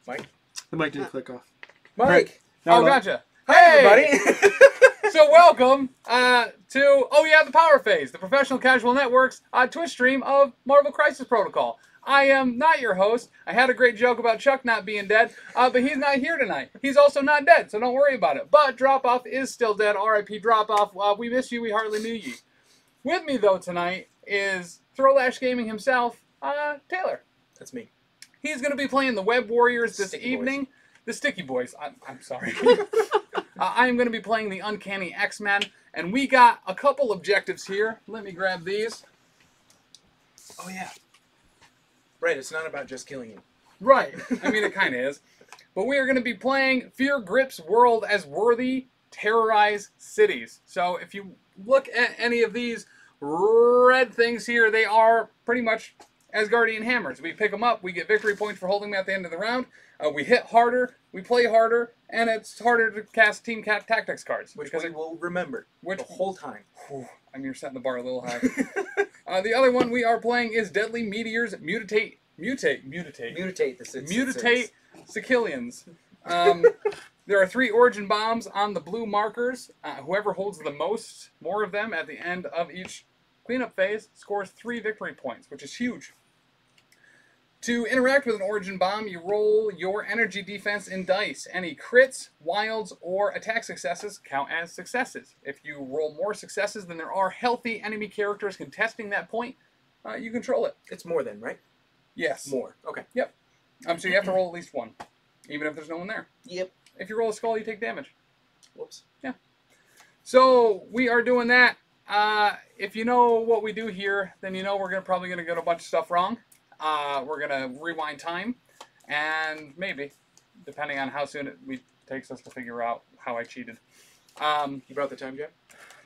Mike? The mic didn't click off. Mike! Right. Oh, gotcha. Hey, everybody! So welcome to the Power Phase, the Professional Casual Network's Twitch stream of Marvel Crisis Protocol. I am not your host. I had a great joke about Chuck not being dead, but he's not here tonight. He's also not dead, so don't worry about it. But Drop-Off is still dead. R.I.P. Drop-Off. We miss you. We hardly knew ye. With me, though, tonight is Throlash Gaming himself, Taylor. That's me. He's going to be playing the Web Warriors this Sticky evening. Boys. The Sticky Boys. I'm sorry. I am going to be playing the Uncanny X-Men, and we got a couple objectives here. Let me grab these. Oh, yeah. Right, it's not about just killing you. Right. I mean, it kind of is. But we are going to be playing Fear Grips World as Worthy Terrorize Cities. So if you look at any of these red things here, they are pretty much Asgardian hammers. We pick them up, we get victory points for holding them at the end of the round. We hit harder, we play harder, and it's harder to cast Team Tactics cards. Which we will remember the whole time. I mean, you're setting the bar a little high. The other one we are playing is Deadly Meteors Mutate Sicilians. There are 3 origin bombs on the blue markers. Whoever holds more of them at the end of each cleanup phase scores 3 victory points, which is huge. To interact with an origin bomb, you roll your energy defense in dice. Any crits, wilds, or attack successes count as successes. If you roll more successes than there are healthy enemy characters contesting that point, you control it. It's more than, right? Yes. More. Okay. Yep. So you have to roll at least 1, even if there's no one there. Yep. If you roll a skull, you take damage. Whoops. Yeah. So we are doing that. If you know what we do here, then you know we're probably going to get a bunch of stuff wrong. We're going to rewind time, and maybe, depending on how soon it takes us to figure out how I cheated. You brought the time, Jeff?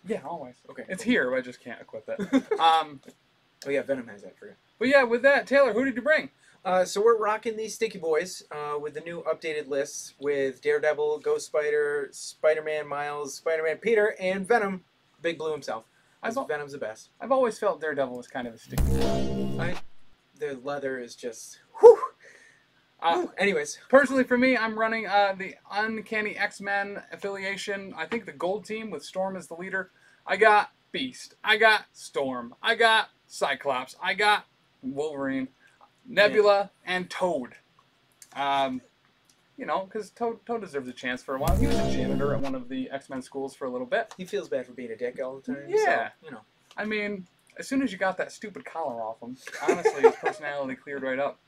Yeah, always. Okay. It's here, I just can't equip it. Oh yeah, Venom has that for you. But yeah, with that, Taylor, who did you bring? So we're rocking these Sticky Boys with the new updated lists with Daredevil, Ghost Spider, Spider-Man Miles, Spider-Man Peter, and Venom, Big Blue himself. Venom's the best. I've always felt Daredevil was kind of a sticky boy. The leather is just, whew. Anyways. Personally, for me, I'm running the Uncanny X-Men affiliation. I think the gold team with Storm as the leader. I got Beast. I got Storm. I got Cyclops. I got Wolverine, Nebula, and Toad. You know, because Toad deserves a chance for a while. He was a janitor at one of the X-Men schools for a little bit. He feels bad for being a dick all the time. Yeah. So, you know. I mean, as soon as you got that stupid collar off him, honestly, his personality cleared right up.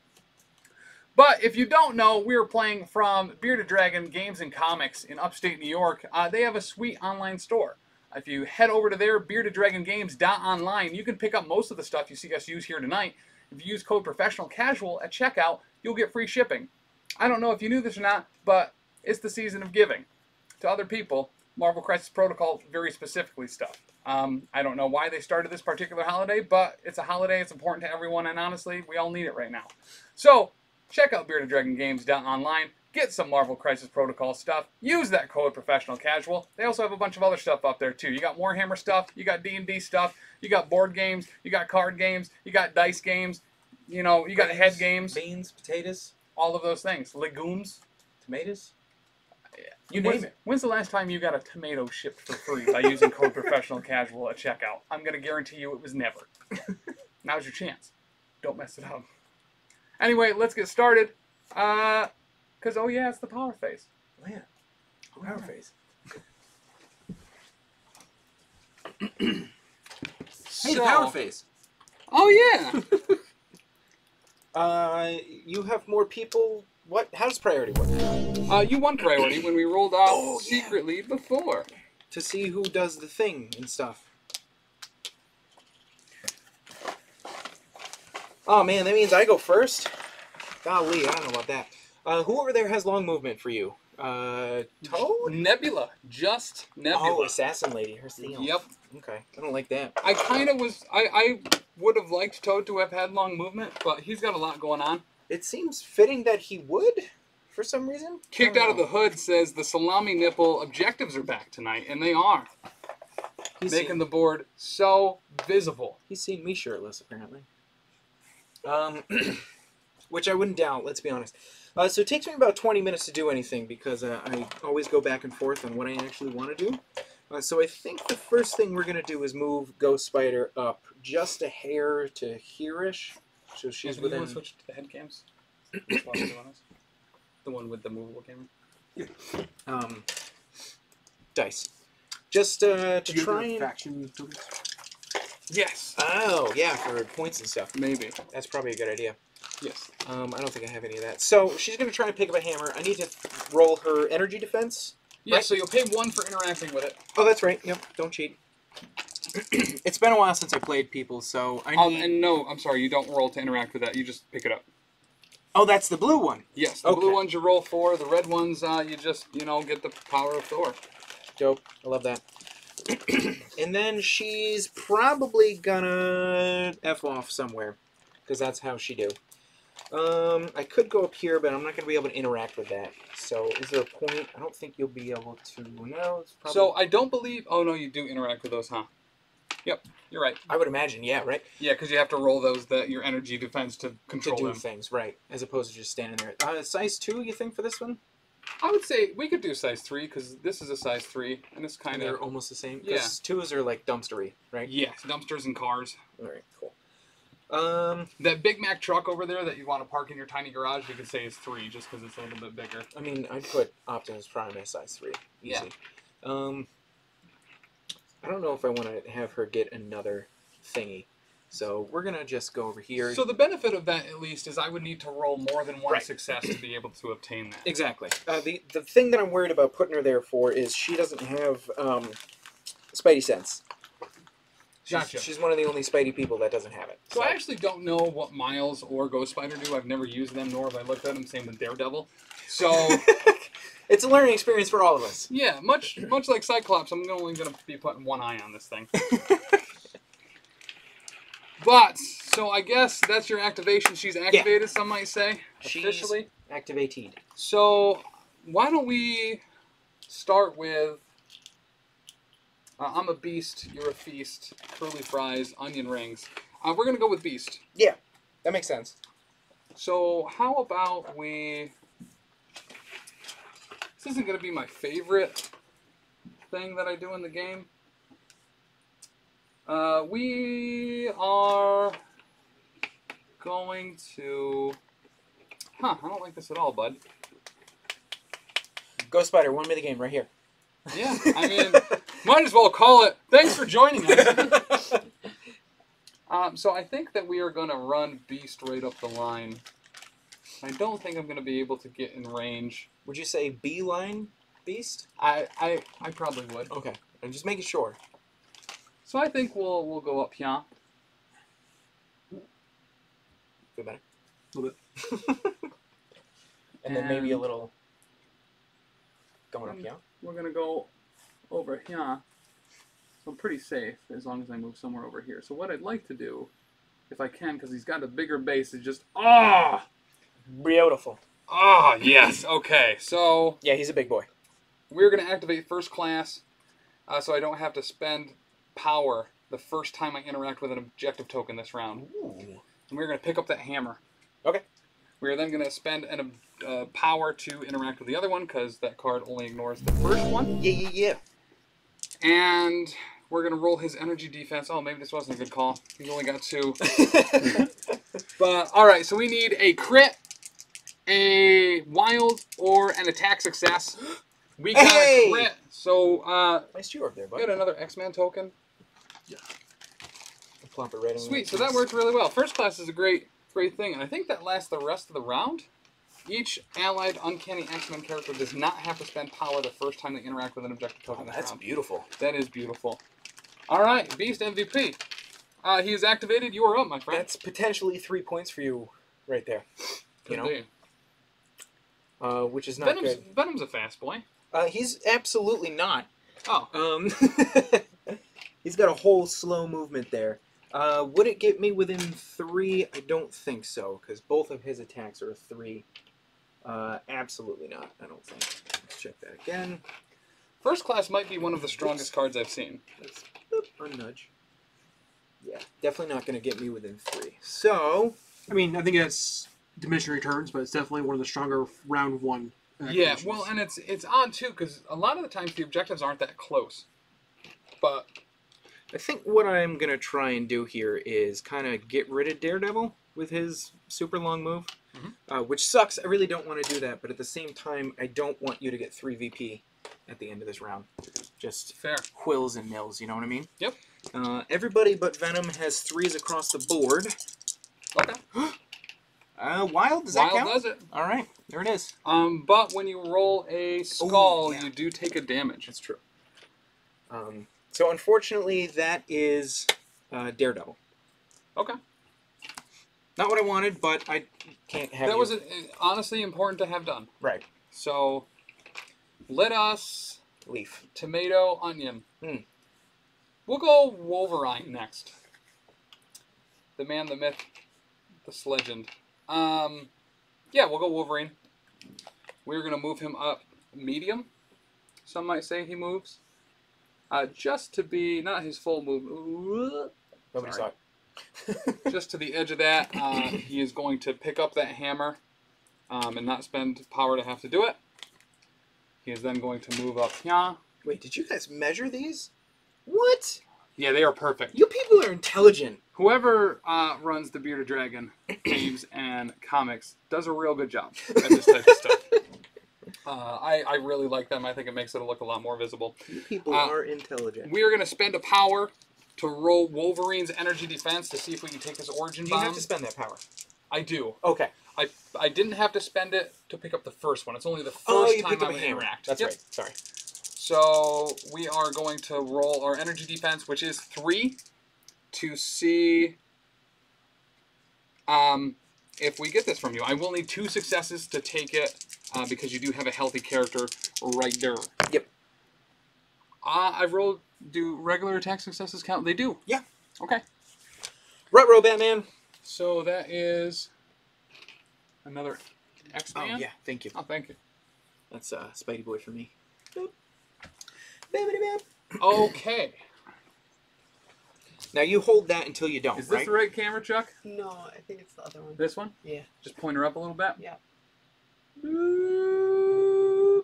But if you don't know, we're playing from Bearded Dragon Games and Comics in upstate New York. They have a sweet online store. If you head over to their beardeddragongames.online, you can pick up most of the stuff you see us use here tonight. If you use code PROFESSIONALCASUAL at checkout, you'll get free shipping. I don't know if you knew this or not, but it's the season of giving. To other people, Marvel Crisis Protocol very specifically stuff. I don't know why they started this particular holiday, but it's a holiday, it's important to everyone, and honestly, we all need it right now. So, check out beardeddragongames.online, get some Marvel Crisis Protocol stuff, use that code PROFESSIONALCASUAL. They also have a bunch of other stuff up there too. You got Warhammer stuff, you got D&D stuff, you got board games, you got card games, you got dice games, you know, you got head games. Beans, potatoes. All of those things. Legumes. Tomatoes. You name it. When's the last time you got a tomato shipped for free by using code PROFESSIONALCASUAL at checkout? I'm going to guarantee you it was never. Now's your chance. Don't mess it up. Anyway, let's get started. Because, oh yeah, it's the power phase. Oh yeah. Power phase. Hey, the power phase. Oh yeah. You have more people. What? How does priority work? You won priority when we rolled out secretly before. To see who does the thing and stuff. Oh man, that means I go first? Golly, I don't know about that. Who over there has long movement for you? Toad? Nebula. Just Nebula. Oh, assassin lady. Her seal. Yep. Okay, I don't like that. I kind of was... I would have liked Toad to have had long movement, but he's got a lot going on. It seems fitting that he would, for some reason. Kicked Out of the Hood says the salami nipple objectives are back tonight, and they are. Making the board so visible. He's seen me shirtless, apparently. Which I wouldn't doubt, let's be honest. So it takes me about 20 minutes to do anything because I always go back and forth on what I actually want to do. So I think the first thing we're going to do is move Ghost Spider up just a hair to here-ish. So she's You within... want to switch to the head cams? While we're doing this? The one with the movable camera? Dice. Just to Do you try have and... faction tokens? Yes. Oh, yeah, for points and stuff. Maybe. That's probably a good idea. Yes. I don't think I have any of that. So she's going to try and pick up a hammer. I need to roll her energy defense. Yeah, Right. so you'll pay 1 for interacting with it. Oh, that's right. Yep, don't cheat. It's been a while since I played people, so I need... And no, I'm sorry, you don't roll to interact with that. You just pick it up. Oh, that's the blue one. Yes, the blue ones you roll for. The red ones, you just, get the power of Thor. Dope. I love that. And then she's probably gonna F off somewhere, because that's how she do. I could go up here, but I'm not going to be able to interact with that. So, is there a point? I don't think you'll be able to. No, it's probably... So, I don't believe... Oh, no, you do interact with those, huh? Yep, you're right. I would imagine, yeah, right? Yeah, because you have to roll those, your energy defense to control to do them. things, right, as opposed to just standing there. Size 2, you think, for this one? I would say we could do size 3, because this is a size 3, and it's kind They're of... almost the same? Yeah. Because 2s are, like, dumpstery, right? Yes, dumpsters and cars. Alright, cool. That Big Mac truck over there that you want to park in your tiny garage, you could say is 3, just because it's a little bit bigger. I mean, I'd put Optimus Prime as size 3. Easy. Yeah. I don't know if I want to have her get another thingy. So we're going to just go over here. So the benefit of that, at least, is I would need to roll more than 1 Right. success to be able to obtain that. Exactly. The thing that I'm worried about putting her there for is she doesn't have Spidey sense. Gotcha. She's one of the only Spidey people that doesn't have it. So I actually don't know what Miles or Ghost Spider do. I've never used them, nor have I looked at them. Same with Daredevil. So it's a learning experience for all of us. yeah, much like Cyclops, I'm only going to be putting 1 eye on this thing. But so I guess that's your activation. She's activated, some might say, officially. She's activated. So why don't we start with I'm a beast, you're a feast, curly fries, onion rings. We're going to go with beast. Yeah, that makes sense. So how about we... This isn't going to be my favorite thing that I do in the game. We are going to... I don't like this at all, bud. Ghost Spider, won me the game right here. Yeah, I mean, might as well call it. Thanks for joining us. So I think that we are going to run Beast right up the line. I don't think I'm going to be able to get in range. Would you say B-line Beast? I probably would. Okay, I'm just making sure. So I think we'll go up here. Feel better? A little bit. And then maybe a little going up here. We're going to go over here. So I'm pretty safe as long as I move somewhere over here. So what I'd like to do, if I can, because he's got a bigger base, is just... Beautiful. Yes. Okay, so... Yeah, he's a big boy. We're going to activate first class, so I don't have to spend power the first time I interact with an objective token this round. Ooh. And we're going to pick up that hammer. Okay. We're then going to spend an power to interact with the other one, because that card only ignores the first one. Yeah. And we're going to roll his energy defense. Oh, maybe this wasn't a good call. He's only got 2. But, alright, so we need a crit, a wild, or an attack success. We got a crit. So, nice chew up there, bud. we got another X-Men token. Yeah. Plump it right on. Sweet, so that worked really well. First class is a great thing, and I think that lasts the rest of the round. Each allied Uncanny X-Men character does not have to spend power the first time they interact with an objective token this That's round. beautiful. That is beautiful. Alright, Beast MVP. He is activated. You are up, my friend. That's potentially 3 points for you right there. You know? Which is not good. Venom's a fast boy. He's absolutely not. Oh. He's got a whole slow movement there. Would it get me within 3? I don't think so, because both of his attacks are a 3. Absolutely not, I don't think. Let's check that again. First class might be one of the strongest cards I've seen. Let's unnudge. Yeah, definitely not going to get me within 3. So, I mean, I think that's diminishing returns, but it's definitely one of the stronger round one. Yeah, activations. well, and it's odd too because a lot of the times the objectives aren't that close. But I think what I'm going to try and do here is kind of get rid of Daredevil with his super long move, which sucks. I really don't want to do that, but at the same time, I don't want you to get 3 VP at the end of this round. Just fair. quills and nils, you know what I mean? Yep. Everybody but Venom has 3s across the board. Okay. Wild, does that count? Wild does it. All right, there it is. But when you roll a skull, yeah. you do take a damage. That's true. So unfortunately, that is Daredevil. Okay. Not what I wanted, but I can't have That you. was honestly important to have done. Right. So, let us... Leaf. Tomato, onion. We'll go Wolverine next. The man, the myth, the legend. Yeah, we'll go Wolverine. We're going to move him up medium. Some might say he moves. Just to be, not his full move. Nobody saw it. Just to the edge of that, he is going to pick up that hammer and not spend power to have to do it. He is then going to move up here. Wait, did you guys measure these? What? Yeah, they are perfect. You people are intelligent. Whoever runs the Bearded Dragon games and comics does a real good job at this type of stuff. I really like them. I think it makes it look a lot more visible. You people are intelligent. We are going to spend a power to roll Wolverine's energy defense to see if we can take his origin Do you bomb. have to spend that power? I do. Okay. I didn't have to spend it to pick up the first one. It's only the first you time picked up I a hammer. interact. That's Yep. right. Sorry. So we are going to roll our energy defense, which is 3, to see if we get this from you. I will need 2 successes to take it because you do have a healthy character right there. Yep. I've rolled. Do regular attack successes count? They do. Yeah. Okay. Ruh-roh, Batman. So that is another X-Man. Oh, yeah. Thank you. Oh, thank you. That's Spidey Boy for me. Okay. Now you hold that until you don't, Is this right? the right camera, Chuck? No, I think it's the other one. This one? Yeah. Just point her up a little bit? Yeah. Boop.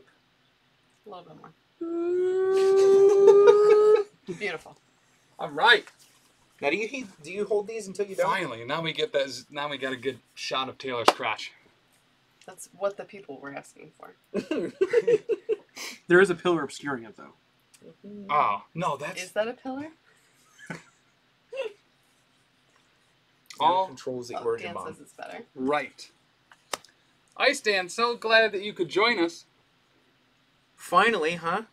A little bit more. Boop. Beautiful. All right. Now do you hold these until you don't? Finally, now we get that. Now we got a good shot of Taylor's crotch. That's what the people were asking for. There is a pillar obscuring it, though. Oh no, that's Is that a pillar? all controls the Oh, origin Dan bomb. says it's better. right. Ice Dan, so glad that you could join us. Finally, huh?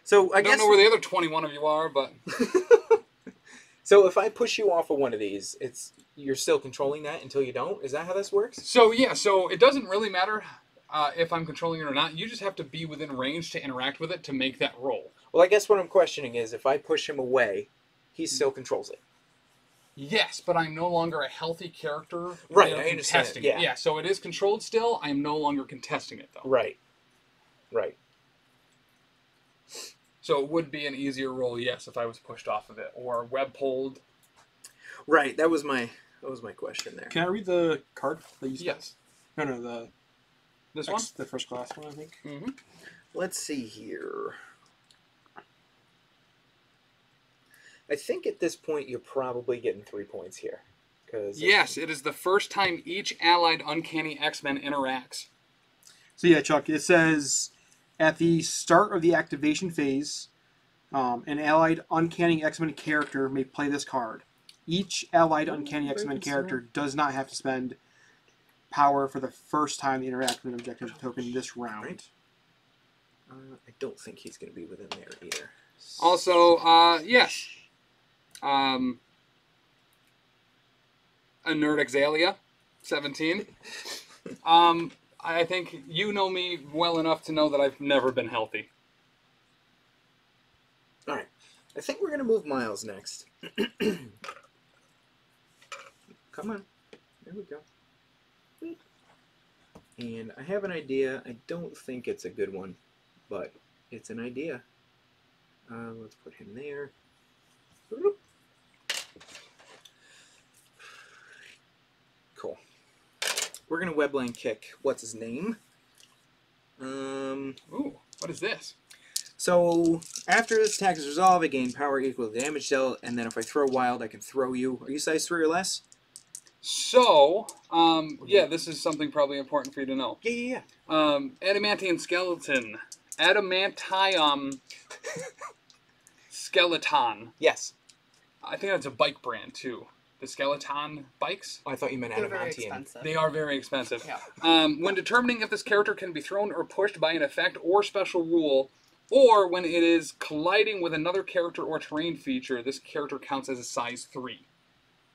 So I I don't guess know where the other 21 of you are, but So if I push you off of one of these, you're still controlling that until you don't? Is that how this works? so yeah, so it doesn't really matter if I'm controlling it or not. You just have to be within range to interact with it to make that roll. Well, I guess what I'm questioning is if I push him away, he still controls it. Yes, but I'm no longer a healthy character. Right, when I'm I understand, contesting yeah. it. Yeah, so it is controlled still. I'm no longer contesting it, though. Right. Right. So it would be an easier roll, yes, if I was pushed off of it. Or web pulled. Right. That was my question there. Can I read the card that you said? Yes. No, This one? the first class one, I think. Mm-hmm. Let's see here. I think at this point you're probably getting 3 points here. Yes, it is the first time each allied Uncanny X-Men interacts. So yeah, Chuck, it says at the start of the activation phase, an allied Uncanny X-Men character may play this card. Each allied Uncanny X-Men character does not have to spend power for the first time they interact with an objective token this round. Right. I don't think he's going to be within there either. Also, yes. A Nerd Exalia, 17. I think you know me well enough to know that I've never been healthy. All right. I think we're going to move Miles next. Come on. There we go. And I have an idea. I don't think it's a good one, but it's an idea. Let's put him there. Cool. we're gonna Webline kick. What's his name? Ooh, what is this? So after this attack is resolved, I gain power equal to the damage dealt, and then if I throw wild, I can throw you. Are you size 3 or less? So, yeah, this is something probably important for you to know. Yeah. Adamantium skeleton. Adamantium skeleton. Yes. I think that's a bike brand, too. The Skeleton bikes. Oh, I thought you meant They're very adamantium. expensive. They are very expensive. Yeah. When determining if this character can be thrown or pushed by an effect or special rule, or when it is colliding with another character or terrain feature, this character counts as a size 3.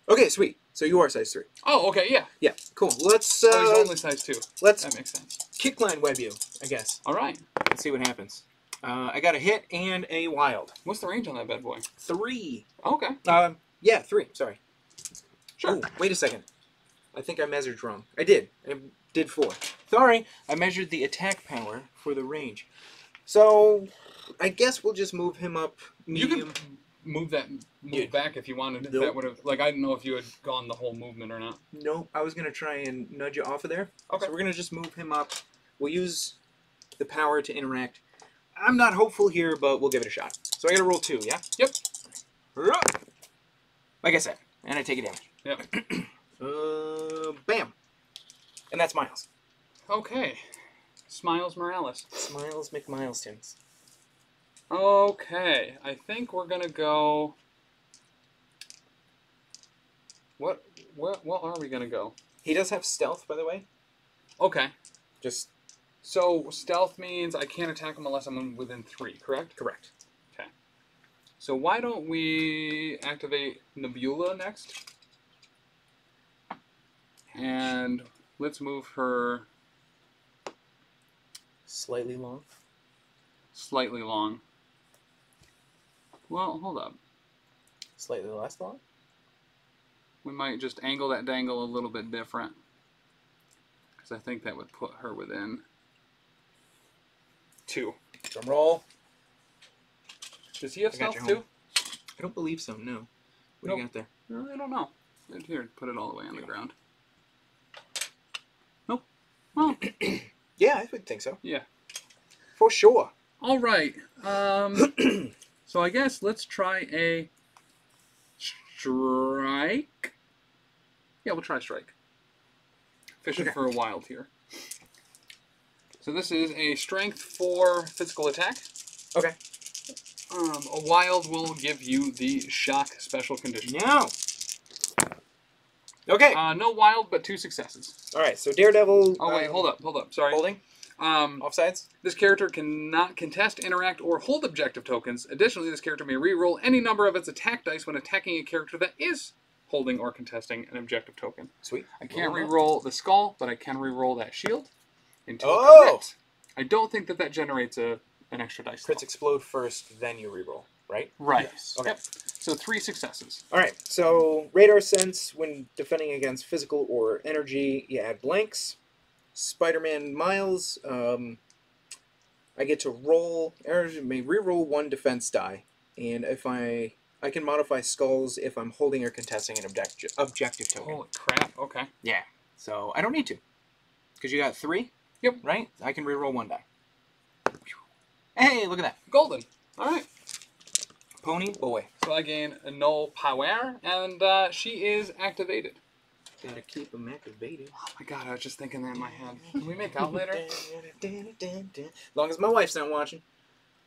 Okay, sweet. So you are size 3. Oh, okay, yeah. Yeah, cool. Let's So he's only size 2. let's That makes sense. kickline web you, I guess. All right. Let's see what happens. I got a hit and a wild. What's the range on that bad boy? 3. Okay. Yeah, 3. Sorry. Sure. Ooh, wait a second. I think I measured wrong. I did 4. Sorry, I measured the attack power for the range. So, I guess we'll just move him up You medium. can move Yeah. back if you wanted. If Nope. that would have, like, I didn't know if you had gone the whole movement or not. No, I was going to try and nudge you off of there. Okay. So we're going to just move him up. We'll use the power to interact. I'm not hopeful here, but we'll give it a shot. So I got to roll 2, yeah? Yep. Like I said, and I take a damage. Yep. Bam. And that's Miles. Okay. Smiles Morales. Smiles McMilestons. Okay. I think we're gonna go. What are we gonna go? He does have stealth, by the way. Okay. Just So stealth means I can't attack him unless I'm within 3, correct? correct. Okay. So why don't we activate Nebula next? And let's move her Slightly long. slightly long. Well, hold up. Slightly less long. We might just angle that dangle a little bit different. Because I think that would put her within 2. Drum roll. Does he have I got stealth you, too? homie. I don't believe so, no. What do you got there? I don't know. Here, put it all the way on the ground. Nope. Well, Yeah, I would think so. yeah. For sure. All right. So I guess let's try a strike. Yeah, we'll try strike. Fishing Okay. for a wild here. So this is a strength 4 physical attack. Okay. A wild will give you the shock special condition. Now. Okay. No wild, but 2 successes. All right. So Daredevil. Oh wait, hold up. Sorry. Holding. Offsides. This character cannot contest, interact, or hold objective tokens. Additionally, this character may reroll any number of its attack dice when attacking a character that is holding or contesting an objective token. Sweet. I can't reroll the skull, but I can reroll that shield into a Oh! crit. I don't think that generates an extra dice. Crits explode first, then you reroll, right? Right. Yes. Okay. Yep. So 3 successes. All right. So radar sense when defending against physical or energy, you add blanks. Spider-Man Miles, I get to roll, or may reroll 1 defense die, and if I can modify skulls if I'm holding or contesting an objective token. Holy crap. Okay. Yeah. So I don't need to, because you got 3. Yep. Right. I can reroll 1 die. Hey, look at that. Golden. All right. Pony boy. So I gain no power, and she is activated. Gotta keep them activated. Oh my god, I was just thinking that in my head. Can we make out later? As long as my wife's not watching.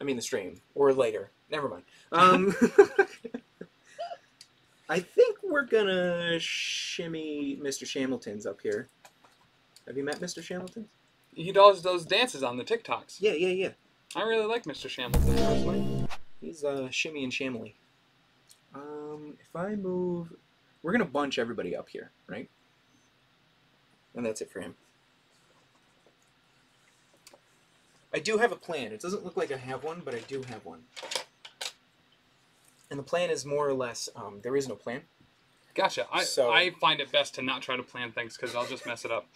I mean the stream. Or later. Never mind. I think we're gonna shimmy Mr. Shamilton's up here. Have you met Mr. Shamilton? He does those dances on the TikToks. Yeah. I really like Mr. Shamilton personally. He's shimmy and shamily. If I move... We're gonna bunch everybody up here, right? And that's it for him. I do have a plan. It doesn't look like I have one, but I do have one. And the plan is more or less, there is no plan. Gotcha. So- I find it best to not try to plan things because I'll just mess it up.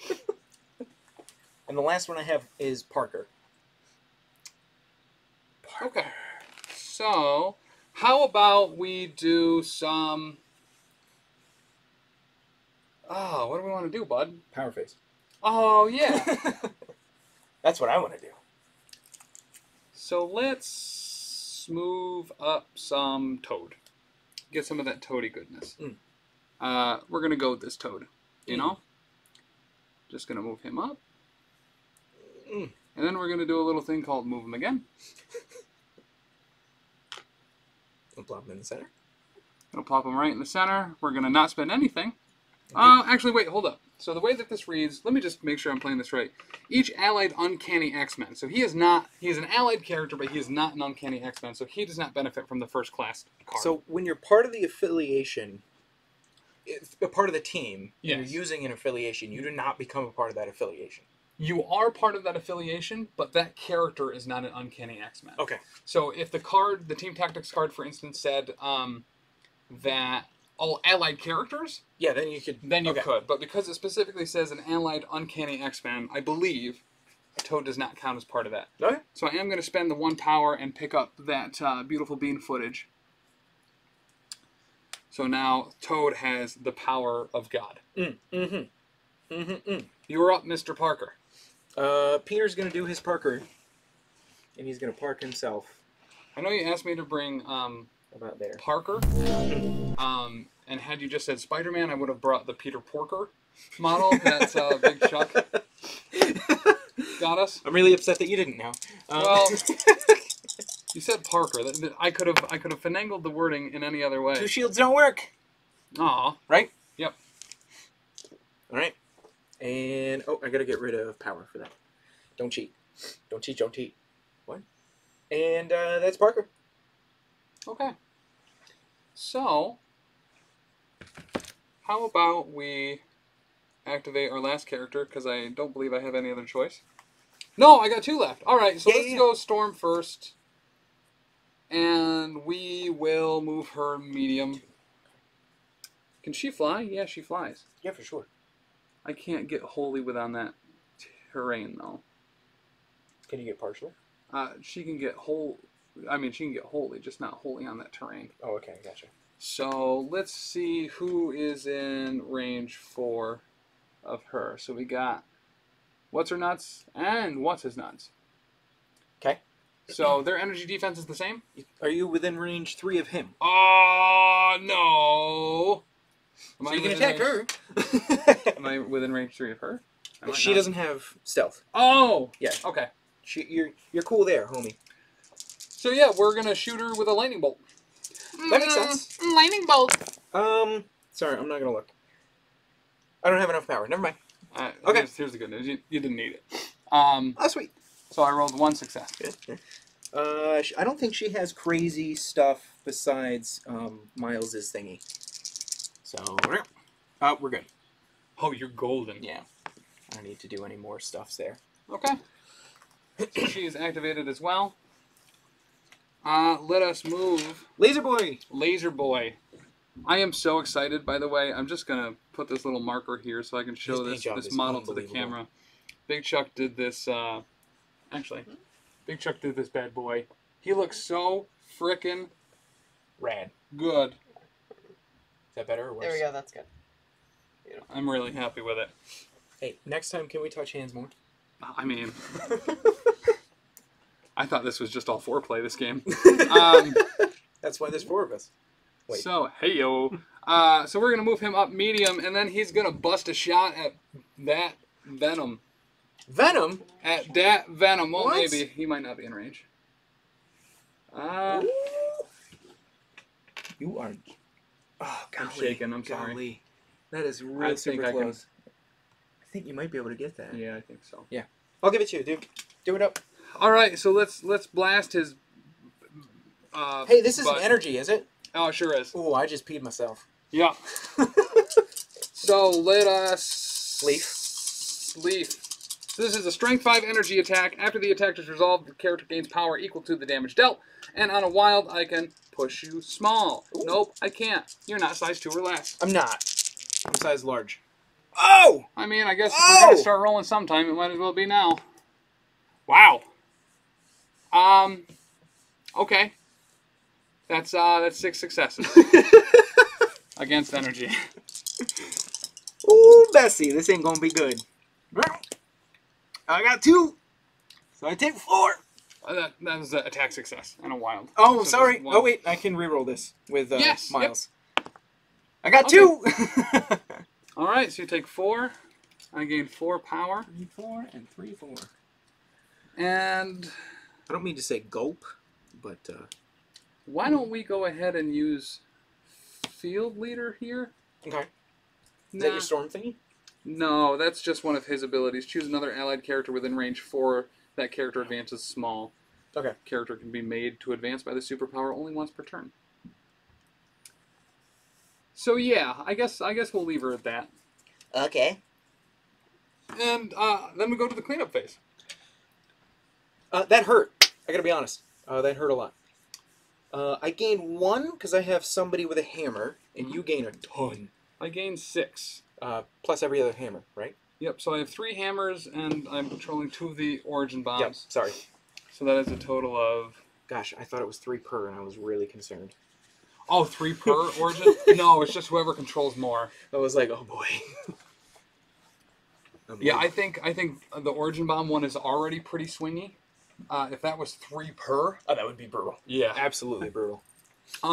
And the last one I have is Parker. Okay. So, how about we do some... what do we want to do, bud? Power phase. Oh, yeah. That's what I want to do. So let's move up some Toad. Get some of that Toady goodness. We're going to go with this Toad, you know? Just going to move him up. And then we're going to do a little thing called move him again. I'll plop him in the center. I'll plop him right in the center. We're going to not spend anything. Actually, wait, hold up. So the way that this reads, let me just make sure I'm playing this right. Each allied Uncanny X-Men. So he is an allied character, but he is not an Uncanny X-Men. So he does not benefit from the first class card. So when you're part of the affiliation, it's a part of the team, Yes. and you're using an affiliation, you do not become a part of that affiliation. You are part of that affiliation, but that character is not an Uncanny X-Men. Okay. So if the Team Tactics card, for instance, said that all allied characters, Yeah, then you could. then you okay. could. But because it specifically says an allied Uncanny X-Men, I believe Toad does not count as part of that. Okay. So I am going to spend the 1 power and pick up that beautiful bean footage. So now Toad has the power of God. You were up, Mr. Parker. Peter's gonna do his Parker, and he's gonna park himself I know you asked me to bring about there. Parker. And had you just said Spider-Man, I would have brought the Peter Porker model. That's Big Chuck got us. I'm really upset that you didn't know. Well, you said Parker. I could have finagled the wording in any other way. 2 shields don't work. Aw. Right? Yep. All right. And I gotta get rid of power for that. Don't cheat. Don't cheat. Don't cheat. What? And that's Parker. Okay. So, how about we activate our last character, because I don't believe I have any other choice. No, I got 2 left. All right, so let's go Storm first. And we will move her medium. Can she fly? Yeah, she flies. Yeah, for sure. I can't get wholly without that terrain, though. Can you get partial? She can get whole. I mean, she can get wholly, just not wholly on that terrain. Oh, okay, gotcha. So let's see who is in range 4 of her. So we got what's her nuts and what's his nuts. Okay. So their energy defense is the same? Are you within range 3 of him? Oh, no. So you can attack her. Am I within range 3 of her? She doesn't have stealth. Oh! Yeah. Okay. You're cool there, homie. So yeah, we're going to shoot her with a lightning bolt. That makes sense. Lightning bolt. Sorry, I'm not gonna look. I don't have enough power. Never mind. Okay. Here's the good news. You didn't need it. Oh, sweet. So I rolled 1 success. Good. I don't think she has crazy stuff besides Miles's thingy. So we're good. Oh, you're golden. Yeah. I don't need to do any more stuffs there. Okay. So she is activated as well. Let us move. Laser Boy. Laser Boy. I am so excited, by the way. I'm just going to put this little marker here so I can show His paint job this is model to the unbelievable. camera. Big Chuck did this, Big Chuck did this bad boy. He looks so frickin' Rad. good. Is that better or worse? There we go. That's good. I'm really happy with it. Hey, next time can we touch hands more? I mean, I thought this was just all foreplay, this game. That's why there's 4 of us. Wait. So, hey yo. So we're going to move him up medium, and then he's going to bust a shot at that Venom. Venom? At that Venom. Well, What? maybe. He might not be in range. You are... Oh, golly. I'm shaking. I'm sorry. Golly. That is I real think super I can- close. I think you might be able to get that. Yeah, I think so. I'll give it to you, dude. Do it up. All right, so let's blast his. Hey, this isn't butt. energy, is it? Oh, it sure is. Oh, I just peed myself. Yeah. So let us Leaf. So this is a Strength 5 energy attack. After the attack is resolved, the character gains power equal to the damage dealt. And on a wild, I can push you small. Ooh. Nope, I can't. You're not size 2 or less. I'm not. I'm size large. Oh! I mean, I guess if we're going to start rolling sometime, it might as well be now. Wow. Okay. That's 6 successes. Against energy. Ooh, Bessie, this ain't gonna be good. I got 2, so I take 4. That was an attack success and a wild. Oh, So sorry. just one. Oh, wait. I can reroll this with Yes, yep. Miles. I got Okay. 2. All right, so you take 4. I gain 4 power. 3, 4, and 3, 4. And I don't mean to say gulp, but why don't we go ahead and use Field Leader here? okay. Is that your storm thingy? No, that's just one of his abilities. Choose another allied character within range 4. That character advances small. Okay. Character can be made to advance by the superpower only once per turn. So yeah, I guess we'll leave her at that. Okay. And then we go to the cleanup phase. That hurt. I gotta be honest. That hurt a lot. I gain 1 because I have somebody with a hammer, and you gain a ton. I gain 6. Plus every other hammer, right? Yep, so I have 3 hammers, and I'm controlling 2 of the origin bombs. Yep. Sorry. So that is a total of... Gosh, I thought it was 3 per, and I was really concerned. Oh, 3 per origin? No, it's just whoever controls more. I was like, oh boy. Yeah, I think the origin bomb one is already pretty swingy. If that was 3 per... Oh, that would be brutal. Yeah. Absolutely brutal.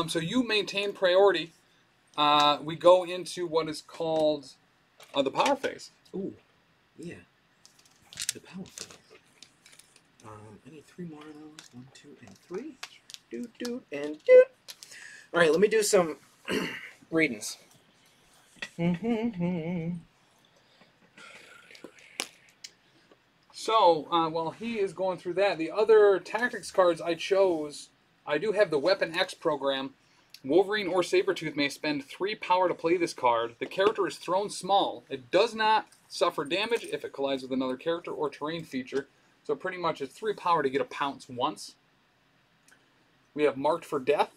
So you maintain priority. We go into what is called the power phase. Ooh. Yeah. The power phase. I need 3 more of those. 1, 2, and 3. Doot, doot, and doot. All right, let me do some readings. So, while he is going through that, the other tactics cards I chose, I do have the Weapon X program. Wolverine or Sabretooth may spend 3 power to play this card. The character is thrown small. It does not suffer damage if it collides with another character or terrain feature. So pretty much it's 3 power to get a pounce once. We have Marked for Death.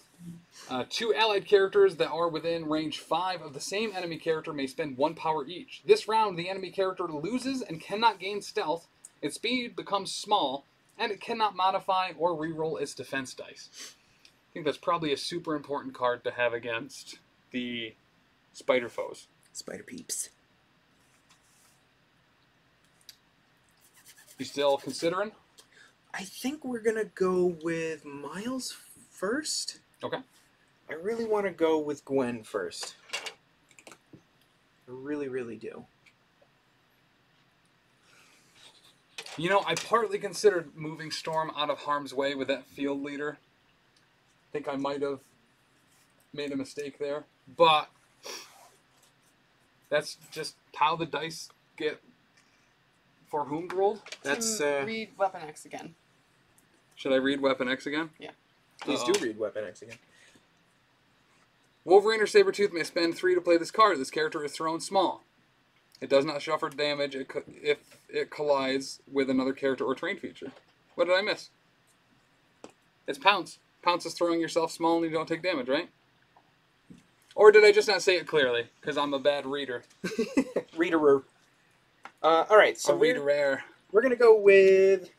2 allied characters that are within range 5 of the same enemy character may spend 1 power each. This round, the enemy character loses and cannot gain stealth. Its speed becomes small, and it cannot modify or reroll its defense dice. I think that's probably a super important card to have against the spider foes. Spider peeps. You still considering? I think we're going to go with Miles first. Okay. I really want to go with Gwen first. I really, really do. You know, I partly considered moving Storm out of harm's way with that field leader. I think I might have made a mistake there. But that's just how the dice get for whom rolled. That's Read Weapon X again. Should I read Weapon X again? Yeah. Please do read Weapon X again. Wolverine or Sabretooth may spend 3 to play this card. This character is thrown small. It does not suffer damage if it collides with another character or terrain feature. What did I miss? It's Pounce. Pounce is throwing yourself small and you don't take damage, right? Or did I just not say it clearly? Because I'm a bad reader. Readerer. All right, so A reader-er. we're going to go with...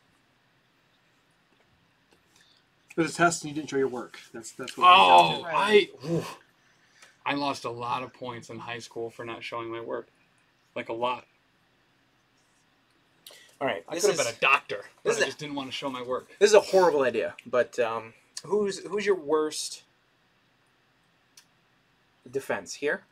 It was a test and you didn't show your work. That's what it comes Oh, down Right. I lost a lot of points in high school for not showing my work. Like a lot. All right, I could have been a doctor, but this I is just didn't want to show my work. This is a horrible idea, but who's your worst defense here?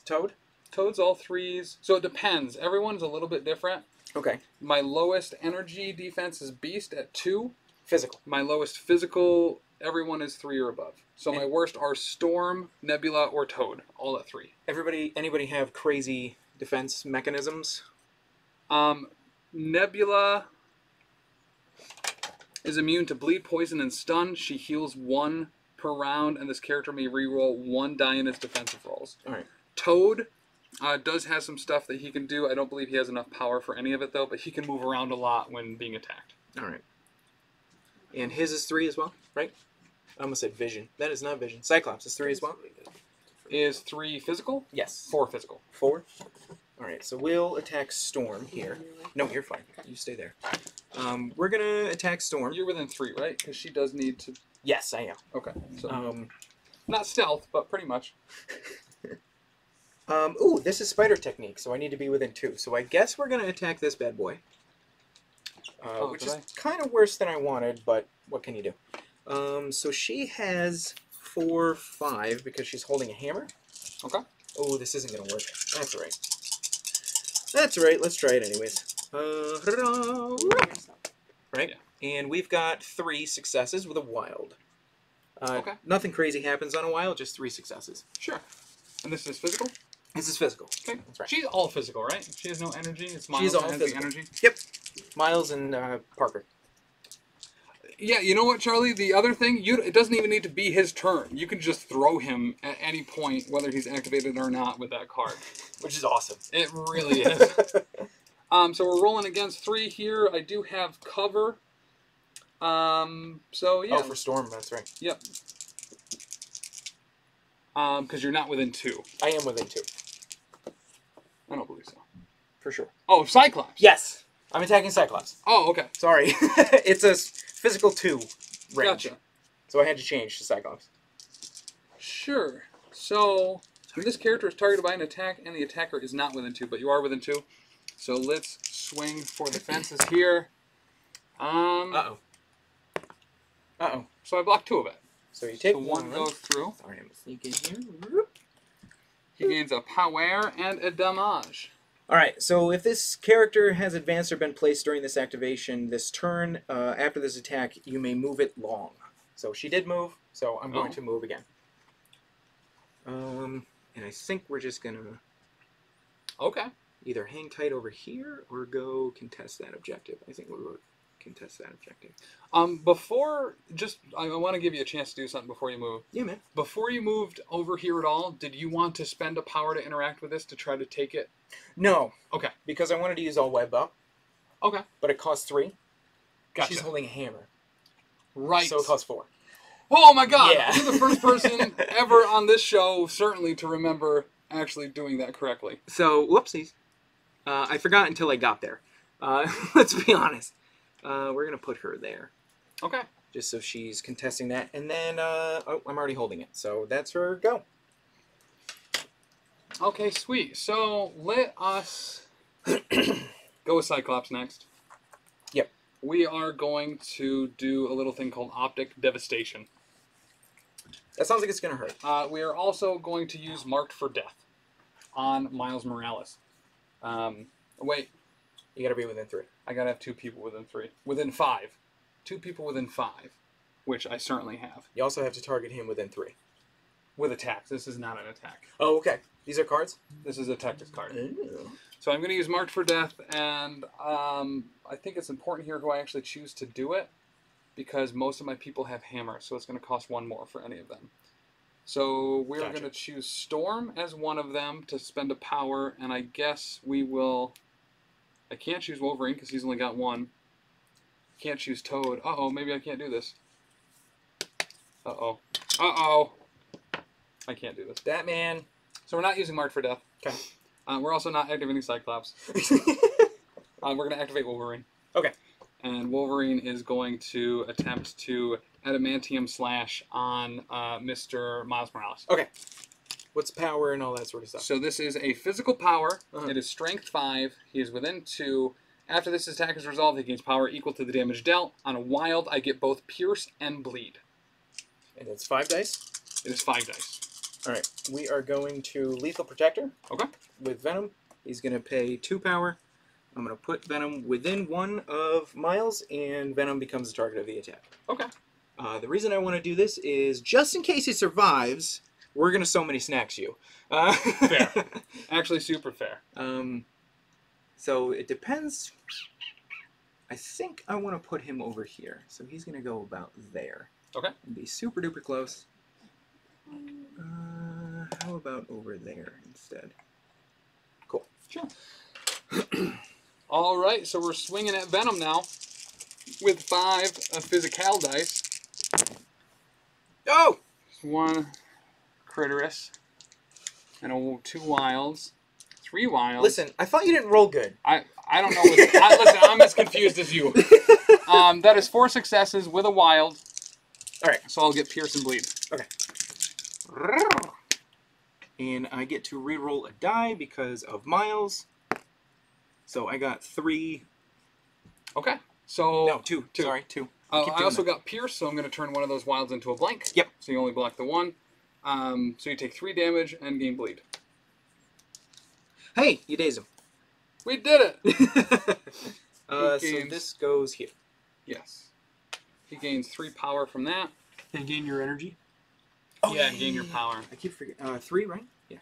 Toad? Toad's all 3s. So it depends. Everyone's a little bit different. Okay. My lowest energy defense is Beast at 2. Physical. My lowest physical, everyone is 3 or above. So my worst are Storm, Nebula, or Toad, all at 3. Anybody have crazy defense mechanisms? Nebula is immune to bleed, poison, and stun. She heals 1 per round, and this character may reroll 1 die in its defensive rolls. All right. Toad does have some stuff that he can do. I don't believe he has enough power for any of it, though, but he can move around a lot when being attacked. All right. And his is 3 as well, right? I almost said vision. That is not vision. Cyclops is 3 as well? Is 3 physical? Yes. 4 physical. 4? All right, so we'll attack Storm here. No, you're fine. You stay there. We're going to attack Storm. You're within 3, right? Because she does need to... Yes, I am. Okay. So, Um, not stealth, but pretty much. Ooh, this is spider technique, so I need to be within 2. So I guess we're going to attack this bad boy. Which is kind of worse than I wanted, but what can you do? So she has 4, 5 because she's holding a hammer. Okay. Oh, this isn't going to work. That's all right. That's all right. Let's try it anyways. Right? Yeah. And we've got 3 successes with a wild. Okay. Nothing crazy happens on a wild, just 3 successes. Sure. And this is physical? This is physical. Okay. That's right. She's all physical, right? She has no energy? It's Miles She's all that has physical. the energy? Yep. Miles and Parker. Yeah, you know what, Charlie? The other thing, it doesn't even need to be his turn. You can just throw him at any point, whether he's activated or not, with that card. Which is awesome. It really is. So we're rolling against 3 here. I do have cover. So yeah. Oh, for Storm, that's right. Yep. Because you're not within 2. I am within 2. I don't believe so. For sure. Oh, Cyclops. Yes. I'm attacking Cyclops. Oh, okay. Sorry. It's a physical 2 range. Gotcha. So I had to change to Cyclops. Sure. So this character is targeted by an attack, and the attacker is not within 2, but you are within 2. So let's swing for the fences here. Uh-oh. Uh-oh. So I blocked 2 of it. So you take So 1 goes through. Sorry, I'm going to sneak in here. He gains a power and a damage. Alright, so if this character has advanced or been placed during this activation, this turn, after this attack, you may move it long. So she did move, so I'm going to move again. And I think we're just going to Okay. either hang tight over here or go contest that objective. I think we'll go contest that objective. I want to give you a chance to do something before you move. Yeah, man. Before you moved over here at all, did you want to spend a power to interact with this to try to take it? No. Okay. Because I wanted to use all web up. Okay. But it costs 3. Gotcha. She's holding a hammer. Right. So it costs 4. Oh my god! Yeah. You're the first person ever on this show, certainly, to remember actually doing that correctly. So, whoopsies. I forgot until I got there. Let's be honest. We're going to put her there. Okay. Just so she's contesting that. And then, I'm already holding it. So that's her go. Okay, sweet. So let us go with Cyclops next. Yep. We are going to do a little thing called Optic Devastation. That sounds like it's going to hurt. We are also going to use Marked for Death on Miles Morales. Wait. You got to be within 3. I got to have 2 people within 3. Within 5. 2 people within 5, which I certainly have. You also have to target him within 3. With attacks. This is not an attack. Oh, okay. These are cards? This is a tactics card. Ooh. So I'm going to use Marked for Death, and I think it's important here who I actually choose to do it, because most of my people have hammers, so it's going to cost 1 more for any of them. So we're Gotcha. going to choose Storm as one of them to spend a power, and I guess we will... I can't choose Wolverine because he's only got 1. Can't choose Toad. Uh-oh, maybe I can't do this. Uh-oh. Uh-oh. I can't do this. Batman. So we're not using Marked for Death. Okay. We're also not activating Cyclops. We're going to activate Wolverine. Okay. And Wolverine is going to attempt to Adamantium Slash on Mr. Miles Morales. Okay. What's power and all that sort of stuff? So this is a physical power. Uh-huh. It is Strength 5. He is within 2. After this attack is resolved, he gains power equal to the damage dealt. On a wild, I get both Pierce and Bleed. And it's 5 dice? It is 5 dice. Alright. We are going to Lethal Protector. Okay. With Venom. He's going to pay 2 power. I'm going to put Venom within 1 of Miles, and Venom becomes the target of the attack. Okay. The reason I want to do this is just in case he survives, we're going to so many snacks you. Fair. Actually, super fair. So it depends. I think I want to put him over here. So he's going to go about there. Okay. And be super duper close. How about over there instead? Cool. Sure. All right, so we're swinging at Venom now with 5 physical dice. Oh! 1 Critterus and 2 wilds, 3 wilds. Listen, I thought you didn't roll good. I don't know. Listen, I'm as confused as you. That is 4 successes with a wild. All right. So I'll get Pierce and Bleed. Okay. And I get to re-roll a die because of Miles. So I got 3. Okay. So No, 2. Sorry, 2. I Keep doing also that. got Pierce, so I'm going to turn one of those wilds into a blank. Yep. So you only block the 1. So you take 3 damage and gain bleed. Hey, you daze him. We did it! So gains- this goes here. Yes. He gains 3 power from that. And gain your energy. Yeah, and gain your power. I keep forgetting. 3, right? Yeah.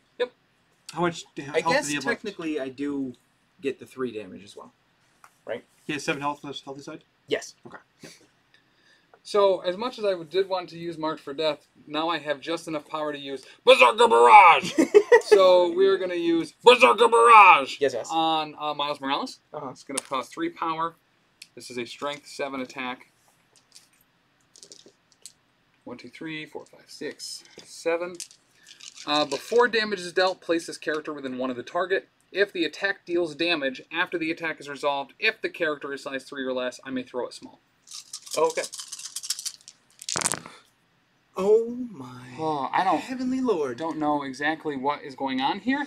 How much I health guess does he have left? technically I do get the 3 damage as well. He has 7 health on the healthy side? Yes. Okay. Yep. So, as much as I did want to use Mark for Death, now I have just enough power to use Berserker Barrage! So, we're going to use Berserker Barrage Yes, yes. on Miles Morales. Uh-huh. It's going to cost 3 power. This is a Strength 7 attack. 1, 2, 3, 4, 5, 6, 7. Before damage is dealt, place this character within 1 of the target. If the attack deals damage after the attack is resolved, if the character is size 3 or less, I may throw it small. Okay. Oh my Oh, I heavenly lord. don't know exactly what is going on here.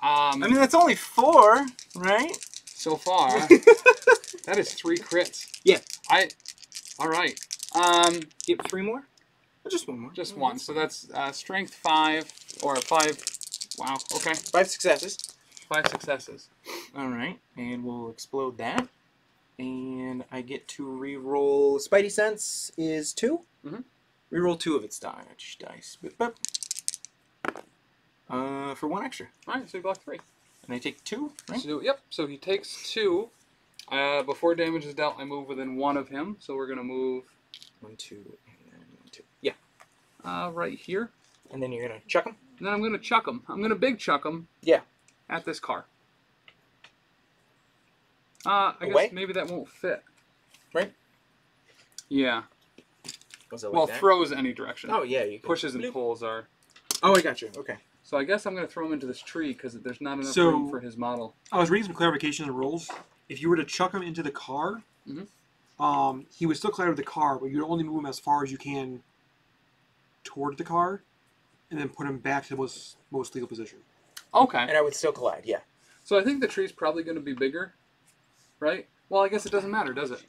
I mean, that's only 4, right? So far, that is 3 crits. Yeah. All right. Get 3 more? Or just 1 more? Just 1. So that's strength 5 or 5. Wow. Okay. 5 successes. 5 successes. All right, and we'll explode that. And I get to re-roll. Spidey Sense is 2. Mhm. Re-roll 2 of its dice. Boop, boop. For 1 extra. All right. So you block 3. And I take 2, right? So, yep. So he takes 2. Before damage is dealt, I move within 1 of him. So we're gonna move 1, 2, and then 1, 2. Yeah. right here. And then you're gonna chuck him? And then I'm gonna chuck him. I'm gonna big chuck him. Yeah. At this car. I Away? guess maybe that won't fit. Right? Yeah. Was it like Well, that? throws any direction. Oh, yeah. You can. Pushes and pulls are. Oh, I got you. Okay. So I guess I'm going to throw him into this tree because there's not enough So- room for his model. I was reading some clarification on the rules. If you were to chuck him into the car, he would still collide with the car, but you'd only move him as far as you can toward the car, and then put him back to the most legal position. Okay. And I would still collide, yeah. So I think the tree's probably going to be bigger, right? Well, I guess it doesn't matter, does it?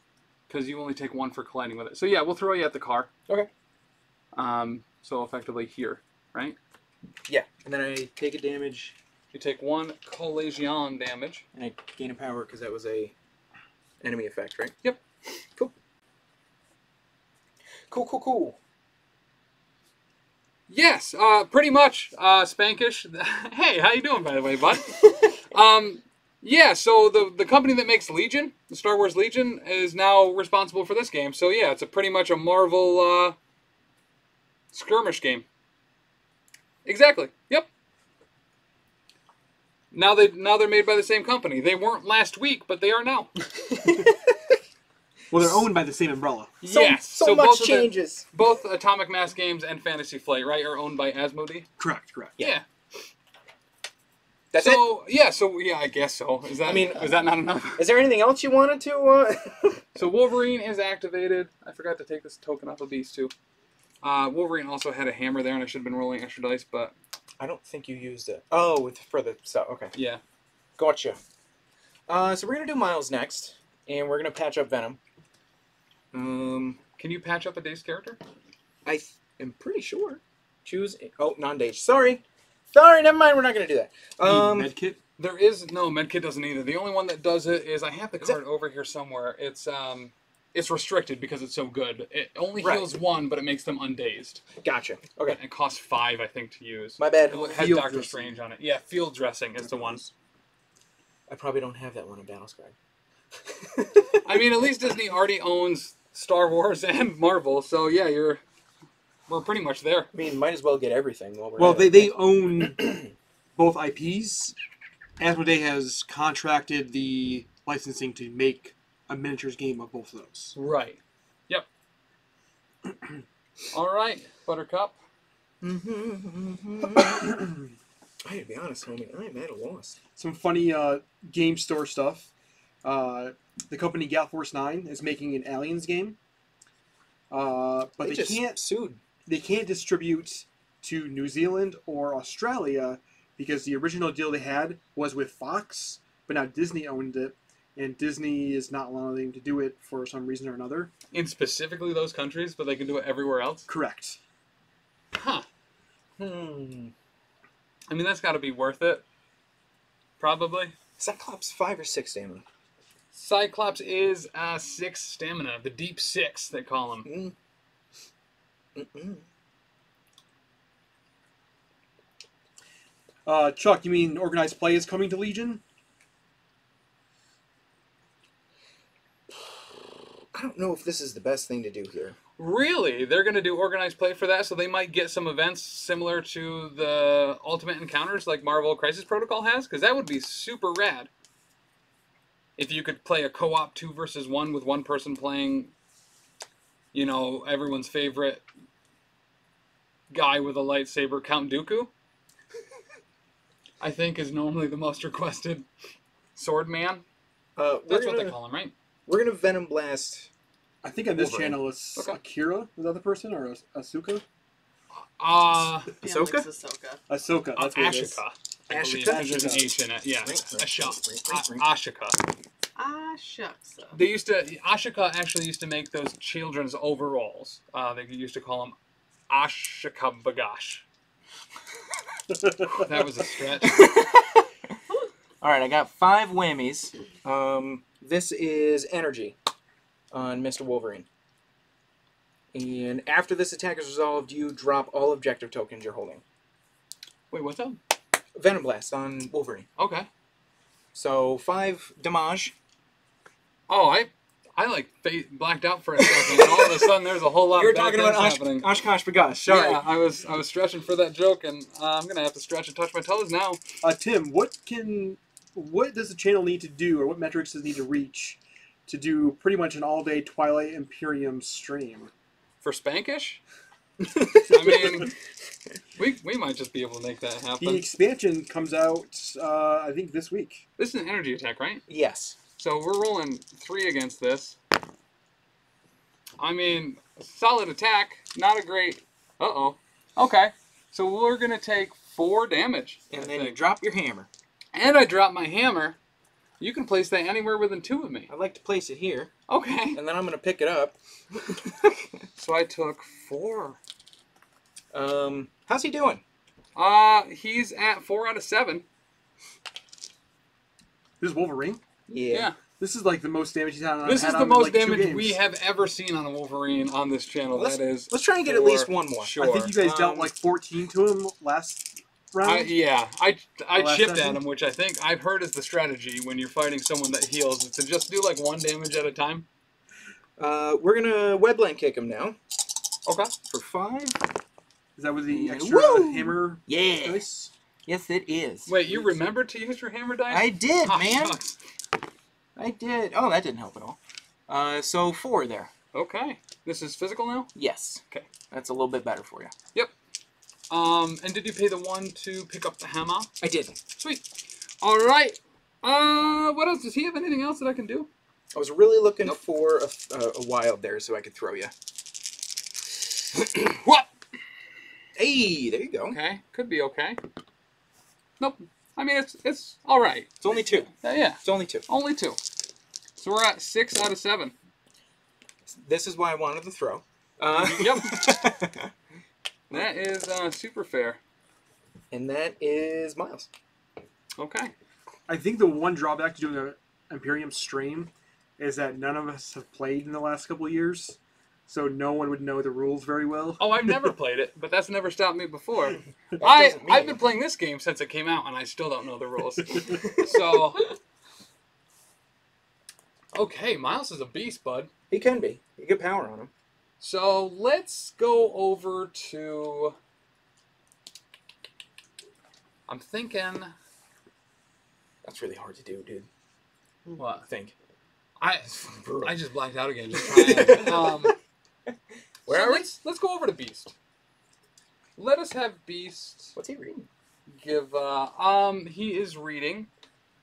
Because you only take 1 for colliding with it. So yeah, we'll throw you at the car. Okay. So effectively here, right? Yeah. And then I take a damage, You take 1 collision damage. and I gain a power because that was a enemy effect, right? Yep. Cool. Cool. Yes, pretty much, Spankish. Hey, how you doing, by the way, bud? Yeah, so the company that makes Legion, the Star Wars Legion, is now responsible for this game. So yeah, it's pretty much a Marvel skirmish game. Exactly. Yep. Now they're made by the same company. They weren't last week, but they are now. Well, they're owned by the same umbrella. Yes. So much both of them- changes. both Atomic Mass Games and Fantasy Flight, right, are owned by Asmodee. Correct. Yeah. That's it? Yeah, I guess so. Is that? I mean, is that not enough? Is there anything else you wanted to? So Wolverine is activated. I forgot to take this token off of Beast too. Wolverine also had a hammer there, and I should have been rolling extra dice, but I don't think you used it. Oh, for the stuff. Okay. yeah. Gotcha. So we're gonna do Miles next, and we're gonna patch up Venom. Can you patch up a Daze character? I am pretty sure. Choose. Non-Dage. Sorry, never mind. We're not gonna do that. Med kit. There is no medkit doesn't either. The only one that does it is I have the Is it? card over here somewhere. It's restricted because it's so good. It only Right. heals 1, but it makes them undazed. Gotcha. Okay. It costs 5, I think, to use. My bad. It has Field Doctor dressing. Strange on it. Yeah, field dressing is the one. I probably don't have that one in Battlescribe. I mean, at least Disney already owns Star Wars and Marvel, so yeah, we're pretty much there. I mean, might as well get everything while we're Well, at it. they own both IPs. Asmodee has contracted the licensing to make a miniatures game of both of those. Right. Yep. All right, Buttercup. I gotta be honest, homie. I am at a loss. Some funny game store stuff. The company Gale Force 9 is making an Aliens game, but they just can't sued. distribute to New Zealand or Australia because the original deal they had was with Fox, but now Disney owned it, and Disney is not allowing them to do it for some reason or another. In specifically those countries, but they can do it everywhere else? Correct. Huh. Hmm. I mean, that's got to be worth it. Probably. Cyclops 5 or 6 stamina. Cyclops is 6 stamina. The deep 6, they call him. Chuck, you mean organized play is coming to Legion? I don't know if this is the best thing to do here. Really? They're going to do organized play for that, so they might get some events similar to the Ultimate Encounters like Marvel Crisis Protocol has? Because that would be super rad. If you could play a co-op 2 versus 1 with one person playing, you know, everyone's favorite guy with a lightsaber, Count Dooku, I think is normally the most requested sword man. That's what they call him, right? We're going to Venom Blast. I think on this Wolverine. channel it's Okay. Akira, is that the person, or Asuka? Ahsoka? Ahsoka. Ahsoka, that's what it is. Ashika. I Ashika? believe, 'cause there's an H in it. Yeah, Ashika. Ah, shucks. They used to. Ashika actually used to make those children's overalls. They used to call them Ashika Bagash. That was a stretch. All right, I got 5 whammies. This is energy on Mr. Wolverine. And after this attack is resolved, you drop all objective tokens you're holding. Wait, what's up? Venom Blast on Wolverine. Okay. So 5 damage. Oh, I like blacked out for a second, and all of a sudden there's a whole lot You're of bad talking about things happening. Oshkosh Bagash. Sorry. Yeah, I was stretching for that joke, and I'm gonna have to stretch and touch my toes now. Tim, what does the channel need to do, or what metrics does it need to reach to do pretty much an all-day Twilight Imperium stream? For Spankish? I mean, we might just be able to make that happen. The expansion comes out, I think, this week. This is an energy attack, right? Yes. So we're rolling 3 against this. I mean, solid attack, not a great... Uh-oh. Okay. So we're going to take 4 damage. And I then you think. drop your hammer. And I drop my hammer. You can place that anywhere within 2 of me. I like to place it here. Okay. And then I'm going to pick it up. So I took 4. How's he doing? He's at 4 out of 7. This is Wolverine? Yeah. This is like the most damage he's had on This is the on, most like, 2 damage games. we have ever seen on a Wolverine on this channel. Let's Let's try and get at least one more. Sure. I think you guys dealt like 14 to him last round. I last chipped at session? him, which I think I've heard is the strategy when you're fighting someone that heals, is to just do like 1 damage at a time. We're going to Webland kick him now. Okay. For 5. Is that with the extra Woo! hammer Yeah. dice? Yes, it is. Wait, you remembered to use your hammer dice? I did, Ah, man. shucks. I did. Oh, that didn't help at all. So 4 there. Okay. This is physical now? Yes. Okay. That's a little bit better for you. Yep. And did you pay the 1 to pick up the hammer? I did. Sweet. All right. What else? Does he have anything else that I can do? I was really looking Nope. for a wild there so I could throw you. What? Hey, there you go. Okay. Could be okay. Nope. I mean, it's all right. It's only 2. Yeah. It's only 2. Only 2. So we're at 6 out of 7. This is why I wanted to throw. Yep. That is super fair. And that is Miles. Okay. I think the one drawback to doing an Imperium stream is that none of us have played in the last couple of years, so no one would know the rules very well. Oh, I've never played it, but that's never stopped me before. doesn't mean- I've been playing this game since it came out, and I still don't know the rules. So, okay, Miles is a beast, bud. He can be. You get power on him. So let's go over to. I'm thinking. That's really hard to do, dude. What? Think. I Brutal. just blacked out again. Just trying. Where are we? Let's go over to Beast. Let us have Beast What's he reading? give. He is reading.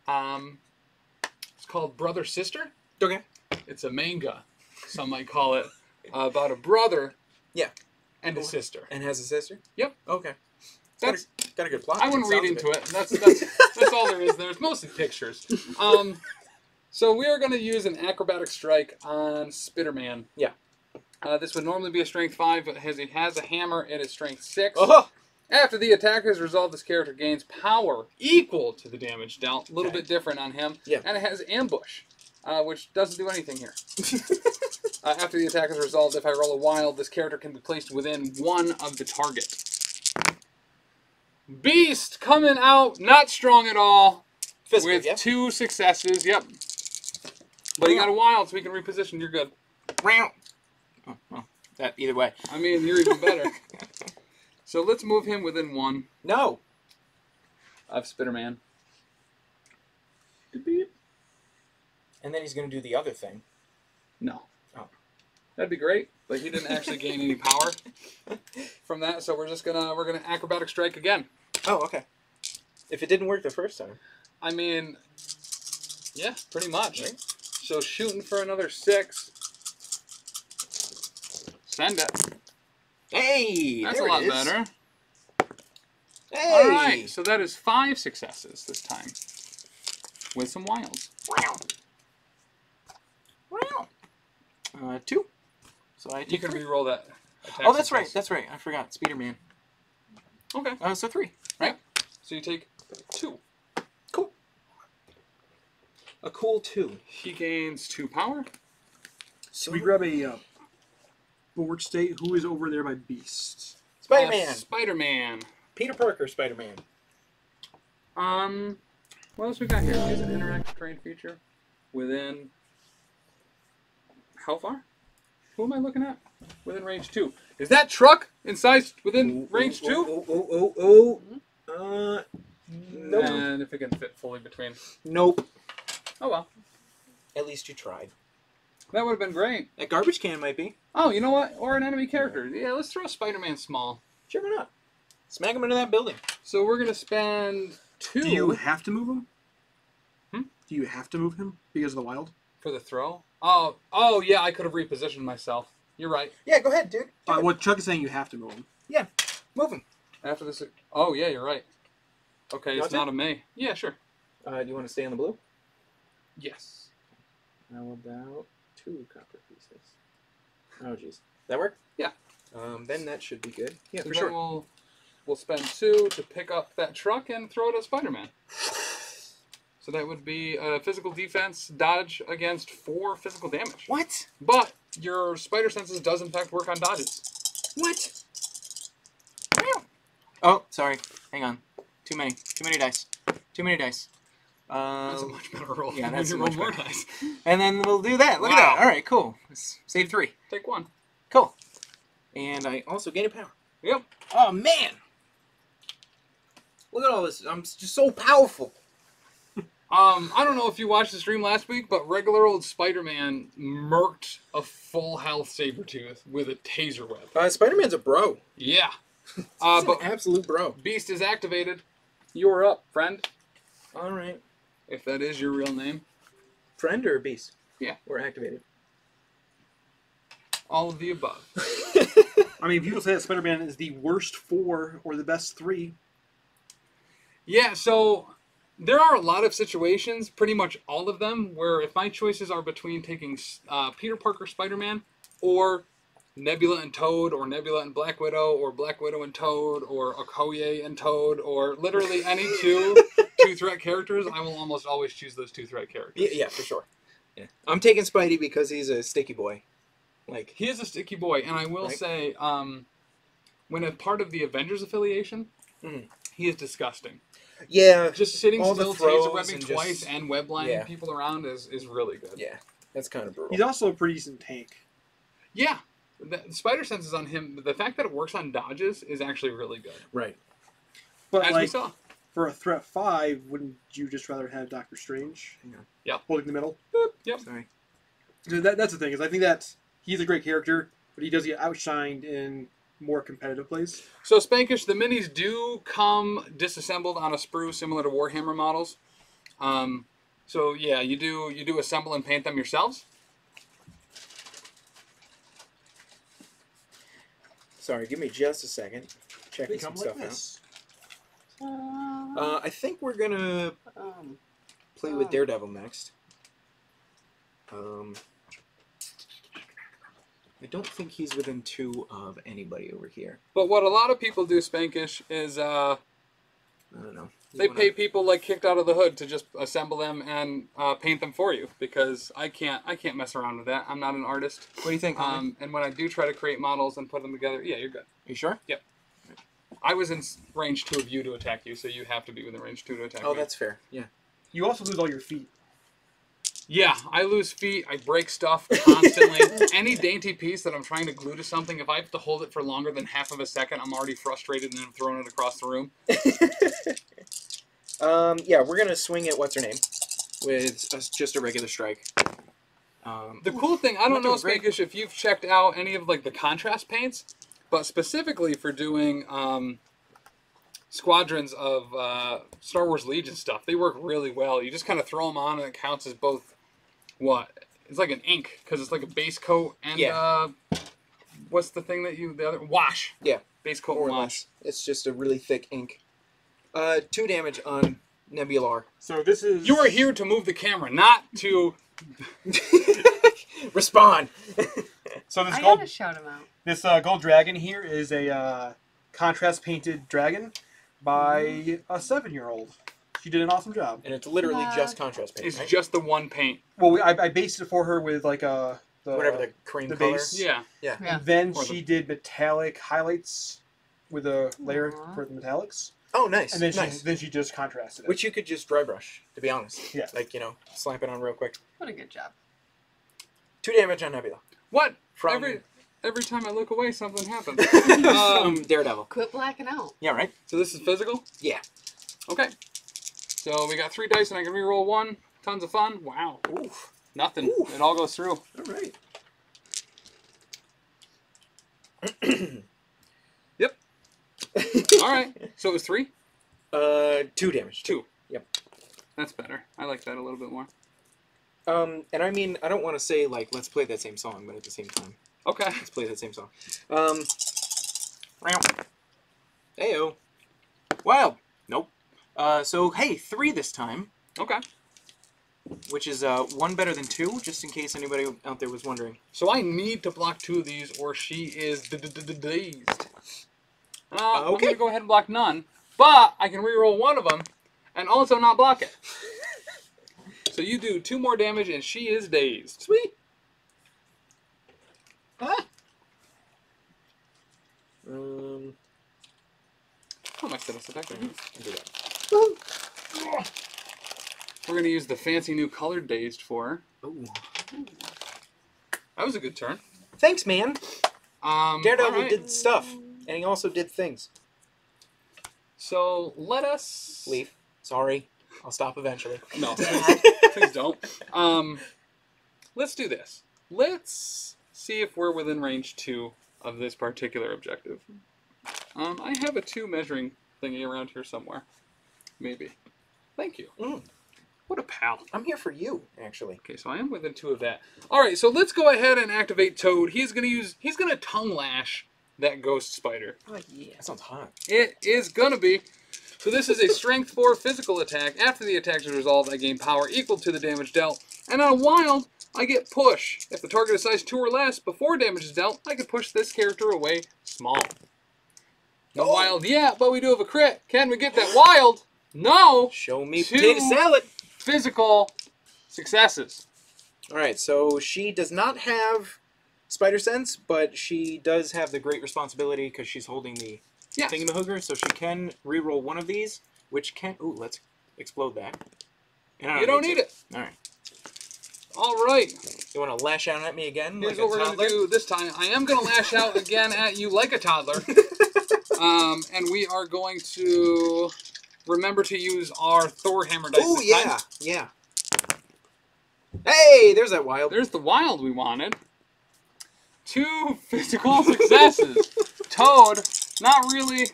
It's called Brother Sister. Okay. It's a manga, some might call it, about a brother. Yeah. and a sister. And has a sister? Yep. Okay. That's. Got a good plot. I wouldn't read Sounds into it. That's all there is. There's mostly pictures. So we are going to use an acrobatic strike on Spider-Man. Yeah. This would normally be a strength 5, but he has a hammer and it's strength 6. Oh! After the attack is resolved, this character gains power equal to the damage dealt. A little bit different on him. Yeah. And it has ambush, which doesn't do anything here. After the attack is resolved, if I roll a wild, this character can be placed within 1 of the target. Beast coming out, not strong at all, Physical, with yeah. 2 successes. Yep. But he got a wild, so we can reposition. You're good. Oh, well, that either way. I mean, you're even better. So let's move him within 1 No. of Spider-Man. And then he's going to do the other thing. No. Oh. That'd be great, but he didn't actually gain any power from that, so we're gonna acrobatic strike again. Oh, okay. If it didn't work the first time. I mean, yeah, pretty much. Right. So shooting for another 6. Send it. Hey! That's there a lot it is. better. Hey! All right, so that is 5 successes this time, with some wilds. Wow. 2. So I You take can 3. re-roll that. Attack Oh, that's right. success. That's right. I forgot. Spider-Man. Okay. So 3. Right? So you take 2. Cool. A cool 2. He gains 2 power. So We grab a board state. Who is over there by Beast? Spider-Man. Spider-Man. Peter Parker Spider-Man. What else we got here? Is an interactive terrain feature within. How far? Who am I looking at? Within range 2. Is that truck inside within range 2? Oh. Nope. And if it can fit fully between. Nope. Oh well. At least you tried. That would have been great. That garbage can might be. Oh, you know what? Or an enemy character. Yeah, let's throw Spider-Man small. Sure, why not? Smack him into that building. So we're going to spend 2 Do you have to move him? Hmm? Do you have to move him because of the wild? for the throw. Oh yeah, I could have repositioned myself. You're right. Yeah, go ahead, dude. Do it. What Chuck is saying, you have to move him. Yeah, move him. After this. Oh yeah, you're right. Okay, You it's want not a May. Yeah, sure. Do you want to stay on the blue? Yes. How about 2 copper pieces? Oh, jeez. That work? Yeah. Then that should be good. Yeah, So for then sure. We'll spend 2 to pick up that truck and throw it at Spider-Man. So that would be a physical defense dodge against 4 physical damage. What? But your spider senses does in fact work on dodges. What? Oh, sorry. Hang on. Too many dice. Too many dice. That's a much better roll. Yeah, than that's when a you much roll more better. dice. And then we'll do that. Look at Wow. that. All right, cool. Let's save 3. Take 1. Cool. And I also gain a power. Yep. Oh, man. Look at all this. I'm just so powerful. I don't know if you watched the stream last week, but regular old Spider-Man murked a full health Sabretooth with a taser whip. Spider-Man's a bro. Yeah. He's But an absolute bro. Beast is activated. You're up, friend. All right. If that is your real name. Friend or beast? Yeah. We're activated. All of the above. I mean, people say that Spider-Man is the worst 4 or the best 3. Yeah, so there are a lot of situations, pretty much all of them, where if my choices are between taking Peter Parker Spider-Man or Nebula and Toad, or Nebula and Black Widow, or Black Widow and Toad, or Okoye and Toad, or literally any two-threat characters, I will almost always choose those 2-threat characters. Yeah, for sure. Yeah. I'm taking Spidey because he's a sticky boy. Like, He is a sticky boy, and I will Right. say, when a part of the Avengers affiliation, Mhm. he is disgusting. yeah, Just sitting All the still, throws taser webbing and twice, just- and web lining yeah. people around is really good. yeah, that's kind of brutal. He's also a pretty decent tank. Yeah. The spider senses on him, the fact that it works on dodges is actually really good. Right. But As we like, saw. for a threat 5, wouldn't you just rather have Doctor Strange? Yeah. Yep. Holding the middle? Yep. Sorry. So that's the thing, is I think that he's a great character, but he does get outshined in more competitive plays. So Spankish, the minis do come disassembled on a sprue similar to Warhammer models. So yeah, you do assemble and paint them yourselves. Sorry, give me just a second. Checking some stuff out. I think we're gonna play with Daredevil next. I don't think he's within 2 of anybody over here. But what a lot of people do, Spankish, is I don't know. they pay people like Kicked Out of the Hood to just assemble them and paint them for you, because I can't mess around with that. I'm not an artist. What do you think? And when I do try to create models and put them together, yeah, you're good. Are you sure? Yep. I was in range 2 of you to attack you, so you have to be within range 2 to attack me. Oh, that's fair. Yeah. You also lose all your feet. Yeah, I lose feet. I break stuff constantly. Any dainty piece that I'm trying to glue to something, if I have to hold it for longer than half of a second, I'm already frustrated and I'm throwing it across the room. Yeah, we're gonna swing at what's her name with just a regular strike. The cool thing, I don't know, great. Spankish, if you've checked out any of like the contrast paints, but specifically for doing squadrons of Star Wars Legion stuff, they work really well. You just kind of throw them on and it counts as both. What? It's like an ink, because it's like a base coat and what's the thing that the other wash? Yeah, base coat more and or wash. less. It's just a really thick ink. 2 damage on Nebular. So this is... You are here to move the camera, not to Respond. So this I gold, gotta shout him out. this gold dragon here is a contrast painted dragon by a 7-year-old. She did an awesome job. And it's literally just contrast paint, It's right? just the one paint. Well, I based it for her with like Whatever the cream the color. base. Yeah. Yeah. And then Or she did metallic highlights with a layer for the metallics. Oh, nice. And then nice. she just contrasted it. Which you could just dry brush, to be honest. Yeah. Like, slap it on real quick. What a good job. 2 damage on Nebula. What? From Every time I look away, something happens. Daredevil. Quit blacking out. Yeah, right? So this is physical? Yeah. Okay. So we got 3 dice and I can reroll 1. Tons of fun. Wow. Oof. Nothing. Oof. It all goes through. All right. Yep. All right. So it was 3? 2 damage. 2. Yep. That's better. I like that a little bit more. And I mean, I don't want to say, like, let's play that same song, but at the same time, Okay. let's play that same song. Heyo. Wild. Nope. So, hey, 3 this time, Okay. which is 1 better than 2, just in case anybody out there was wondering. So I need to block 2 of these or she is dazed. I'm Okay. going to go ahead and block none, but I can reroll 1 of them and also not block it. So you do 2 more damage and she is dazed. Sweet. Ah. How am I set us attack? Do that. We're going to use the fancy new color dazed for her. Ooh. That was a good turn. Thanks, man. Daredevil all right. did stuff, and he also did things. So let us Leave. Sorry. I'll stop eventually. No, please don't. Let's do this. Let's see if we're within range 2 of this particular objective. I have a 2 measuring thingy around here somewhere. Maybe. Thank you. What a pal. I'm here for you, actually. Okay, so I am within 2 of that. All right, so let's go ahead and activate Toad. He's gonna tongue lash that ghost spider. Oh, yeah. That sounds hot. It is gonna be. So this is a strength 4 physical attack. After the attack is resolved, I gain power equal to the damage dealt. And on a wild, I get push. If the target is size 2 or less, before damage is dealt, I can push this character away small. No wild yet, but we do have a crit. Can we get that wild? No. Show me 2 potato salad. physical successes. All right, so she does not have spider sense, but she does have the great responsibility because she's holding the Yes. thingamahooger, so she can reroll 1 of these, which can... Ooh, let's explode that. And I You don't need it. All right. All right. You want to lash out at me again? Here's like a what we're going toddler? to do this time. I am going to lash out again at you like a toddler. And we are going to remember to use our Thor hammer dice Oh, this yeah. time. Yeah. Hey, there's that wild. There's the wild we wanted. 2 physical successes. Toad, not really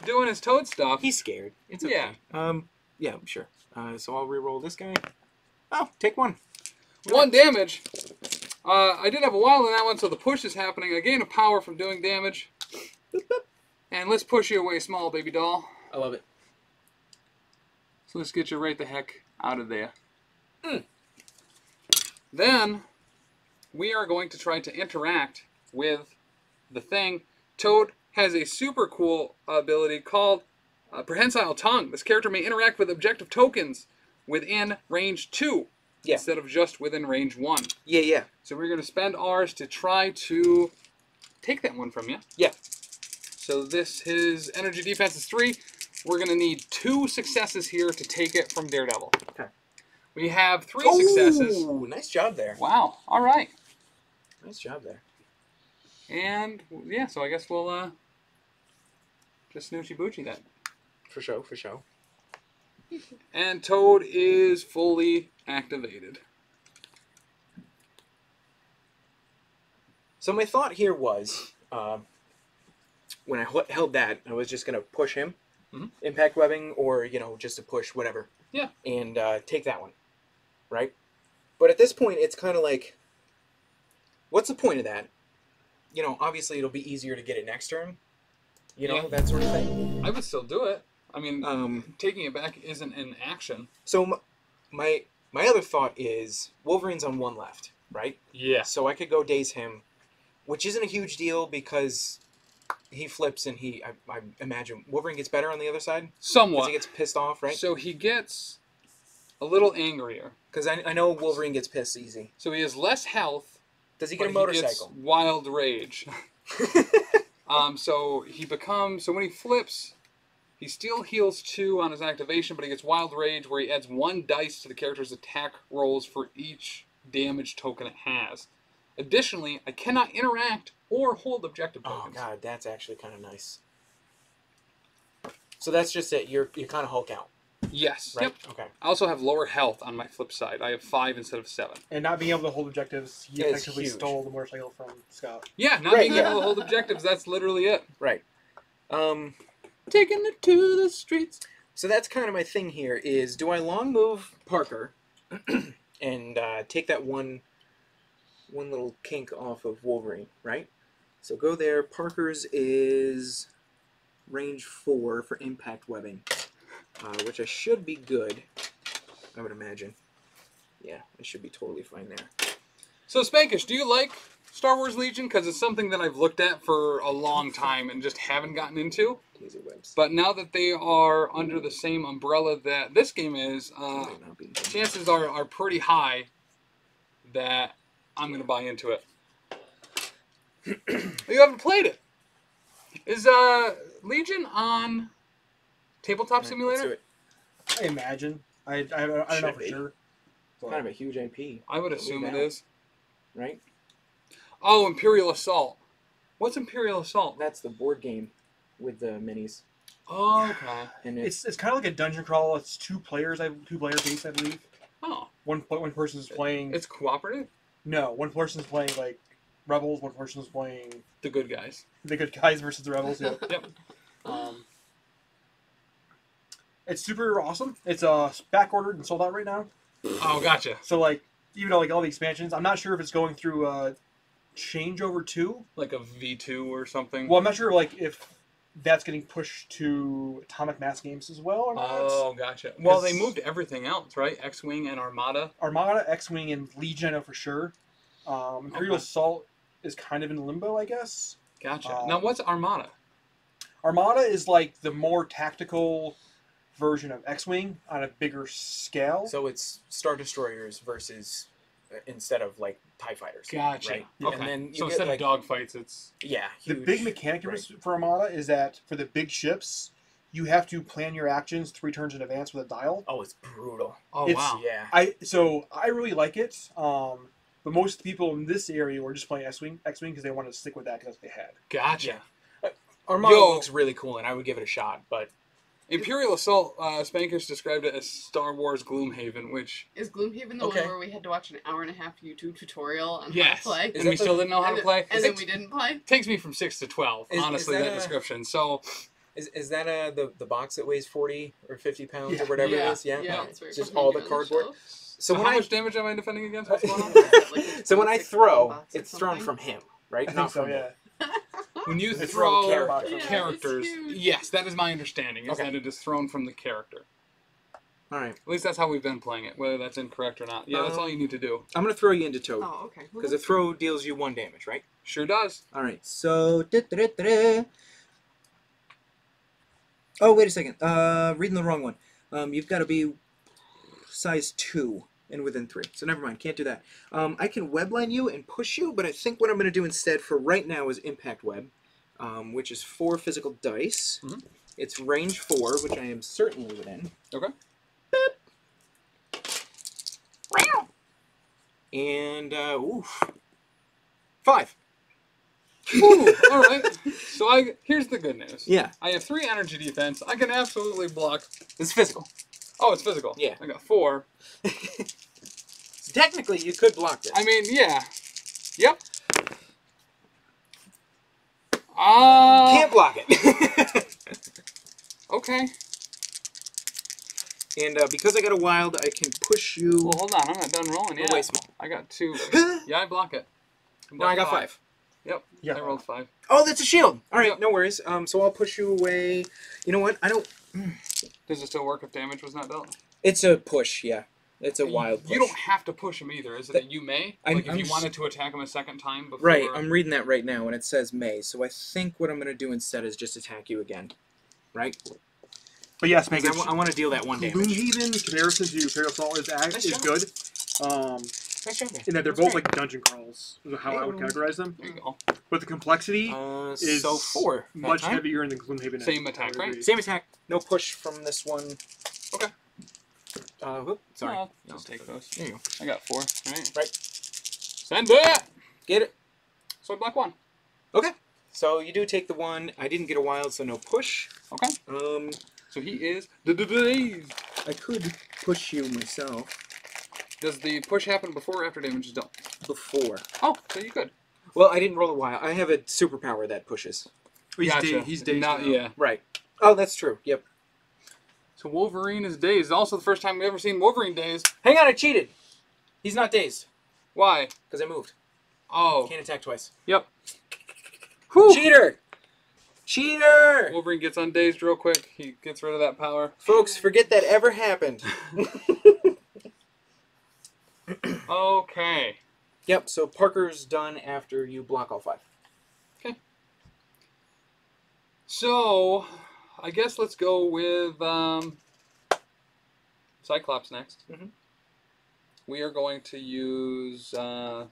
doing his Toad stuff. He's scared. It's okay. Yeah. Yeah, sure. So I'll reroll this guy. Oh, take 1. 1 damage. I did have a wild in that one, so the push is happening. I gain a power from doing damage. And let's push you away, small baby doll. I love it. So let's get you right the heck out of there. Then we are going to try to interact with the thing. Toad has a super cool ability called Prehensile Tongue. This character may interact with objective tokens within range 2 instead of just within range 1. Yeah. So we're going to spend ours to try to take that one from you. Yeah. So his energy defense is 3. We're going to need 2 successes here to take it from Daredevil. Okay. We have 3 successes. Ooh, nice job there. Wow. All right. Nice job there. And, yeah, so I guess we'll just snoochie boochie that. For sure. And Toad is fully activated. So my thought here was, when I held that, I was just going to push him, impact webbing, or, just to push whatever. Yeah. And take that one, right? But at this point, it's kind of like, what's the point of that? Obviously it'll be easier to get it next turn, that sort of thing. I would still do it. I mean, taking it back isn't an action. So my other thought is Wolverine's on 1 left, right? Yeah. So I could go daze him, which isn't a huge deal because he flips and I imagine Wolverine gets better on the other side. Somewhat. Because he gets pissed off, right? So he gets a little angrier. Because I know Wolverine gets pissed easy. So he has less health. Does he get a but motorcycle? He gets wild rage. So when he flips, he still heals 2 on his activation, but he gets wild rage where he adds 1 dice to the character's attack rolls for each damage token it has. Additionally, I cannot interact or hold objective tokens. Oh god, that's actually kind of nice. So that's just it. You're kind of Hulk out. Yes. Right? Yep. Okay. I also have lower health on my flip side. I have 5 instead of 7. And not being able to hold objectives, you It's effectively huge. stole the motorcycle from Scott. Yeah, not Right, being yeah. able to hold objectives, that's literally it. Right. Taking it to the streets. So that's kind of my thing here is, do I long move Parker and take that one little kink off of Wolverine, right? So go there. Parker's is range 4 for impact webbing, which I should be good, I would imagine. Yeah, I should be totally fine there. So, Spankish, do you like Star Wars Legion? Because it's something that I've looked at for a long time and just haven't gotten into. Taser webs. But now that they are under the same umbrella that this game is, chances are pretty high that I'm going to buy into it. You haven't played it. Is Legion on Tabletop Simulator? Let's do it. I imagine. I don't know Should for be. sure. Kind of a huge IP, I would assume it is. right? Oh, Imperial Assault. What's Imperial Assault? That's the board game with the minis. Oh, okay. And It's kind of like a dungeon crawl. It's 2 players. 2 player base, I believe. Oh, One person's playing. it's cooperative? No, one person's playing like rebels. One person's playing The good guys. the good guys versus the rebels. Yeah. Yep. It's super awesome. It's back ordered and sold out right now. Oh, gotcha. So like even though like all the expansions, I'm not sure if it's going through changeover 2. Like a V2 or something? Well, I'm not sure like if that's getting pushed to Atomic Mass Games as well or not. Oh, gotcha. Well, they 'Cause- moved everything else, right? X-Wing and Armada. Armada, X-Wing, and Legion, I know for sure. Imperial Okay. Assault is kind of in limbo, I guess. Gotcha. Now, what's Armada? Armada is like the more tactical version of X-Wing on a bigger scale. So it's Star Destroyers versus, instead of like TIE Fighters. Gotcha. Right? Okay. And then you So get, instead like, of dogfights, it's... Yeah. the Huge, big mechanic right. for Armada is that for the big ships, you have to plan your actions 3 turns in advance with a dial. Oh, it's brutal. Oh, It's- wow. Yeah. I really like it. But most people in this area were just playing X-Wing because they wanted to stick with that because that's what they had. Gotcha. Yeah. Armada Yo. looks really cool, and I would give it a shot, but Imperial Assault, Spankers described it as Star Wars Gloomhaven, which... Is Gloomhaven the Okay. one where we had to watch an hour-and-a-half YouTube tutorial on Yes. how to play? And we still didn't know how And to then- play. And then we didn't play? Takes me from 6 to 12, Is honestly, that that a- description. So, is that the box that weighs 40 or 50 pounds Yeah. or whatever Yeah. it is? Yeah. Yeah, it's right Just behind all you the on cardboard. shelf. So how when much damage am I defending against? What's going on? Like, so when I six throw, box or it's thrown something. from him, right? I think Not so, from me. yeah. When you It's throw character. Yeah, characters, it's huge. yes, that is my understanding, is Okay. that it is thrown from the character. All right. At least that's how we've been playing it, whether that's incorrect or not. Yeah, that's all you need to do. I'm going to throw you into Toad. Oh, okay. Well, Because a throw deals you 1 damage, right? Sure does. All right. So. Oh, wait a second. Reading the wrong one. You've got to be size 2 and within 3. So never mind. Can't do that. I can webline you and push you, but I think what I'm going to do instead for right now is Impact Web, which is 4 physical dice. Mhm. It's range 4, which I am certainly within. Okay. And, 5. Ooh, all right. So here's the good news. Yeah. I have 3 energy defense. I can absolutely block. It's physical. Oh, it's physical. Yeah. I got 4. Technically, you could block this. I mean, yeah. Yep. Can't block it. Okay. And because I got a wild, I can push you. Well, hold on. I'm not done rolling yet. Way small. I got 2. Yeah, I block it. No, I got 5. Yep. Yeah. I rolled 5. Oh, that's a shield. All right, Yep. no worries. So I'll push you away. You know what? I don't. Does it still work if damage was not dealt? It's a push. Yeah, it's a wild push. You don't have to push him either. Is it that you may? I'm- Like if I'm you s- wanted to attack him a second time before. Right, I'm reading that right now, and it says May. So I think what I'm going to do instead is just attack you again. Right? But yes, 'Cause Megan. I want to deal that 1 damage. Gloomhaven in comparison to Imperial Assault is Nice is job. good. Nice job, man. In that they're That's both great. like dungeon crawls, is how I would categorize them. There you go. But the complexity is So 4. that much time. heavier in the Gloomhaven. Same end. attack, I would right? agree. Same attack. No push from this one. Okay. Sorry. No, I'll just take those. There you go. I got 4. Right. Right. Send it. Get it. So I block 1. Okay. So you do take the 1. I didn't get a wild, so no push. Okay. So he is dazed. I could push you myself Does the push happen before or after damage is dealt? before. Oh, so you could. Well, I didn't roll a wild. I have a superpower that pushes. He's dazed Not, now. yeah. Right. Oh, that's true. Yep. So Wolverine is dazed. Also the first time we've ever seen Wolverine dazed. Hang on, I cheated. He's not dazed Why? because I moved. Oh. Can't attack twice. Yep. Whew. Cheater! Cheater! Wolverine gets undazed real quick. He gets rid of that power. Folks, forget that ever happened. Okay. Yep. So Parker's done after you block all 5. So, I guess let's go with Cyclops next. Mhm. We are going to use. Ouch.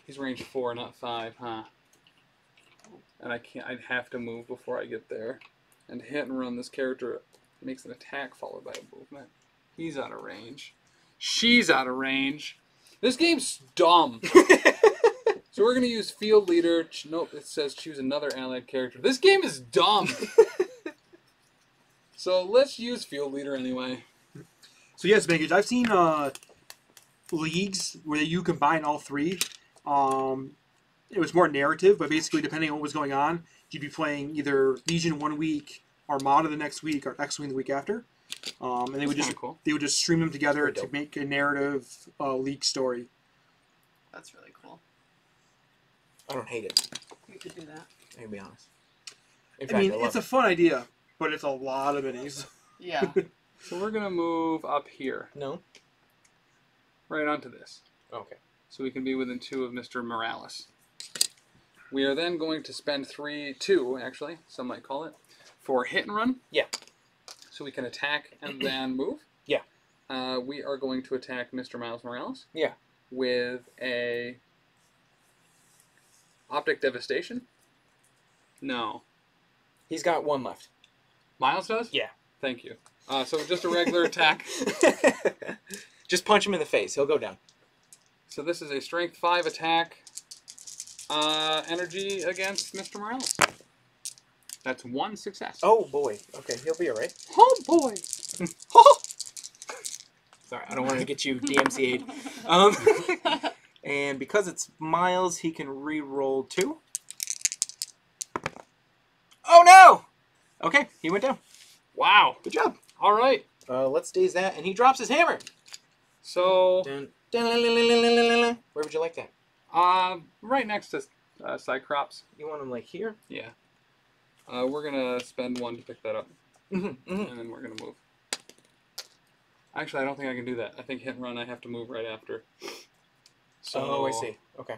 He's range 4, not 5, huh? And I'd have to move before I get there. And hit and run, this character makes an attack followed by a movement. He's out of range. She's out of range. This game's dumb. So we're going to use Field Leader. Nope, it says choose another allied character. This game is dumb. So let's use Field Leader anyway. So yes, Megan, I've seen leagues where you combine all 3. It was more narrative, but basically depending on what was going on, you'd be playing either Legion 1 week, Armada the next week, or X-Wing the week after. And they would That's just kinda cool. they would just stream them together Very to dope. make a narrative league story. That's really cool. I don't hate it. You could do that. I can be honest. In I fact, mean, I love it's a fun idea, but it's a lot of minis. Yeah. So we're going to move up here, No. right onto this. Okay. So we can be within 2 of Mr. Morales. We are then going to spend 2 actually, some might call it, for hit and run. Yeah. So we can attack and then move. Yeah. We are going to attack Mr. Miles Morales. Yeah. With a Optic Devastation. No. He's got 1 left. Miles does? Yeah. Thank you. So just a regular attack. Just punch him in the face. He'll go down. So this is a Strength 5 attack. Energy against Mr. Morales. That's 1 success. Oh, boy. Okay, he'll be all right. Oh boy! Sorry, I don't want to get you DMCA'd. And because it's Miles, he can re-roll 2. Oh, no! Okay, he went down. Wow. Good job. All right. Let's daze that, and he drops his hammer. So Dun, dun, la, la, la, la, la, la. Where would you like that? Right next to Cyclops. You want him like here? Yeah. We're gonna spend 1 to pick that up, Mm-hmm. and then we're gonna move. Actually, I don't think I can do that. I think hit and run. I have to move right after. So, Oh, I see. Okay.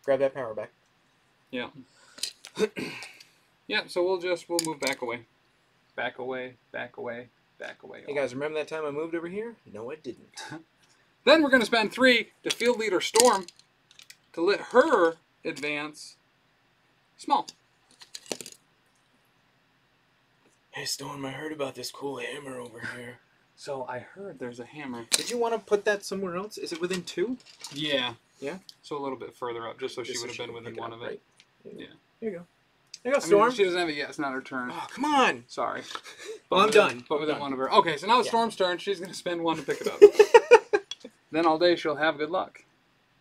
Grab that power back. Yeah. Yeah. So we'll move back away, back away, back away, back away. Hey guys, remember that time I moved over here? No, I didn't. Then we're gonna spend 3 to field leader Storm to let her advance small. Hey Storm, I heard about this cool hammer over here. So I heard there's a hammer. Did you want to put that somewhere else? Is it within 2? Yeah. Yeah? So a little bit further up, just so she Just would so have been within pick 1 up, of it. right? Yeah. There you go. There you go, I Storm. mean, she doesn't have it yet. It's not her turn. Oh, come on. Sorry. Well, I'm within- done. But I'm within done. 1 of her. Okay, so now it's Yeah. Storm's turn. She's going to spend 1 to pick it up. Then all day she'll have good luck.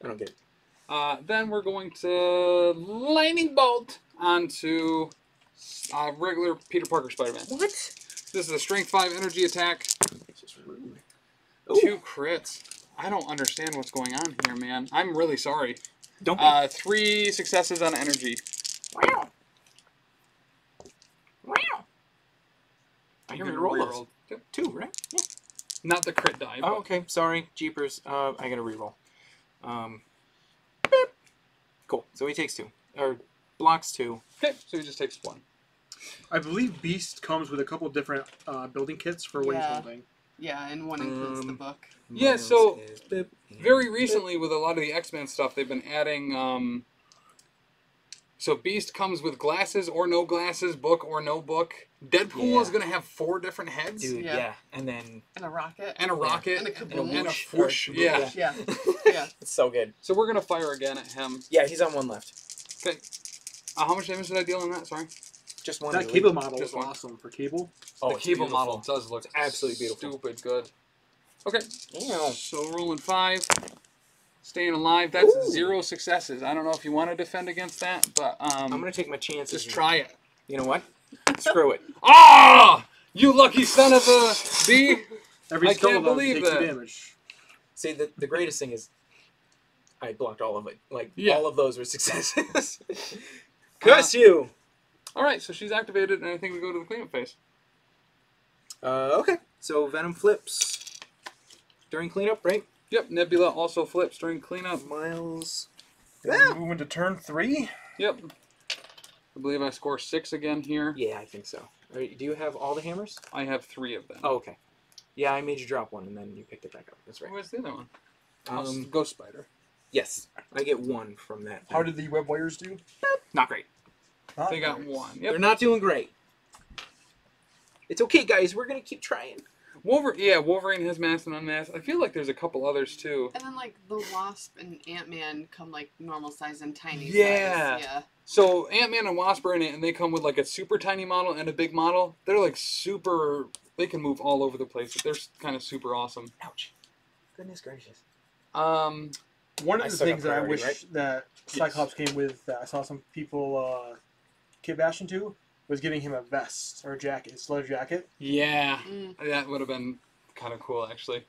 I don't get it. Then we're going to lightning bolt onto regular Peter Parker Spider-Man. What? This is a strength 5 energy attack. This is rude. 2 crits. I don't understand what's going on here, man. I'm really sorry. Don't be. 3 successes on energy. Wow. Wow. I You can can reroll those. reroll. Yep. 2, right? Yeah. Not the crit die. Oh, but- okay. Sorry. Jeepers. I gotta reroll. Beep. Cool. So he takes 2. Or blocks 2. Okay, so he just takes 1. I believe Beast comes with a couple different building kits for what he's Yeah. holding. Yeah, and one includes the book. Yeah, Miles so is beep. Very recently, with a lot of the X-Men stuff, they've been adding. So Beast comes with glasses or no glasses, book or no book. Deadpool Yeah. is going to have 4 different heads. Dude, Yeah. yeah. And then... And a rocket. And a rocket. And a kaboom. And a Whoosh. whoosh. Or- Yeah. Yeah. Yeah. It's so good. So we're going to fire again at him. Yeah, he's on 1 left. Okay. How much damage did I deal on that? Sorry. Just 1. That really. cable model Just is 1. awesome for cable. Oh, The it's cable beautiful. model does look absolutely beautiful. Stupid good. Okay. Ew. So rolling 5. Staying alive. That's Ooh. 0 successes. I don't know if you want to defend against that, but I'm going to take my chances. just try it. You know what? Screw it. Ah! You lucky son of a bee! Every I skull can't though believe takes that. 2 damage. See, the greatest thing is I blocked all of it. Like, Yeah. all of those were successes. Curse you! All right, so she's activated, and I think we go to the cleanup phase. Okay. So Venom flips during cleanup, right? Yep, Nebula also flips during cleanup. Miles. Move into turn 3. Yep. I believe I score 6 again here. Yeah, I think so. All right, do you have all the hammers? I have 3 of them. Oh, okay. Yeah, I made you drop 1, and then you picked it back up. That's right. Where's the other one? Ghost Spider. Yes, I get 1 from that. How did the web wires do? Not great. They got 1. Yep. They're not doing great. It's okay, guys. We're gonna keep trying. Wolverine has masked and unmasked. I feel like there's a couple others too. And then, like, the Wasp and Ant-Man come, like, normal size and tiny Yeah. size. Yeah. So Ant-Man and Wasp are in it, and they come with like a super tiny model and a big model. They're like super. They can move all over the place. They're kind of super awesome. Ouch. Goodness gracious. One I of the still got things that I priority, wish right? that Cyclops came with that I saw some people kit bashing to was giving him a vest or a jacket, his leather jacket. Yeah, Mm. that would have been kind of cool actually.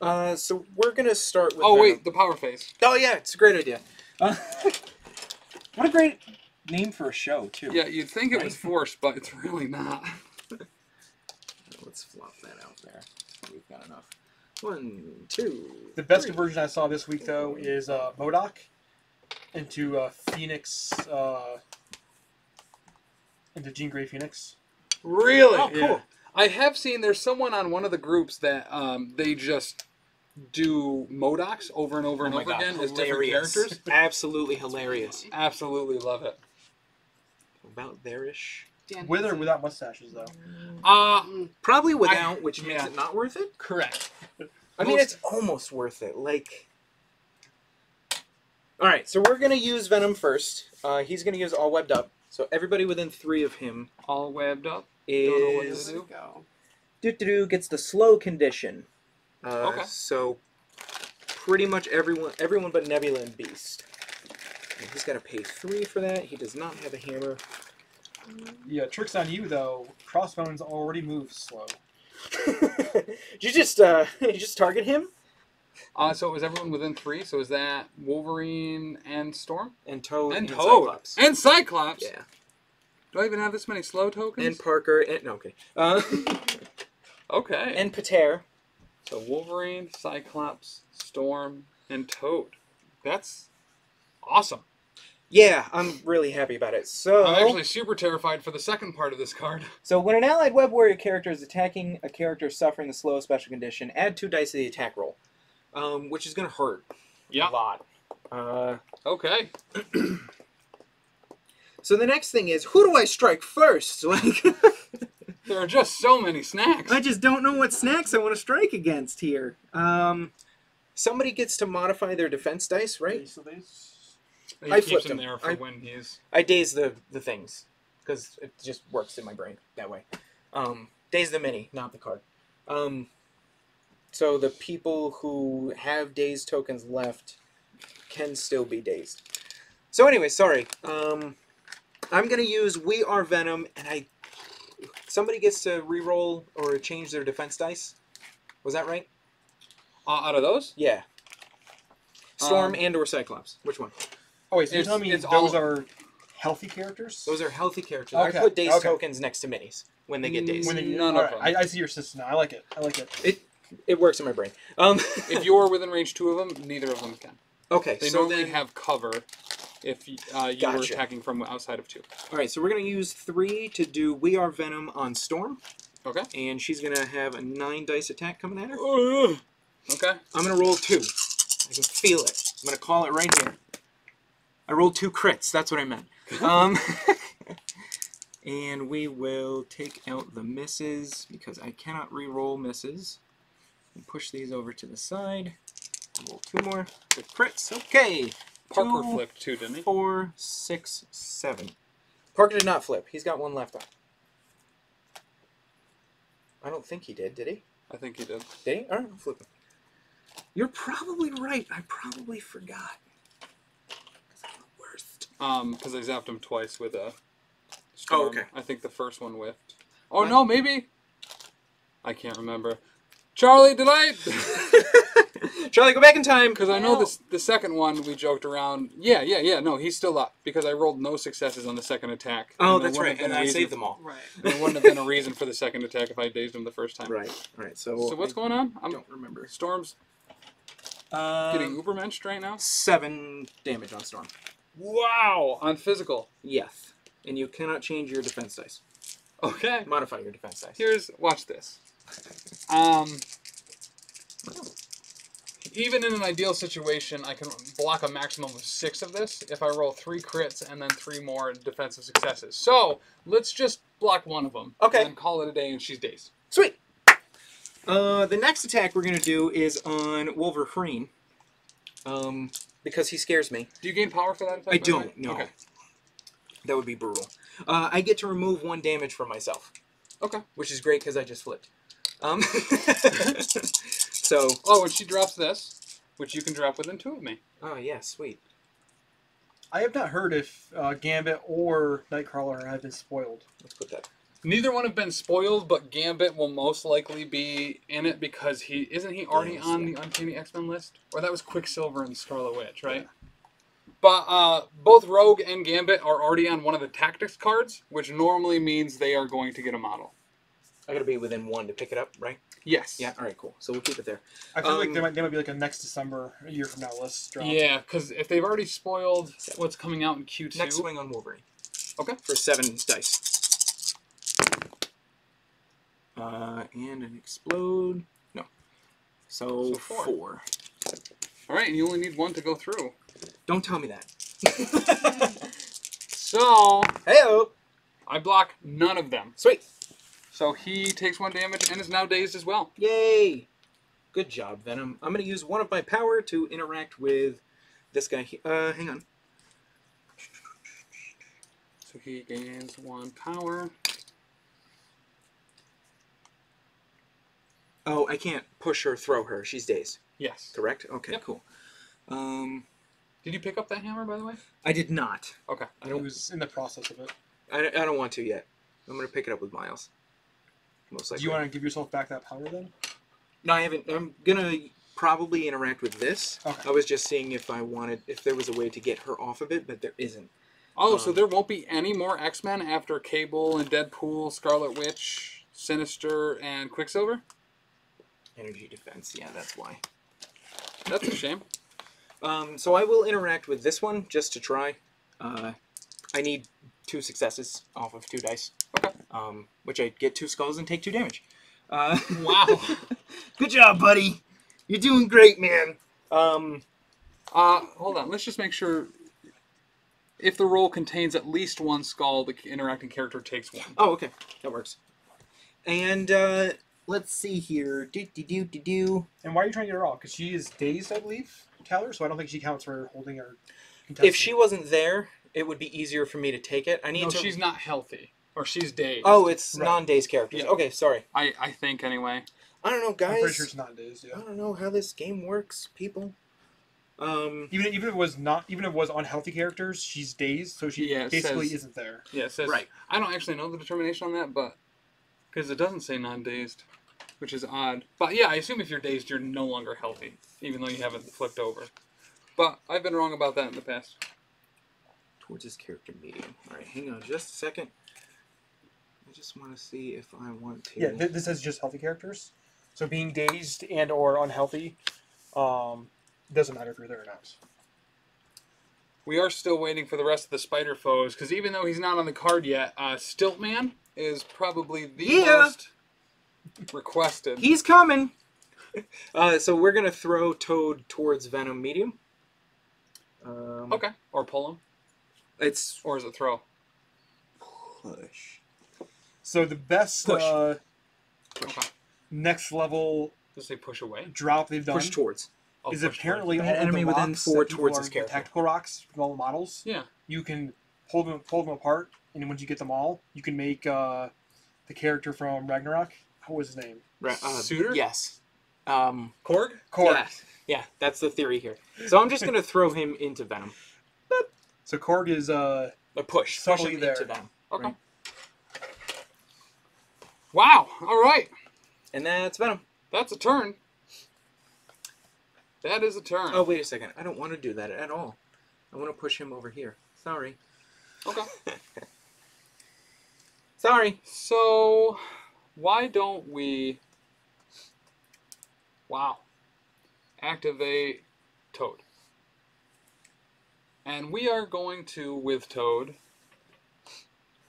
So we're gonna start with. Oh Venom. wait, the power phase. Oh yeah, it's a great idea. What a great name for a show, too. Yeah, you'd think it was forced, but it's really not. Let's flop that out there. We've got enough. 1, 2. The best 3. conversion I saw this week, though, is MODOK into Phoenix, into Jean Grey Phoenix. Really? Oh, cool. Yeah. I have seen there's someone on one of the groups that they just do MODOKs over and over and Oh my over God, again as different hilarious. characters. Absolutely hilarious. Absolutely love it. About there-ish. Dan With or Hansen. without mustaches, though. Probably without, which makes yeah. it not worth it. Correct. I mean, it's almost worth it. Like, all right. So we're gonna use Venom first. He's gonna use all webbed up. So everybody within 3 of him All webbed up. Don't know what to is do. Go. gets the slow condition. Okay. So pretty much everyone but Nebula and Beast. And he's got to pay 3 for that. He does not have a hammer. Yeah, trick's on you, though. Crossbones already moves slow. Did you just target him? So it was everyone within 3. So is that Wolverine and Storm? And Toad And and Toad. Cyclops. And Cyclops? Yeah. Do I even have this many slow tokens? And Parker. And no, okay. Okay. And Pater. So Wolverine, Cyclops, Storm, and Toad. That's awesome. Yeah, I'm really happy about it. So I'm actually super terrified for the second part of this card. So when an allied web warrior character is attacking a character suffering the slow special condition, add 2 dice to the attack roll, which is going to hurt Yeah. a lot. Okay. So the next thing is, who do I strike first? Like, There are just so many snacks. I just don't know what snacks I want to strike against here. Somebody gets to modify their defense dice, right? So they... He I keeps flipped them him. there for when he's... I daze the things, because it just works in my brain that way. Daze the mini, not the card. So the people who have dazed tokens left can still be dazed. So anyway, sorry. I'm going to use We Are Venom, and somebody gets to reroll or change their defense dice. Was that right? Out of those? Yeah. Storm and or Cyclops. Which one? Oh, wait, so you're It's- telling me it's those all- are healthy characters? Those are healthy characters. Okay, I put dazed okay. tokens next to minis when they get dazed. When they, None all of right, them. I see your system now. I like it. It works in my brain. If you're within range 2 of them, neither of them can. Okay, They so normally then, have cover if you were Gotcha. attacking from outside of 2. all right, so we're going to use 3 to do We Are Venom on Storm, Okay. and she's going to have a 9 dice attack coming at her. Okay. I'm going to roll 2. I can feel it. I'm going to call it right here. I rolled 2 crits. That's what I meant. And we will take out the misses because I cannot re-roll misses. And push these over to the side. Roll 2 more. Good crits. Okay. Parker 2, flipped too, didn't he? 4, 6, 7. Parker did not flip. He's got 1 left on. I don't think he did he? I think he did. Did he? All right, I'll flip him. You're probably right. I probably forgot. Because I'm the worst. Because I zapped him twice with a storm. Oh, okay. I think the first one whiffed. Oh, What? no, maybe. I can't remember. Charlie, did I? Charlie, go back in time. Because I know the second one we joked around. Yeah. No, he's still up. Because I rolled no successes on the second attack. Oh, And there that's wouldn't right. have been And a I reason- saved them all. Right. There wouldn't have been a reason for the second attack if I dazed him the first time. Right. All right. So So what's going on? I don't remember. Storm's getting ubermenched right now. 7 damage on Storm. Wow! On physical. Yes. And you cannot change your defense dice. Okay. Modify your defense dice. Watch this. Even in an ideal situation, I can block a maximum of 6 of this if I roll 3 crits and then 3 more defensive successes. So, let's just block 1 of them. Okay. And call it a day and she's dazed. Sweet. The next attack we're going to do is on Wolverine. Because he scares me. Do you gain power for that attack? I by the way? don't, no. Okay. That would be brutal. I get to remove 1 damage from myself. Okay. Which is great because I just flipped. So. Oh, and she drops this, which you can drop within 2 of me. Oh, yeah, sweet. I have not heard if Gambit or Nightcrawler have been spoiled. Let's put that. Neither one have been spoiled, but Gambit will most likely be in it because isn't he already Yes, on yeah. the Uncanny X-Men list? Or that was Quicksilver and Scarlet Witch, right? But both Rogue and Gambit are already on one of the tactics cards, which normally means they are going to get a model. I gotta be within 1 to pick it up, right? Yes. Yeah, alright, cool. So we'll keep it there. I feel like they might be like a next December, a year from now list drop. Yeah, because if they've already spoiled what's coming out in Q2. Next swing on Wolverine. Okay. For 7 dice. And an explode. No. So 4. All right, and you only need 1 to go through. Don't tell me that. So, Hey-o! I block none of them. Sweet. So he takes 1 damage and is now dazed as well. Yay! Good job, Venom. I'm going to use 1 of my power to interact with this guy. Hang on. So he gains 1 power. Oh, I can't push her, throw her. She's dazed. Yes. Correct? Okay, Yep. cool. Did you pick up that hammer, by the way? I did not. Okay. I He don't. was in the process of it. I don't want to yet. I'm going to pick it up with Miles. Most likely. Do you want to give yourself back that power then? No, I haven't. I'm gonna probably interact with this. Okay. I was just seeing if there was a way to get her off of it, but there isn't. Oh, so there won't be any more X-Men after Cable and Deadpool, Scarlet Witch, Sinister, and Quicksilver? Energy defense, yeah, that's why. That's a shame. So I will interact with this one just to try. I need 2 successes off of 2 dice. Okay. Which I get 2 skulls and take 2 damage. Wow. Good job, buddy. You're doing great, man. Hold on. Let's just make sure. If the roll contains at least 1 skull, the interacting character takes 1. Oh, okay. That works. And, let's see here. Do. And why are you trying to get her off? Because she is dazed, I believe, Tyler, so I don't think she counts for holding her contestant. If she wasn't there, it would be easier for me to take it. I need No, to... she's not healthy. Or she's dazed. Oh, it's Right. non-dazed characters. Yeah. Okay, sorry. I think, anyway. I don't know, guys. I'm pretty sure it's not dazed, I yeah. don't know how this game works, people. Even if it was unhealthy characters, she's dazed, so she Yeah, it basically says- isn't there. Yeah, it says... Right. I don't actually know the determination on that, but... Because it doesn't say non-dazed, which is odd. But yeah, I assume if you're dazed, you're no longer healthy, even though you haven't flipped over. But I've been wrong about that in the past. Towards this character medium. Alright, hang on just a second. I just want to see if I want to... Yeah, this is just healthy characters. So being dazed and or unhealthy doesn't matter if you're there or not. We are still waiting for the rest of the spider foes, because even though he's not on the card yet, Stiltman is probably the most requested. He's coming! So we're going to throw Toad towards Venom medium. Okay. Or pull him. It's... Or is it throw? Push. So the best Push. Okay. next level Does it say push away? drop they've done Push towards. Oh, is push apparently all An of enemy the within rocks 4 that people towards are this character. tactical rocks from all the models. Yeah. You can pull them apart, and once you get them all, you can make the character from Ragnarok. What was his name? Suitor? Yes. Korg? Korg. Yeah. Yeah, that's the theory here. So I'm just going to throw him into Venom. So Korg is A push. Push Subtly him there. into Venom. Okay. Right. Wow. All right. And that's Venom. That's a turn. That is a turn. Oh, wait a second. I don't want to do that at all. I want to push him over here. Sorry. Okay. Sorry. So, why don't we... Wow. Activate Toad. And we are going to, with Toad...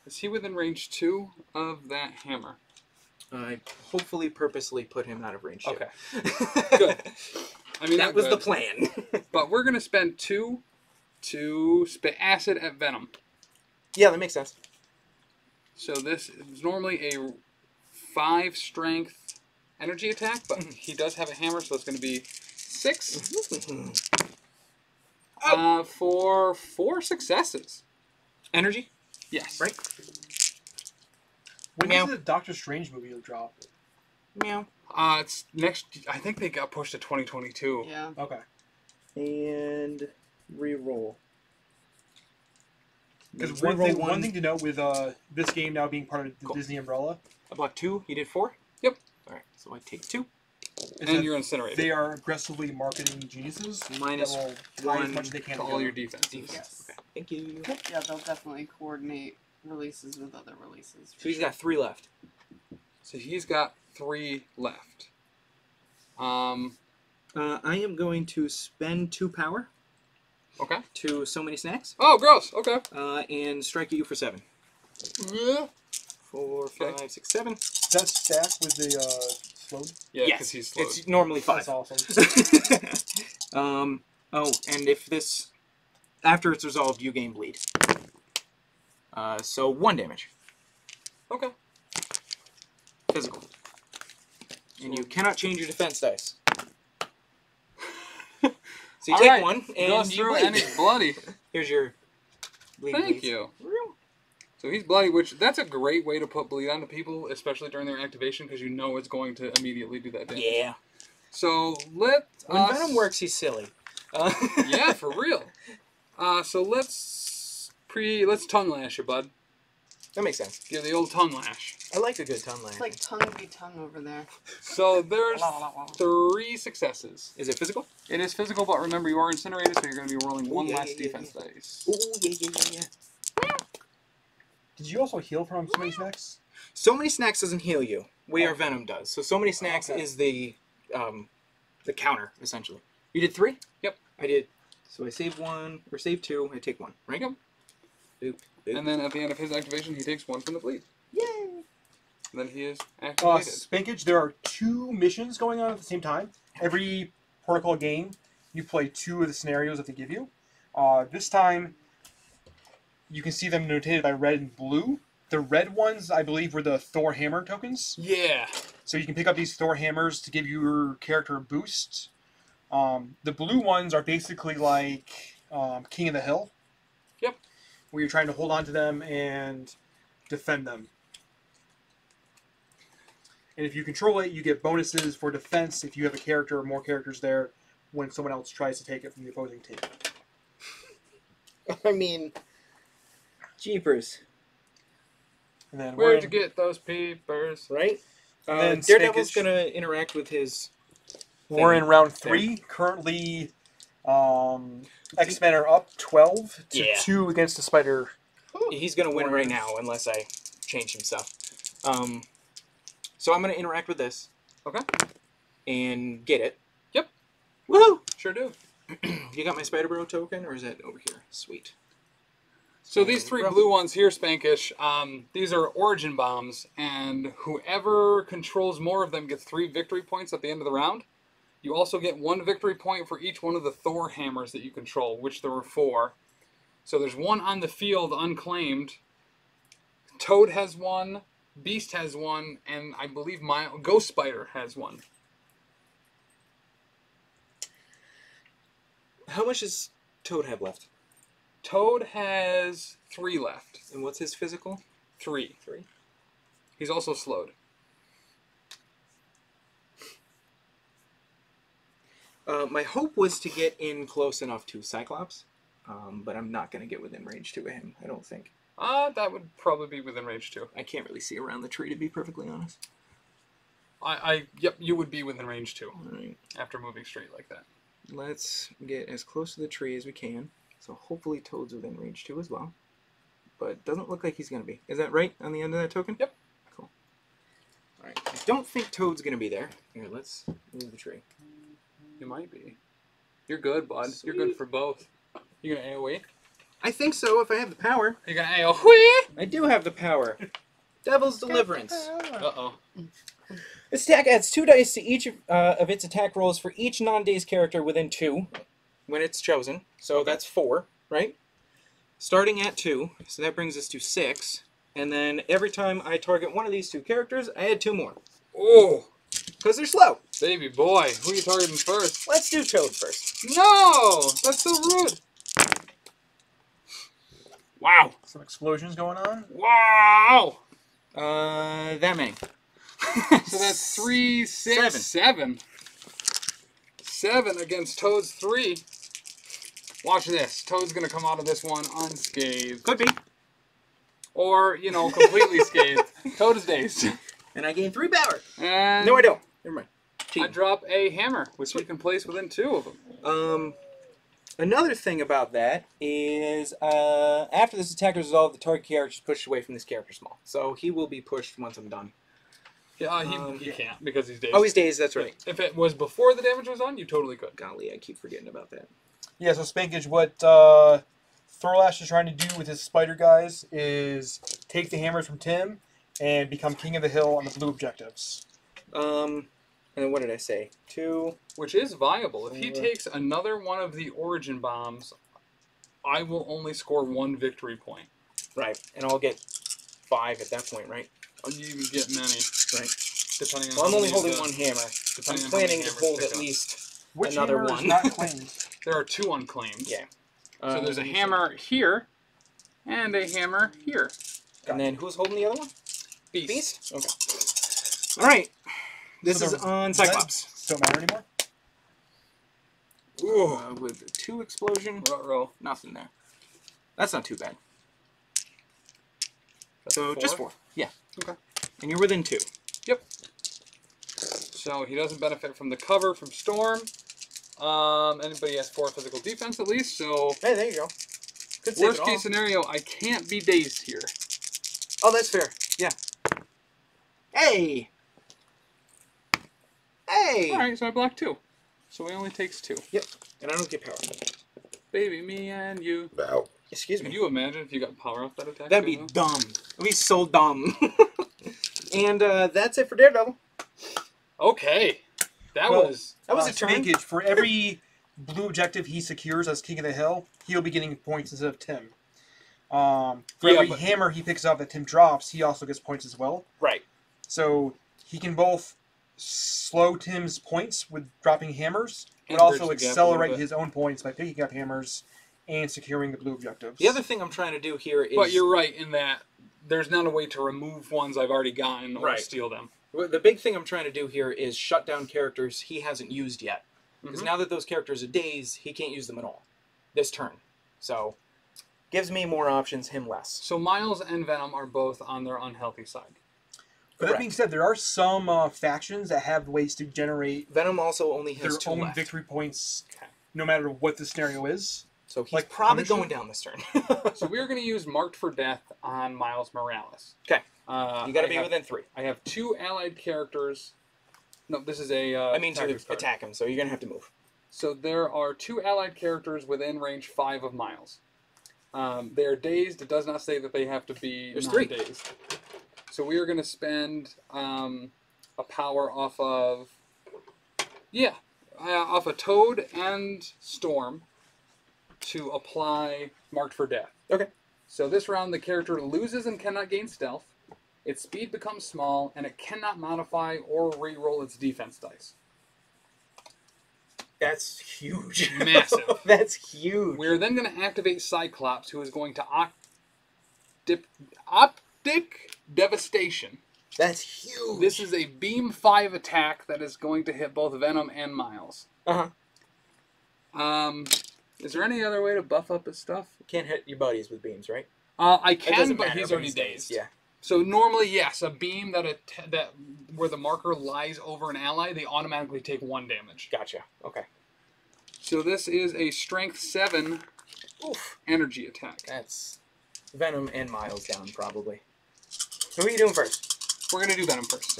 Is he within range 2 of that hammer? I hopefully purposely put him out of range. too. Okay. Good. I mean, That was good. the plan. But we're going to spend 2 to spit acid at Venom. Yeah, that makes sense. So this is normally a 5 strength energy attack, but he does have a hammer, so it's going to be 6 for 4 successes. Energy? Yes. Right. when Meow. is the Doctor Strange movie will drop? Meow. It's next. I think they got pushed to 2022. Yeah. Okay. And re-roll. Because Re-roll one thing to note with this game now being part of the Cool. Disney umbrella About 2. You did 4? Yep. Alright, so I take 2. is And that you're incinerated. they are aggressively marketing geniuses Minus that will tie as 1 much as they can to all your together. defenses. Defense. Okay. Thank you. Yeah, they'll definitely coordinate releases with other releases. So he's got 3 left. So he's got 3 left. I am going to spend 2 power Okay. to so many snacks, Oh, gross. Okay. and strike at you for 7. Yeah. 4, Okay. 5, 6, 7. Does that stack with the slowed? Yeah, because Yes, he's slowed. it's normally 5. That's awesome. Oh, and if this, after it's resolved, you gain bleed. So 1 damage, Okay. physical. And you cannot change your defense dice. So you All take right. 1, Goes and you through bleed. and he's bloody. Here's your bleed. Thank you. So he's bloody, which that's a great way to put bleed onto people, especially during their activation, because you know it's going to immediately do that damage. Yeah. So let When us... Venom works, he's silly. Yeah, for real. So let's tongue lash you, bud. That makes sense. Give the old tongue lash. I like a good tongue lash. It's like tongue be tongue over there. So there's 3 successes. Is it physical? It is physical, but remember you are incinerated, so you're going to be rolling one yeah, less yeah, defense dice. Ooh, yeah. Did you also heal from so many snacks? So Many Snacks doesn't heal you. We Are Venom does. So Many Snacks is the counter, essentially. You did 3? Yep. I did. So I save 1, or save 2, I take 1, right? Yep. Boop. And then at the end of his activation, he takes 1 from the bleed. Yay! And then he is activated. Spankage, there are 2 missions going on at the same time. Every protocol game, you play 2 of the scenarios that they give you. This time, you can see them notated by red and blue. The red ones, I believe, were the Thor hammer tokens. Yeah. So you can pick up these Thor hammers to give your character a boost. The blue ones are basically like King of the Hill. Yep. Where you're trying to hold on to them and defend them. And if you control it, you get bonuses for defense if you have a character or more characters there when someone else tries to take it from the opposing team. I mean, jeepers. And then Where'd you get those papers? Right? And then Daredevil's Spankage. going to interact with his... We're in round There. 3. Currently, X-Men are up 12 to Yeah. 2 against the Spider. He's going to win right now unless I change some stuff. So I'm going to interact with this. Okay. And get it. Yep. Woohoo! Sure do. You got my Spider Bro token, or is that over here? Sweet. So these 3 blue ones here, Spankish, these are origin bombs, and whoever controls more of them gets 3 victory points at the end of the round. You also get 1 victory point for each one of the Thor hammers that you control, which there were 4. So there's 1 on the field unclaimed. Toad has 1, Beast has 1, and I believe my Ghost Spider has 1. How much does Toad have left? Toad has 3 left. And what's his physical? 3. 3. He's also slowed. My hope was to get in close enough to Cyclops, but I'm not going to get within range 2 of him, I don't think. That would probably be within range 2. I can't really see around the tree, to be perfectly honest. Yep, you would be within range 2 Alright, after moving straight like that. let's get as close to the tree as we can. So hopefully Toad's within range 2 as well. But it doesn't look like he's going to be. Is that right on the end of that token? Yep. Cool. Alright, I don't think Toad's going to be there. Here, let's move the tree. You might be. You're good, bud. You're good for both. You gonna AoE? I think so, if I have the power. You gonna AoE? I do have the power. Devil's Deliverance. Uh-oh. This attack adds 2 dice to each of its attack rolls for each non-dazed character within 2 when it's chosen. So that's 4, right? Starting at 2, so that brings us to 6. And then every time I target one of these 2 characters, I add 2 more. Oh, Because they're slow. baby boy. Who are you targeting first? Let's do Toad first. No! That's so rude. Wow. Some explosions going on. Wow! That many. So that's 3, 6, 7. 7 against Toad's 3. Watch this. Toad's gonna come out of this one unscathed. Could be. Or, you know, completely scathed. Toad is dazed. And I gain 3 power. And No, I don't. Never mind. I Cheating. drop a hammer, which we can place within 2 of them. Another thing about that is after this attack is resolved, the target character is pushed away from this character small. So he will be pushed once I'm done. Yeah, he can't because he's dazed. Oh, he's dazed, that's right. If it was before the damage was done, you totally could. Golly, I keep forgetting about that. Yeah, so Spankage, what Throlash is trying to do with his spider guys is take the hammers from Tim and become king of the hill on the blue objectives. And then what did I say? 2. Which is viable. If he takes another one of the origin bombs, I will only score 1 victory point. Right. And I'll get 5 at that point, right? You can get many, Right. depending on. Well, I'm how only many holding of the- 1 hammer. depending I'm on how many planning to hammers hold pick at up. least Which another hammer one. is not claimed? There are 2 unclaimed. Yeah. So there's a let me hammer here, and a hammer here. see. And then who's holding the other one? Beast. Okay. All right. This So is the on red Cyclops. Don't matter anymore? With a 2 explosion. Roll. Nothing there. That's not too bad. So just 4. Yeah. Okay. And you're within 2. Yep. So he doesn't benefit from the cover from Storm. Anybody has 4 physical defense at least, so... Hey, there you go. Could save Worst it all. case scenario, I can't be dazed here. Oh, that's fair. Yeah. Hey! Hey! Alright, so I block 2. So he only takes 2. Yep. And I don't get power. Baby, me and you. Excuse Could me. you imagine if you got power off that attack? That'd be too, dumb. It'd be so dumb. And that's it for Daredevil. though? Okay. That Well, was a turn. Spinkage, for every blue objective he secures as King of the Hill, he'll be getting points instead of Tim. For Yeah, every but- hammer he picks up that Tim drops, he also gets points as well. Right. So he can both slow Tim's points with dropping hammers, And but also bridge the gap a little accelerate bit. his own points by picking up hammers and securing the blue objectives. The other thing I'm trying to do here is... But you're right in that there's not a way to remove ones I've already gotten or Right. steal them. The big thing I'm trying to do here is shut down characters he hasn't used yet. Because Mhm. now that those characters are dazed, he can't use them at all this turn. So, gives me more options, him less. So Miles and Venom are both on their unhealthy side. But that Correct. being said, there are some factions that have ways to generate Venom also only has their 2 own left. victory points, Okay. no matter what the scenario is. So he's like probably Punisher? going down this turn. So we're going to use Marked for Death on Miles Morales. Okay. You You gotta be within 3. I have 2 allied characters. No, this is a. I mean, to attacker's card. attack him, so you're gonna have to move. So there are 2 allied characters within range 5 of Miles. They are dazed. It does not say that they have to be There's not 3. dazed. So we are going to spend a power off of off of Toad and Storm to apply Marked for Death. Okay. So this round, the character loses and cannot gain stealth. Its speed becomes small, and it cannot modify or re-roll its defense dice. That's huge. Massive. That's huge. We're then going to activate Cyclops, who is going to Optic Devastation. That's huge. This is a Beam 5 attack that is going to hit both Venom and Miles. Uh-huh. Is there any other way to buff up his stuff? Can't hit your buddies with beams, right? I It can, doesn't but matter, he's but already dazed. Yeah. So normally, yes, a beam that where the marker lies over an ally, they automatically take 1 damage. Gotcha. Okay. So this is a Strength 7 Oof. energy attack. That's Venom and Miles down, probably. Who are you doing first? We're going to do Venom first.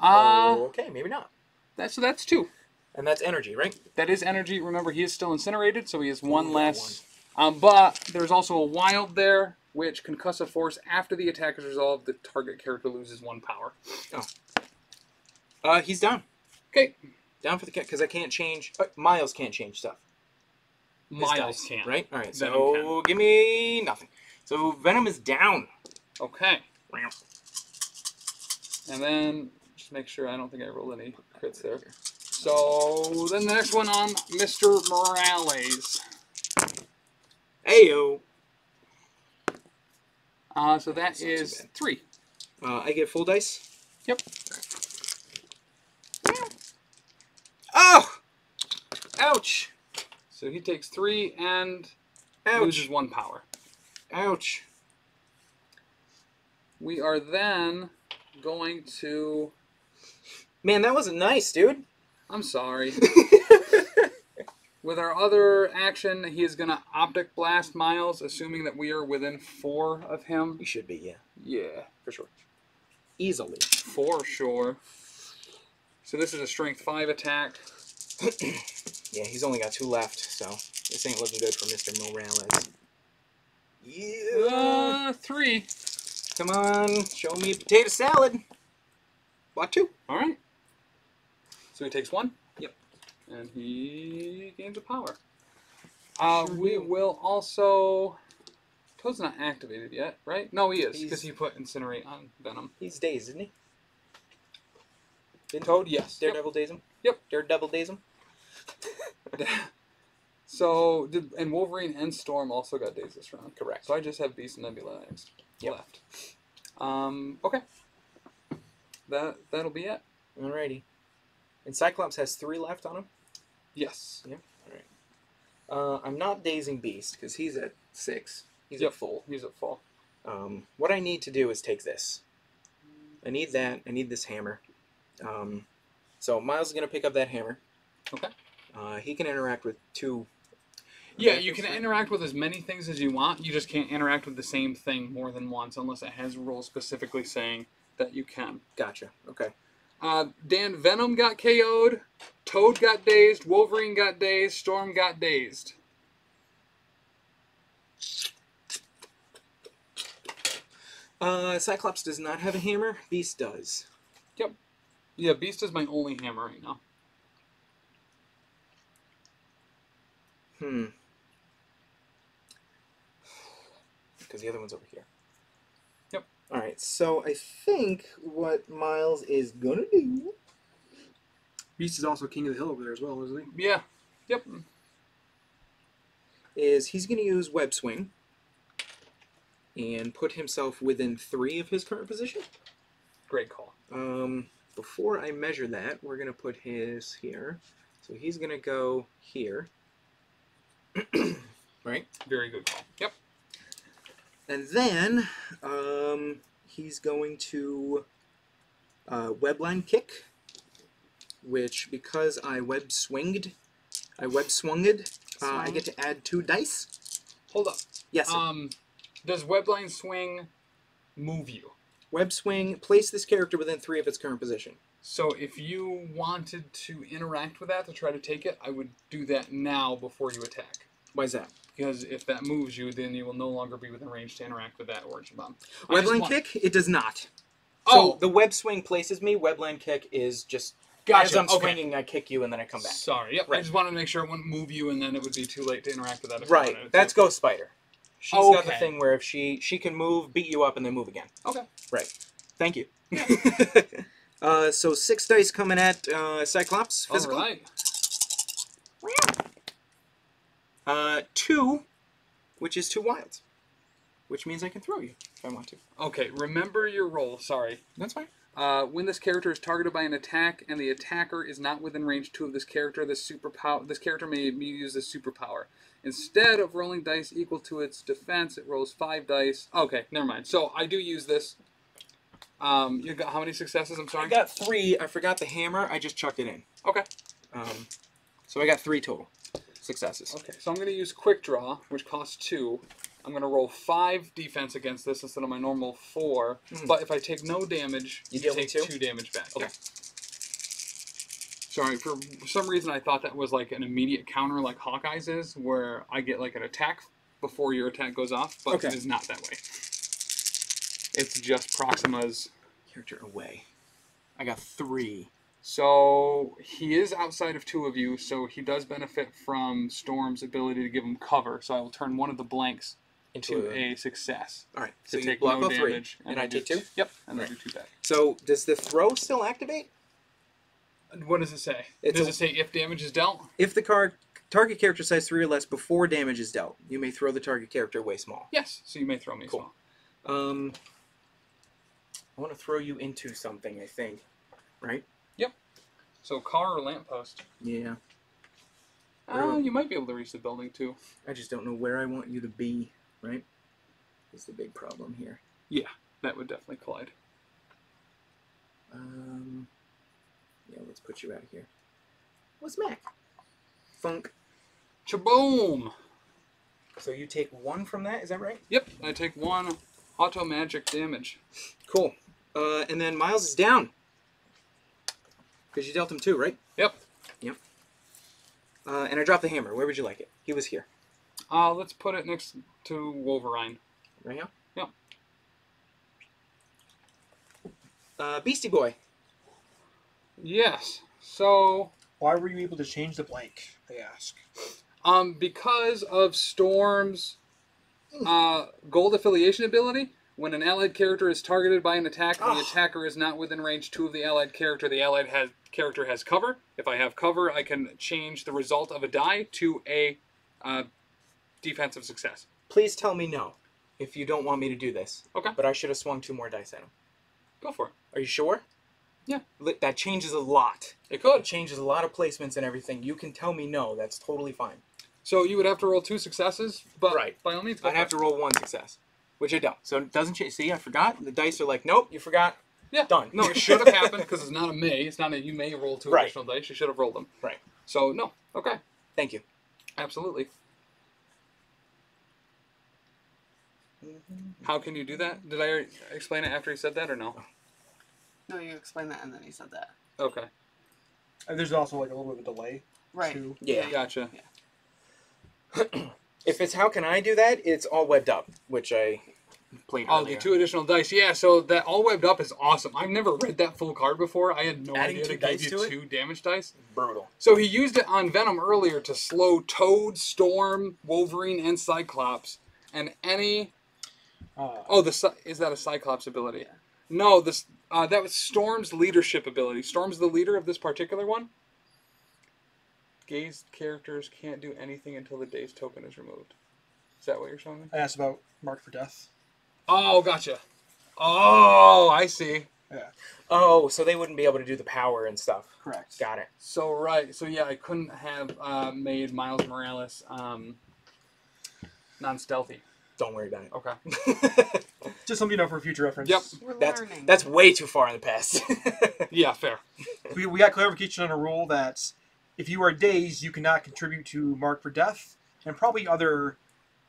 Okay, maybe not. That's 2. And that's energy, right? That is energy. Remember, he is still incinerated, so he has 1 Ooh, less. But there's also a wild there, which concussive force. After the attack is resolved, the target character loses 1 power. He's down. Okay. Down for the cat, because I can't change... Miles can't change stuff. His Miles dice, can. Right? Alright, Venom so give me nothing. So Venom is down. Okay. And then, just make sure I don't think I rolled any crits there. So, then the next one on Mr. Morales. Ayo. So that That's not too is bad. 3. I get full dice? Yep. Oh! Ouch! So he takes 3 and Ouch! loses 1 power. Ouch! We are then going to... Man, that wasn't nice, dude. I'm sorry. With our other action, he is going to Optic Blast Miles, assuming that we are within 4 of him. You should be, yeah. Yeah, For sure. Easily. for sure. So this is a Strength 5 attack. Yeah, he's only got 2 left, so this ain't looking good for Mr. Morales. Yeah. 3. Come on, show me potato salad. Block 2. All right. So he takes 1. Yep. And he gains a power. Sure We do. will also... Toad's not activated yet, right? No, he is, He's- because he put Incinerate on Venom. He's dazed, isn't he? Didn't Toad, yes. Daredevil daze him? Yep. Daredevil daze him? So, and Wolverine and Storm also got dazed this round. Correct. So I just have Beast and Nebula next Yep. left. Okay. That'll be it. Alrighty. And Cyclops has 3 left on him? Yes. Yeah. Alright. I'm not dazing Beast because he's at 6. He's Yep. at full. He's at full. What I need to do is take this. I need that. I need this hammer. So Miles is going to pick up that hammer. Okay. He can interact with 2. Yeah, you can interact with as many things as you want. You just can't interact with the same thing more than once unless it has rules specifically saying that you can. Gotcha. Okay. Dan, Venom got KO'd, Toad got dazed, Wolverine got dazed, Storm got dazed. Cyclops does not have a hammer. Beast does. Yep. Yeah, Beast is my only hammer right now. Because the other one's over here. Yep. Alright, so I think what Miles is gonna do... Beast is also king of the hill over there as well, isn't he? Yeah. Yep. is he's gonna use Web Swing and put himself within 3 of his current position. Great call. Before I measure that, we're gonna put his here. So he's gonna go here. Right? Very good call. Yep. And then he's going to webline kick, which because I web swunged, I get to add 2 dice. Hold up. Yes. Sir. Does Webline Swing move you? Web swing, place this character within 3 of its current position. So if you wanted to interact with that to try to take it, I would do that now before you attack. Why is that? Because if that moves you, then you will no longer be within range to interact with that origin bomb. Webline kick? It does not. Oh! So the web swing places me. Webline kick is just Gotcha. as I'm Okay. swinging, I kick you and then I come back. Sorry. Yep. Right. I just wanted to make sure it wouldn't move you, and then it would be too late to interact with that. If you Right. wanted That's to. Ghost Spider. She's got the Okay. thing where if she can move, beat you up, and then move again. Okay. Right. Thank you. So 6 dice coming at Cyclops. Physical. All right. 2, which is 2 wilds. Which means I can throw you if I want to. Okay. Remember your roll. Sorry. That's fine. When this character is targeted by an attack and the attacker is not within range 2 of this character, this character may use this superpower. Instead of rolling dice equal to its defense, it rolls 5 dice. Okay, never mind. So I do use this. You got how many successes? I'm sorry. I got 3. I forgot the hammer. I just chucked it in. Okay. So I got 3 total successes. Okay. So I'm going to use Quick Draw, which costs 2. I'm going to roll 5 defense against this instead of my normal 4. But if I take no damage, You deal take with 2 damage back. Okay. Yep. Sorry, for some reason I thought that was like an immediate counter like Hawkeye's is, where I get like an attack before your attack goes off, but Okay. it is not that way. It's just Proxima's. Character away. I got 3. So he is outside of 2 of you, so he does benefit from Storm's ability to give him cover, so I will turn one of the blanks into a success. All right. To So you take block no all 3, damage. and I take 2? Yep, and Right. I do 2 back. So does the throw still activate? What does it say? It's Does a- it say if damage is dealt? If the target character size 3 or less before damage is dealt, you may throw the target character away small. Yes, so you may throw me Cool. small. I want to throw you into something, I think. Right? So car or lamppost? Yeah. You might be able to reach the building too. I just don't know where I want you to be, right? Is the big problem here. Yeah, that would definitely collide. Yeah, let's put you out here. What's Mac? Funk. Chaboom! So you take 1 from that, is that right? Yep, I take 1 auto magic damage. Cool. And then Miles is down. Because you dealt him 2, right? Yep. Yep. And I dropped the hammer. Where would you like it? He was here. Let's put it next to Wolverine. Right now? Yep. Beastie Boy. Yes. So, Why were you able to change the blank, they ask? because of Storm's gold affiliation ability, when an allied character is targeted by an attack and the attacker is not within range 2 of the allied character, the allied character has cover. If I have cover, I can change the result of a die to a defensive success. Please tell me no if you don't want me to do this. Okay. But I should have swung 2 more dice at him. Go for it. Are you sure? Yeah. That changes a lot. It It could. changes a lot of placements and everything. You can tell me no. That's totally fine. So you would have to roll 2 successes, but Right. by all means, go I'd for have it. to roll 1 success, which I don't. So it doesn't change. See, I forgot. The dice are like, nope, you forgot. Yeah. Done. No, it should have happened because it's not a may. It's not a you may roll 2 Right. additional dice. You should have rolled them. Right. So, no. Okay. Thank you. Absolutely. How can you do that? Did I explain it after he said that or no? No, you explained that and then he said that. Okay. And there's also like a little bit of a delay. Right. Too. Yeah. Gotcha. If it's how can I do that, it's all webbed up, which I played Oh, earlier. the 2 additional dice. Yeah, so that all webbed up is awesome. I've never read that full card before. I had no Adding idea 2 it gave dice you to it? 2 damage dice. Brutal. So he used it on Venom earlier to slow Toad, Storm, Wolverine, and Cyclops. And any... is that a Cyclops ability? Yeah. No, that was Storm's leadership ability. Storm's the leader of this particular one. Dazed characters can't do anything until the dazed token is removed. Is that what you're showing me? I asked about Marked for Death. Oh, gotcha. Oh, I see. Yeah. Oh, so they wouldn't be able to do the power and stuff. Correct. Got it. So, right. So, yeah, I couldn't have made Miles Morales non-stealthy. Don't worry about it. Okay. Just something for future reference. Yep. We're That's learning. that's way too far in the past. Yeah, fair. We got clarification on a rule that if you are dazed, you cannot contribute to Marked for Death and probably other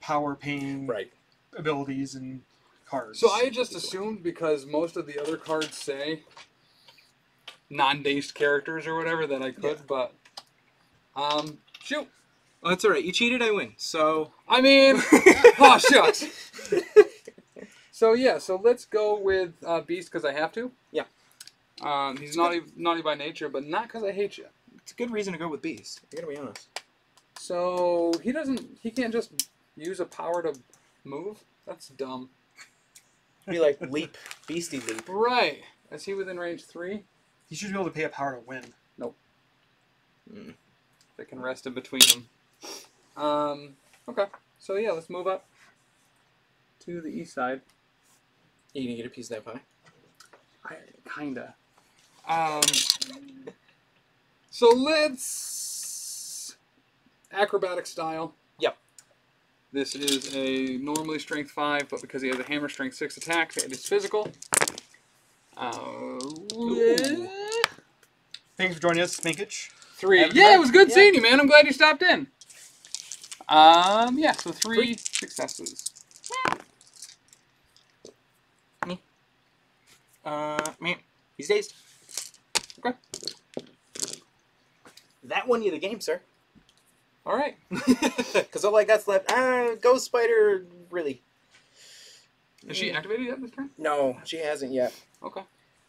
power pain Right. abilities and cards. So I just assumed because most of the other cards say non-dazed characters or whatever that I could, but shoot. Well, that's all right. You cheated, I win. So I mean, oh shucks. So yeah, so let's go with Beast because I have to. Yeah. He's naughty by nature, but not because I hate you. it's a good reason to go with Beast. I gotta be honest. So he can't just use a power to move? That's dumb. Be like leap, Beastie leap. Right. Is he within range 3? you should be able to pay a power to win. They can rest in between them. Okay. So yeah, let's move up to the east side. You gonna get a piece of that pie? Kinda. So let's acrobatic style. Yep. This is a normally strength 5, but because he has a hammer strength 6 attack, it is physical. Thanks for joining us, Spinkage. 3. Have a good Yeah, night. it was good Yeah. seeing you, man. I'm glad you stopped in. Yeah, so 3 successes. Man, he's dazed. Okay. That won you the game, sir. All right. Because all I got's left. Ghost Spider, really. Is she activated yet this turn? No, she hasn't yet. Okay.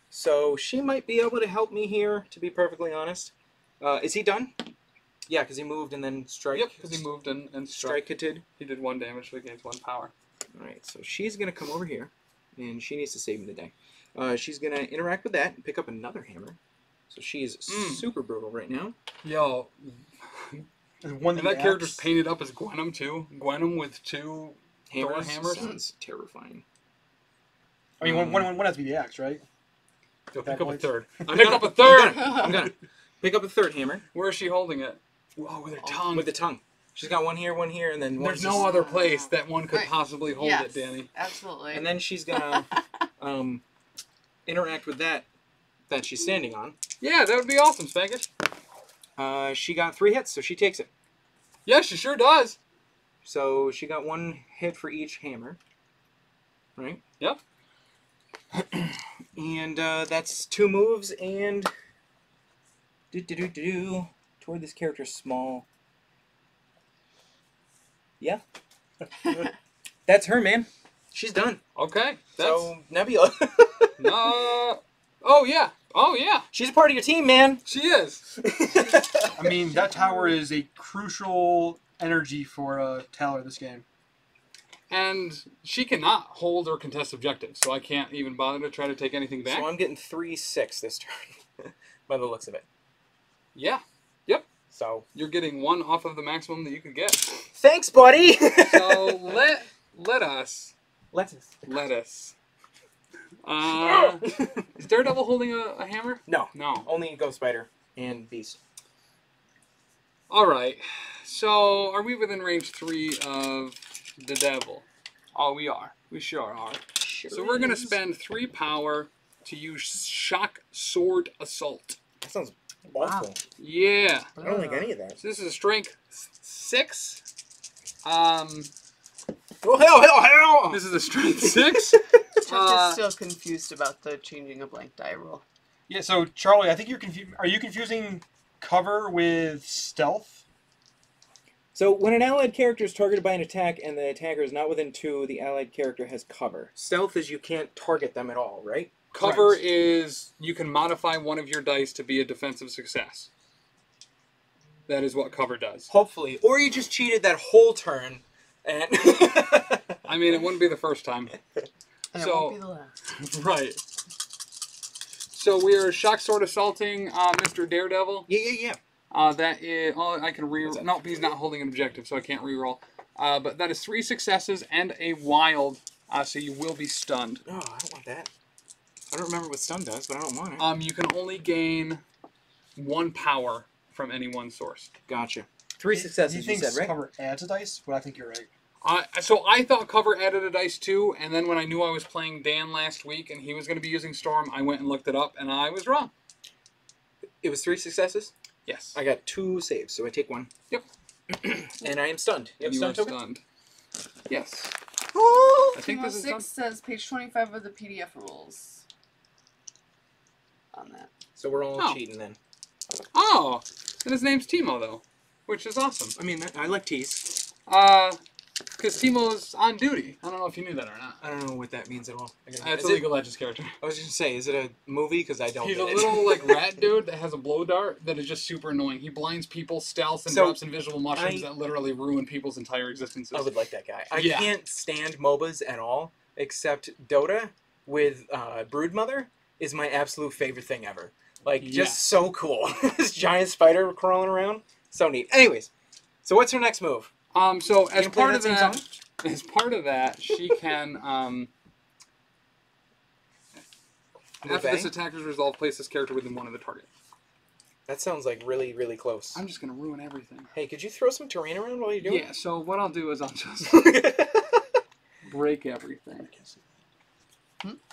So she might be able to help me here, to be perfectly honest. Is he done? Yeah, because he moved and then strike. Yep, because he moved and struck. Strike-ated. He did 1 damage, so he gains 1 power. Alright, so she's going to come over here, and she needs to save me the day. She's going to interact with that and pick up another hammer. So she is super brutal right now. Yo, There's one and that character's painted up as Gwenum, too. Gwenum with 2 Hammers hammers? sounds terrifying. I mean, one has to be the axe, right? Go That pick up a voice. 3rd. I'm Pick gonna- up a 3rd! I'm going to pick up a third hammer. Where is she holding it? Oh, with her tongue. With the tongue. She's got one here, and then one. There's no other place that one could Right. possibly hold Yes, it, Danny. absolutely. And then she's gonna interact with that she's standing on. Yeah, that would be awesome, Spankish. She got 3 hits, so she takes it. Yeah, she sure does. So she got 1 hit for each hammer. Right? Yep. And that's 2 moves and toward this character's small. Yeah. That's her, man. She's done. Okay. That's... So Nebula. Oh, yeah. Oh, yeah. She's a part of your team, man. She is. I mean, that tower is a crucial energy for Taylor this game. And she cannot hold or contest objectives, so I can't even bother to try to take anything back. So I'm getting 3/6 this turn, by the looks of it. Yeah. Yep. So You're getting 1 off of the maximum that you could get. thanks, buddy. So let us. Is Daredevil holding a hammer? No, No. only Ghost Spider and Beast. All right. So, are we within range 3 of the devil? Oh, we are. We sure are. So we're going to spend 3 power to use Shock Sword Assault. That sounds awful. Yeah. I don't like any of that. So this is a strength 6. Oh, hell! This is a strength 6. Chuck is still confused about the changing a blank die roll. Yeah, so Charlie, I think you're Are you confusing cover with stealth? So when an allied character is targeted by an attack and the attacker is not within 2, the allied character has cover. Stealth is you can't target them at all, right? Cover Right. is you can modify one of your dice to be a defensive success. That is what cover does. Hopefully. Or you just cheated that whole turn. And I mean, it wouldn't be the first time. And So- it won't be the last. Right. So we are Shock Sword Assaulting Mr. Daredevil. yeah. That is... Oh, I can re... No, he's not holding an objective, so I can't reroll. But that is 3 successes and a wild, so you will be stunned. Oh, I don't want that. I don't remember what stun does, but I don't want it. You can only gain 1 power from any one source. Gotcha. 3 He successes, you thinks said, right? cover adds a dice, but I think you're right. So I thought cover added a dice too, and then when I knew I was playing Dan last week and he was going to be using Storm, I went and looked it up, and I was wrong. It was 3 successes? Yes. I got 2 saves, so I take 1. Yep. And I am stunned. You have You stun are token? stunned. Yes. Oh, I think this is 6 says page 25 of the PDF rules. On that. So we're all Oh. cheating then. Oh, and his name's Timo though, which is awesome. I mean, I like tease. Because Timo's on duty. I don't know if you knew that or not. I don't know what that means at all. It's Is a it- League of Legends character. I was just gonna say, is it a movie? Because I don't He's get a it. little like rat dude that has a blow dart that is just super annoying. He blinds people, stealths, and So, drops invisible mushrooms I- that literally ruin people's entire existences. I would like that guy. I Yeah. can't stand MOBAs at all, except Dota with Broodmother is my absolute favorite thing ever. Like, Yeah. just so cool. This giant spider crawling around. So neat. Anyways, so what's her next move? So as gonna play part of that same that, song? as part of that, she can after this Move attacker's resolve, place this character within 1 of the target. That sounds like really, really close. I'm just gonna ruin everything. Hey, could you throw some terrain around while you're doing Yeah. So what I'll do is I'll just it? break everything.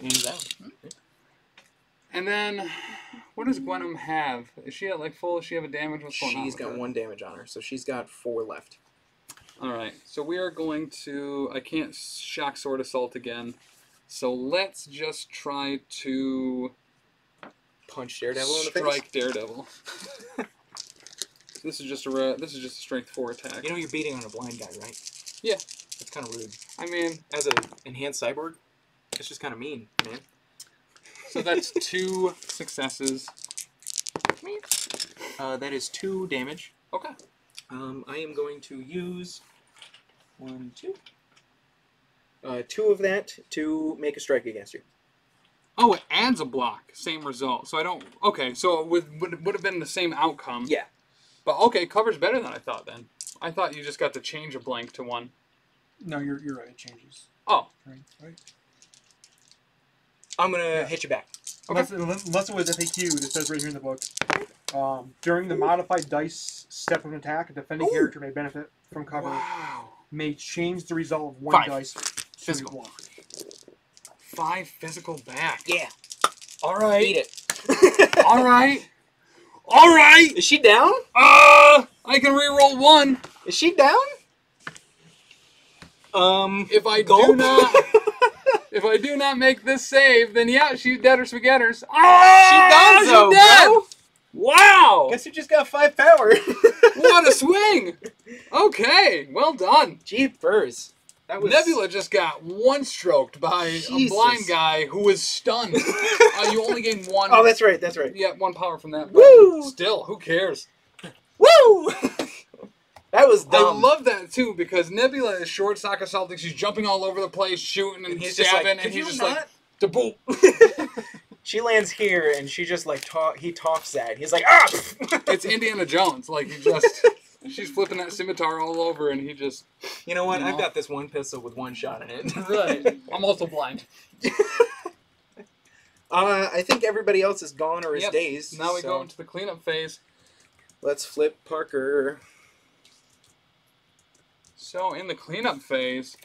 Use that. And then, what does Gwenum have? Is she at like full? Does she have a damage? What's going on? She's with got her? 1 damage on her, so she's got 4 left. All right. So we are going to. I can't Shock Sword Assault again. So let's just try to Punch Daredevil in the face. strike Daredevil. This is just a strength 4 attack. You know you're beating on a blind guy, right? Yeah. That's kind of rude. I mean, As an enhanced cyborg, it's just kind of mean, man. so that's 2 successes. That is 2 damage. Okay. I am going to use 1, 2. 2 of that to make a strike against you. Oh, it adds a block. Same result. So I don't. Okay. So it would have been the same outcome. Yeah. But okay, cover's better than I thought then. I thought you just got to change a blank to 1. No, you're right. It changes. Oh. Right. I'm gonna hit you back. Unless it was FAQ, it says right here in the book. During the modified dice step of an attack, a defending character may benefit from cover. Wow. May change the result of 1 5. dice. Physical. 1. 5 physical back. Yeah. All right. Eat it. All right. All right. Is she down? I can reroll 1. Is she down? If I Gulp? do not, if I do not make this save, then yeah, she's dead or spaghetters. Oh, She done she's so, dead. bro. Wow. Guess who just got 5 power? What a swing. Okay, well done. Jeepers. That was Nebula just got 1-stroked by a Jesus. blind guy who was stunned. You only gain 1. Oh, that's right. That's right. Yeah, 1 power from that. But Woo! still, who cares? Woo! That was dumb. I love that too because Nebula is short stock assaulting. She's jumping all over the place, shooting and he's just stabbing, like, and "Could he's you just not?" like, to boop. She lands here, and she just like he talks that. He's like, ah! It's Indiana Jones. Like he just, she's flipping that scimitar all over, and he just. You know what? You I've know? got this 1 pistol with 1 shot in it. Right. I'm also blind. I think everybody else is gone or is Yep. dazed. Now we so- go into the cleanup phase. Let's flip Parker. So in the cleanup phase,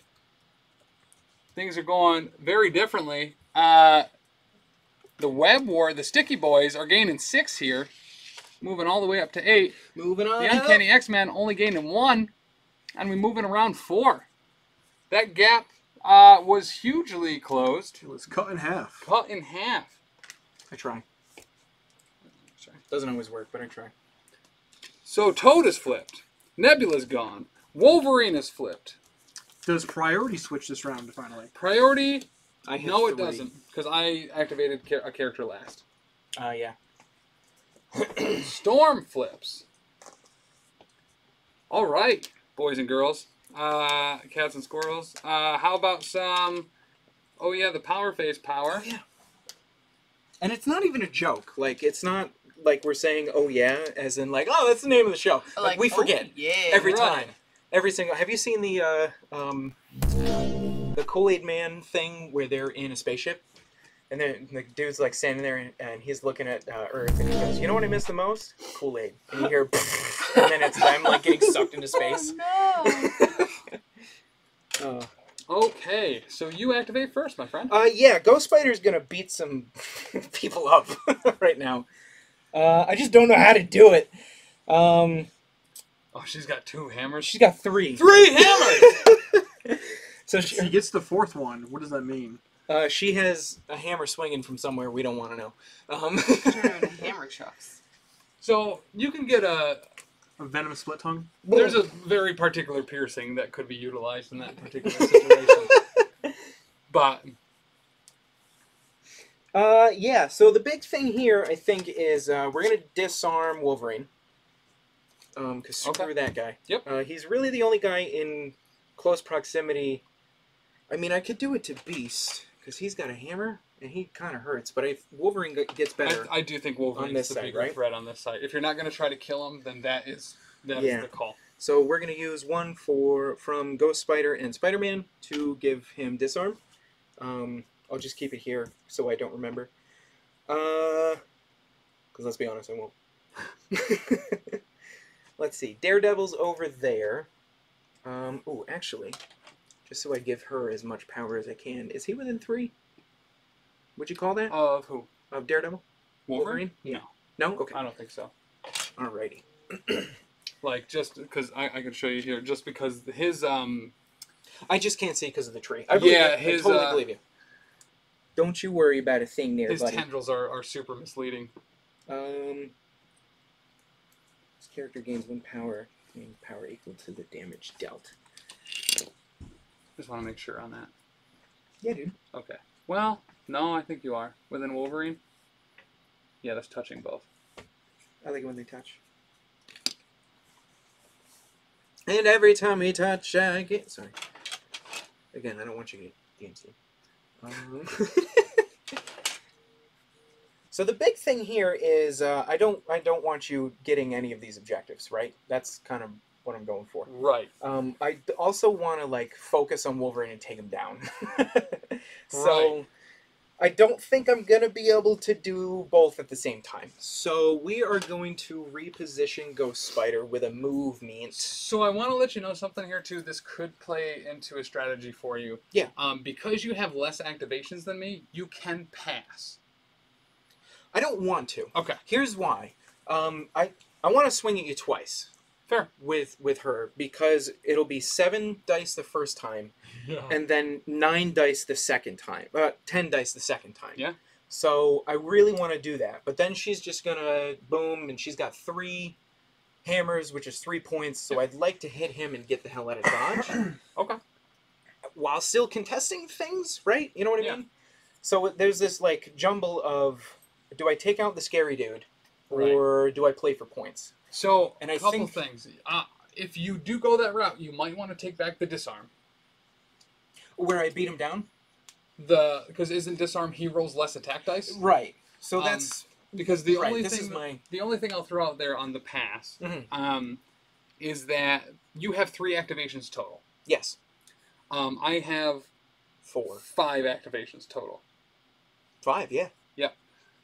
things are going very differently. The Web War, the Sticky Boys, are gaining 6 here, moving all the way up to 8. Moving on The up. Uncanny X-Men only gaining 1, and we're moving around 4. That gap was hugely closed. It was cut in half. Cut in half. I try. Sorry. Doesn't always work, but I try. So Toad is flipped. Nebula's gone. Wolverine is flipped. Does priority switch this round finally? Priority, I hit no, it 3. doesn't, because I activated a character last. Yeah. Storm flips. All right, boys and girls, cats and squirrels. How about some? Oh yeah, the power phase power. Oh, yeah. And it's not even a joke. Like, it's not like we're saying, oh, yeah, as in, like, oh, that's the name of the show. Like, we forget Oh, yeah. every Right. time. Every single... Have you seen the Kool-Aid Man thing where they're in a spaceship? And then the dude's, like, standing there, and he's looking at Earth, and he goes, you know what I miss the most? Kool-Aid. And you hear, and then it's them, like, getting sucked into space. Oh, no. Okay, so you activate first, my friend. Yeah, Ghost Spider's gonna beat some people up right now. I just don't know how to do it. Oh, she's got 2 hammers. She's got 3. 3 hammers. So He gets the 4th one. What does that mean? she has a hammer swinging from somewhere we don't want to know. Turn into hammer chucks. So you can get A venomous split tongue? There's a very particular piercing that could be utilized in that particular situation. But yeah. So the big thing here, I think, is we're gonna disarm Wolverine. Cause screw Okay. that guy. Yep. He's really the only guy in close proximity. I mean, I could do it to Beast because he's got a hammer and he kind of hurts. But if Wolverine gets better, I do think Wolverine's on this the side, bigger right? threat on this side. If you're not going to try to kill him, then that is Yeah. the call. so we're gonna use one from Ghost Spider and Spider-Man to give him disarm. I'll just keep it here so I don't remember. Because let's be honest, I won't. Let's see. Daredevil's over there. Oh, actually, just so I give her as much power as I can. Is he within 3? Would you call that? Of who? Of Daredevil? Wolverine? Yeah. No, No? Okay. I don't think so. Alrighty. Like, just because I can show you here, just because his I just can't see because of the tree. I believe Yeah, you. his, I totally believe you. Don't you worry about a thing there, his buddy. tendrils are super misleading. This character gains 1 power. Power equal to the damage dealt. Just want to make sure on that. Yeah, dude. Okay. Well, no, I think you are within Wolverine. Yeah, that's touching both. I like it when they touch. And every time we touch, I get... Sorry. Again, I don't want you to get games through. So the big thing here is I don't want you getting any of these objectives, right? That's kind of what I'm going for. Right. I also want to like focus on Wolverine and take him down. So Right. I don't think I'm going to be able to do both at the same time. So we are going to reposition Ghost Spider with a movement. So I want to let you know something here too. This could play into a strategy for you. Yeah. Because you have less activations than me, you can pass. I don't want to. Okay. Here's why. I want to swing at you twice Fair. with her because it'll be 7 dice the first time and then 9 dice the second time. 10 dice the second time. Yeah. So I really want to do that. But then she's just going to boom, and she's got 3 hammers, which is 3 points. So I'd like to hit him and get the hell out of Dodge. Okay. While still contesting things, right? You know what I Yeah. mean? So there's this like jumble of, do I take out the scary dude or do I play for points? So And a I couple think- things. If you do go that route, you might want to take back the disarm. Where I beat him down? Because isn't disarm he rolls less attack dice? Right. So Um, that's Because the right. only This thing is my the only thing I'll throw out there on the pass Mhm. is that you have 3 activations total. yes. I have 4, 5 activations total. 5. Yeah.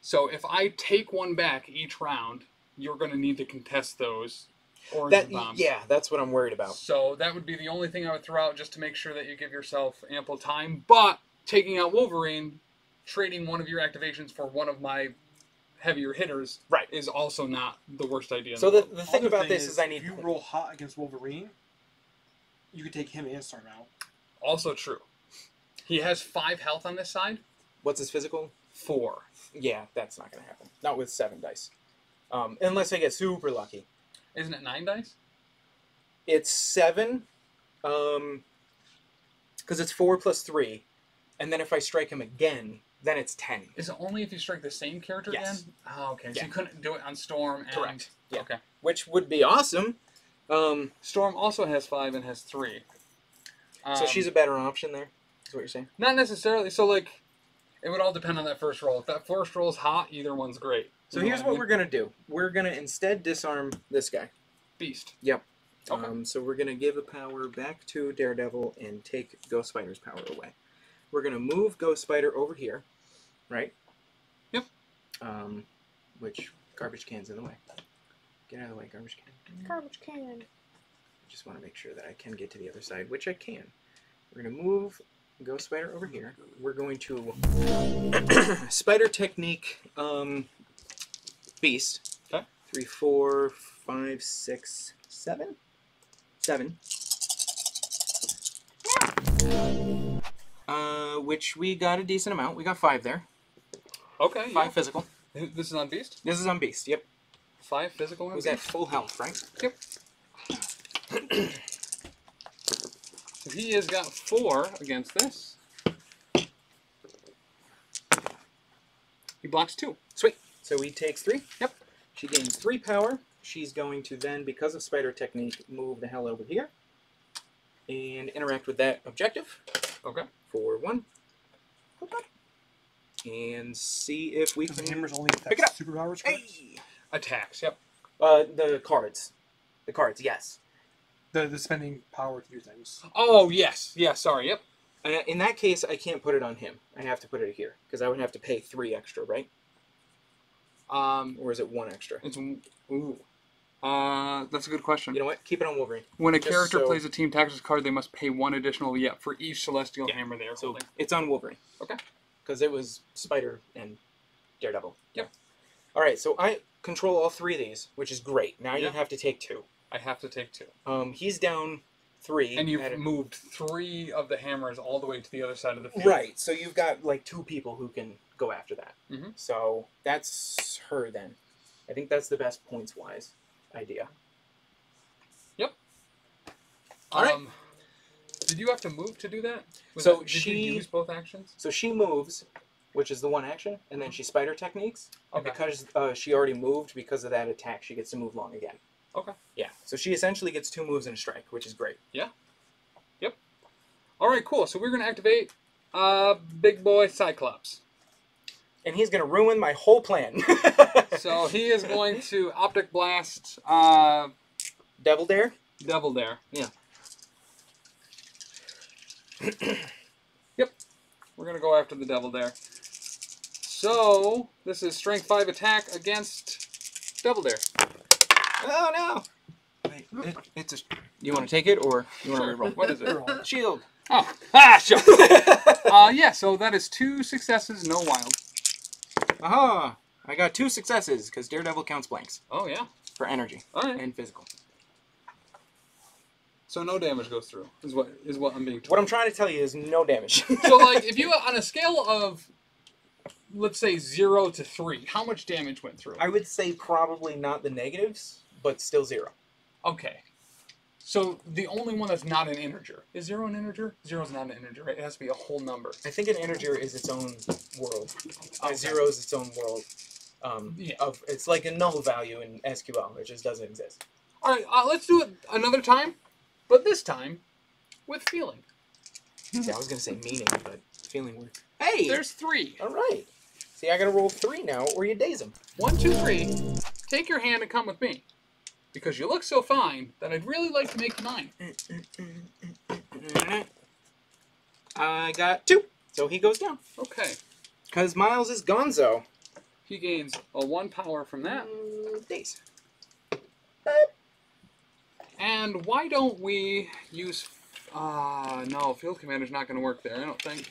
So if I take one back each round, you're going to need to contest those orange That bombs. yeah, that's what I'm worried about. So that would be the only thing I would throw out just to make sure that you give yourself ample time. But taking out Wolverine, trading one of your activations for one of my heavier hitters Right. is also not the worst idea. So in the the world. thing Other about thing this is I need if you roll hot against Wolverine, you can take him and Storm out. Also true. He has 5 health on this side. what's his physical? 4. Yeah, that's not gonna happen. Not with 7 dice. Unless I get super lucky. Isn't it 9 dice? It's 7, because it's 4 plus 3, and then if I strike him again, then it's 10. Is it only if you strike the same character Yes. again? Oh, okay. So Yeah. you couldn't do it on Storm and... Correct. Yeah. Okay. Which would be awesome. Storm also has 5 and has 3. So she's a better option there, is what you're saying? Not necessarily. So, like, it would all depend on that first roll. If that first roll is hot, either one's great. So here's what we're going to do. We're going to instead disarm this guy. Beast. Yep. Okay. So we're going to give a power back to Daredevil and take Ghost Spider's power away. We're going to move Ghost Spider over here, right? Yep. Which garbage can's in the way. Get out of the way, garbage can. Garbage can. I just want to make sure that I can get to the other side, which I can. We're going to move Ghost Spider over here. We're going to Spider Technique Beast. Okay. 3, 4, 5, 6, 7? 7. Which we got a decent amount. We got 5 there. Okay. 5 physical. This is on Beast? This is on Beast, yep. 5 physical on Was Beast? at full health, right? Yep. So he has got 4 against this. He blocks 2. Sweet. So he takes 3. Yep. She gains 3 power. She's going to then, because of Spider Technique, move the hell over here and interact with that objective Okay. for 1. And see if we Because can... hammers only Pick it up. affect superpowers. Hey! Attacks, yep. The cards. The cards, yes. The spending power to do things. Oh, yes. Yeah, sorry, yep. In that case, I can't put it on him. I have to put it here, because I would have to pay 3 extra, right? Or is it 1 extra? It's... Ooh. That's a good question. You know what? Keep it on Wolverine. When a just character so- plays a Team Tactics card, they must pay 1 additional yet for each Celestial Yeah. Hammer they are So holding. it's on Wolverine. Okay. Because it was Spider and Daredevil. Yep. All right, so I control all 3 of these, which is great. Now you Yeah. have to take 2. I have to take 2. He's down 3. And you've at a- moved 3 of the hammers all the way to the other side of the field. Right, so you've got like 2 people who can go after that. Mhm. So that's her then. I think that's the best points-wise idea. All right. Did you have to move to do that? So did you use both actions? So she moves, which is the 1 action, and then she Spider Techniques. And Okay. because she already moved, because of that attack, she gets to move long again. Okay. Yeah, so she essentially gets 2 moves and a strike, which is great. All right, cool. So we're going to activate Big Boy Cyclops. And he's going to ruin my whole plan. So he is going to Optic Blast Devil Dare? Devil Dare. Yeah. Yep. We're going to go after the Devil Dare. So this is Strength 5 attack against Devil Dare. Oh, no! Wait, it's a... You want to take it, or you want to Sure. reroll? What is it? Shield. Oh, sure. Yeah, so that is 2 successes, no wild. Aha! I got 2 successes, because Daredevil counts blanks. Oh, yeah. For energy. All right. And physical. So no damage goes through, is what I'm being told. What I'm trying to tell you is no damage. So, like, if you, on a scale of, let's say, 0 to 3, how much damage went through? I would say probably not the negatives, but still 0. Okay. So, the only one that's not an integer. Is 0 an integer? 0 is not an integer, right? It has to be a whole number. I think an integer is its own world. Okay. 0 is its own world. Yeah. It's like a null value in SQL. It just doesn't exist. All right, let's do it another time, but this time with feeling. See, I was going to say meaning, but feeling weird. Hey! There's 3. All right. See, I got to roll 3 now, or you daze them. 1, 2, 3. Take your hand and come with me. Because you look so fine that I'd really like to make you mine. I got 2, so he goes down. Okay. Because Miles is gonzo. He gains a 1 power from that. with days. And why don't we use... no, Field Commander's not going to work there, I don't think.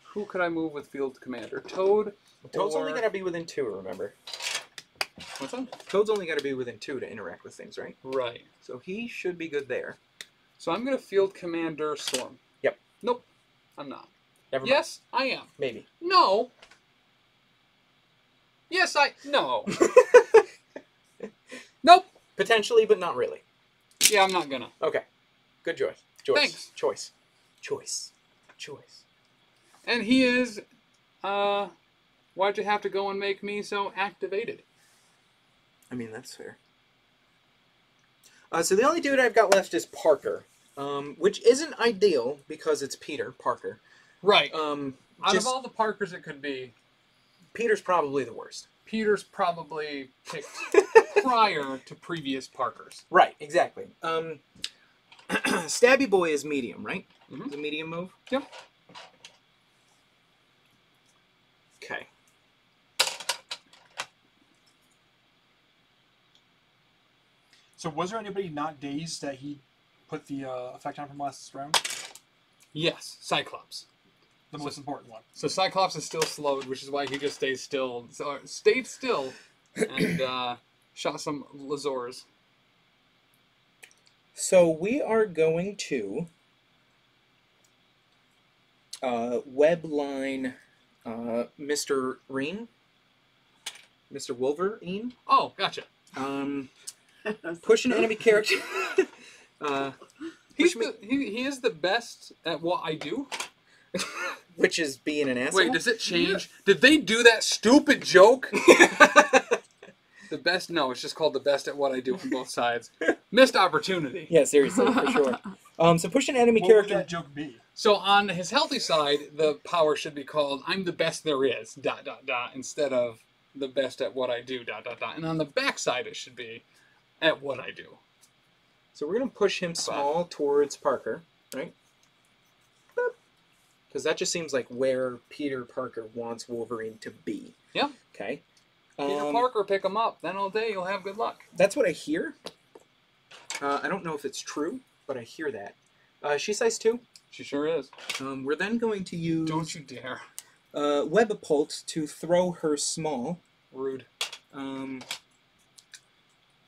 Who could I move with Field Commander? Toad? Toad's or... only got to be within 2, remember? What's that? Toad's only got to be within 2 to interact with things, right? Right. So he should be good there. So I'm going to Field Commander Storm. Yep. Nope, I'm not. Never mind. Yes, I am. Maybe. No. Yes, no. Nope. Potentially, but not really. Yeah, I'm not gonna. Okay. Good choice. Choice. Thanks. Choice. Choice. Choice. And he is, why'd you have to go and make me so activated? I mean, that's fair. So the only dude I've got left is Parker, which isn't ideal because it's Peter Parker. Right. Out Just, of all the Parkers it could be, Peter's probably the worst. Peter's probably picked prior to previous Parkers. Right, exactly. Stabby Boy is medium, right? Mhm. It's a medium move? Yep. Okay. So was there anybody not dazed that he put the effect on from last round? Yes, Cyclops. The most important one. So Cyclops is still slowed, which is why he just stays still. So stayed still and shot some Lazors. So we are going to webline Mr. Reen. Mr. Wolverine. Oh, gotcha. Push an enemy character. He is the best at what I do. Which is being an asshole. Wait, does it change? Did they do that stupid joke? The best? No, it's just called the best at what I do on both sides. Missed opportunity. Yeah, seriously, for sure. So push an enemy What would character. that joke be? So on his healthy side, the power should be called "I'm the best there is." ... Instead of the best at what I do ... And on the back side, it should be at what I do. So we're going to push him small towards Parker, right? Because that just seems like where Peter Parker wants Wolverine to be. Yeah. Okay. Peter Parker, pick him up. Then all day you'll have good luck. That's what I hear. I don't know if it's true, but I hear that. She's size 2. She sure is. We're then going to use Don't you dare. Webapult to throw her small. Rude.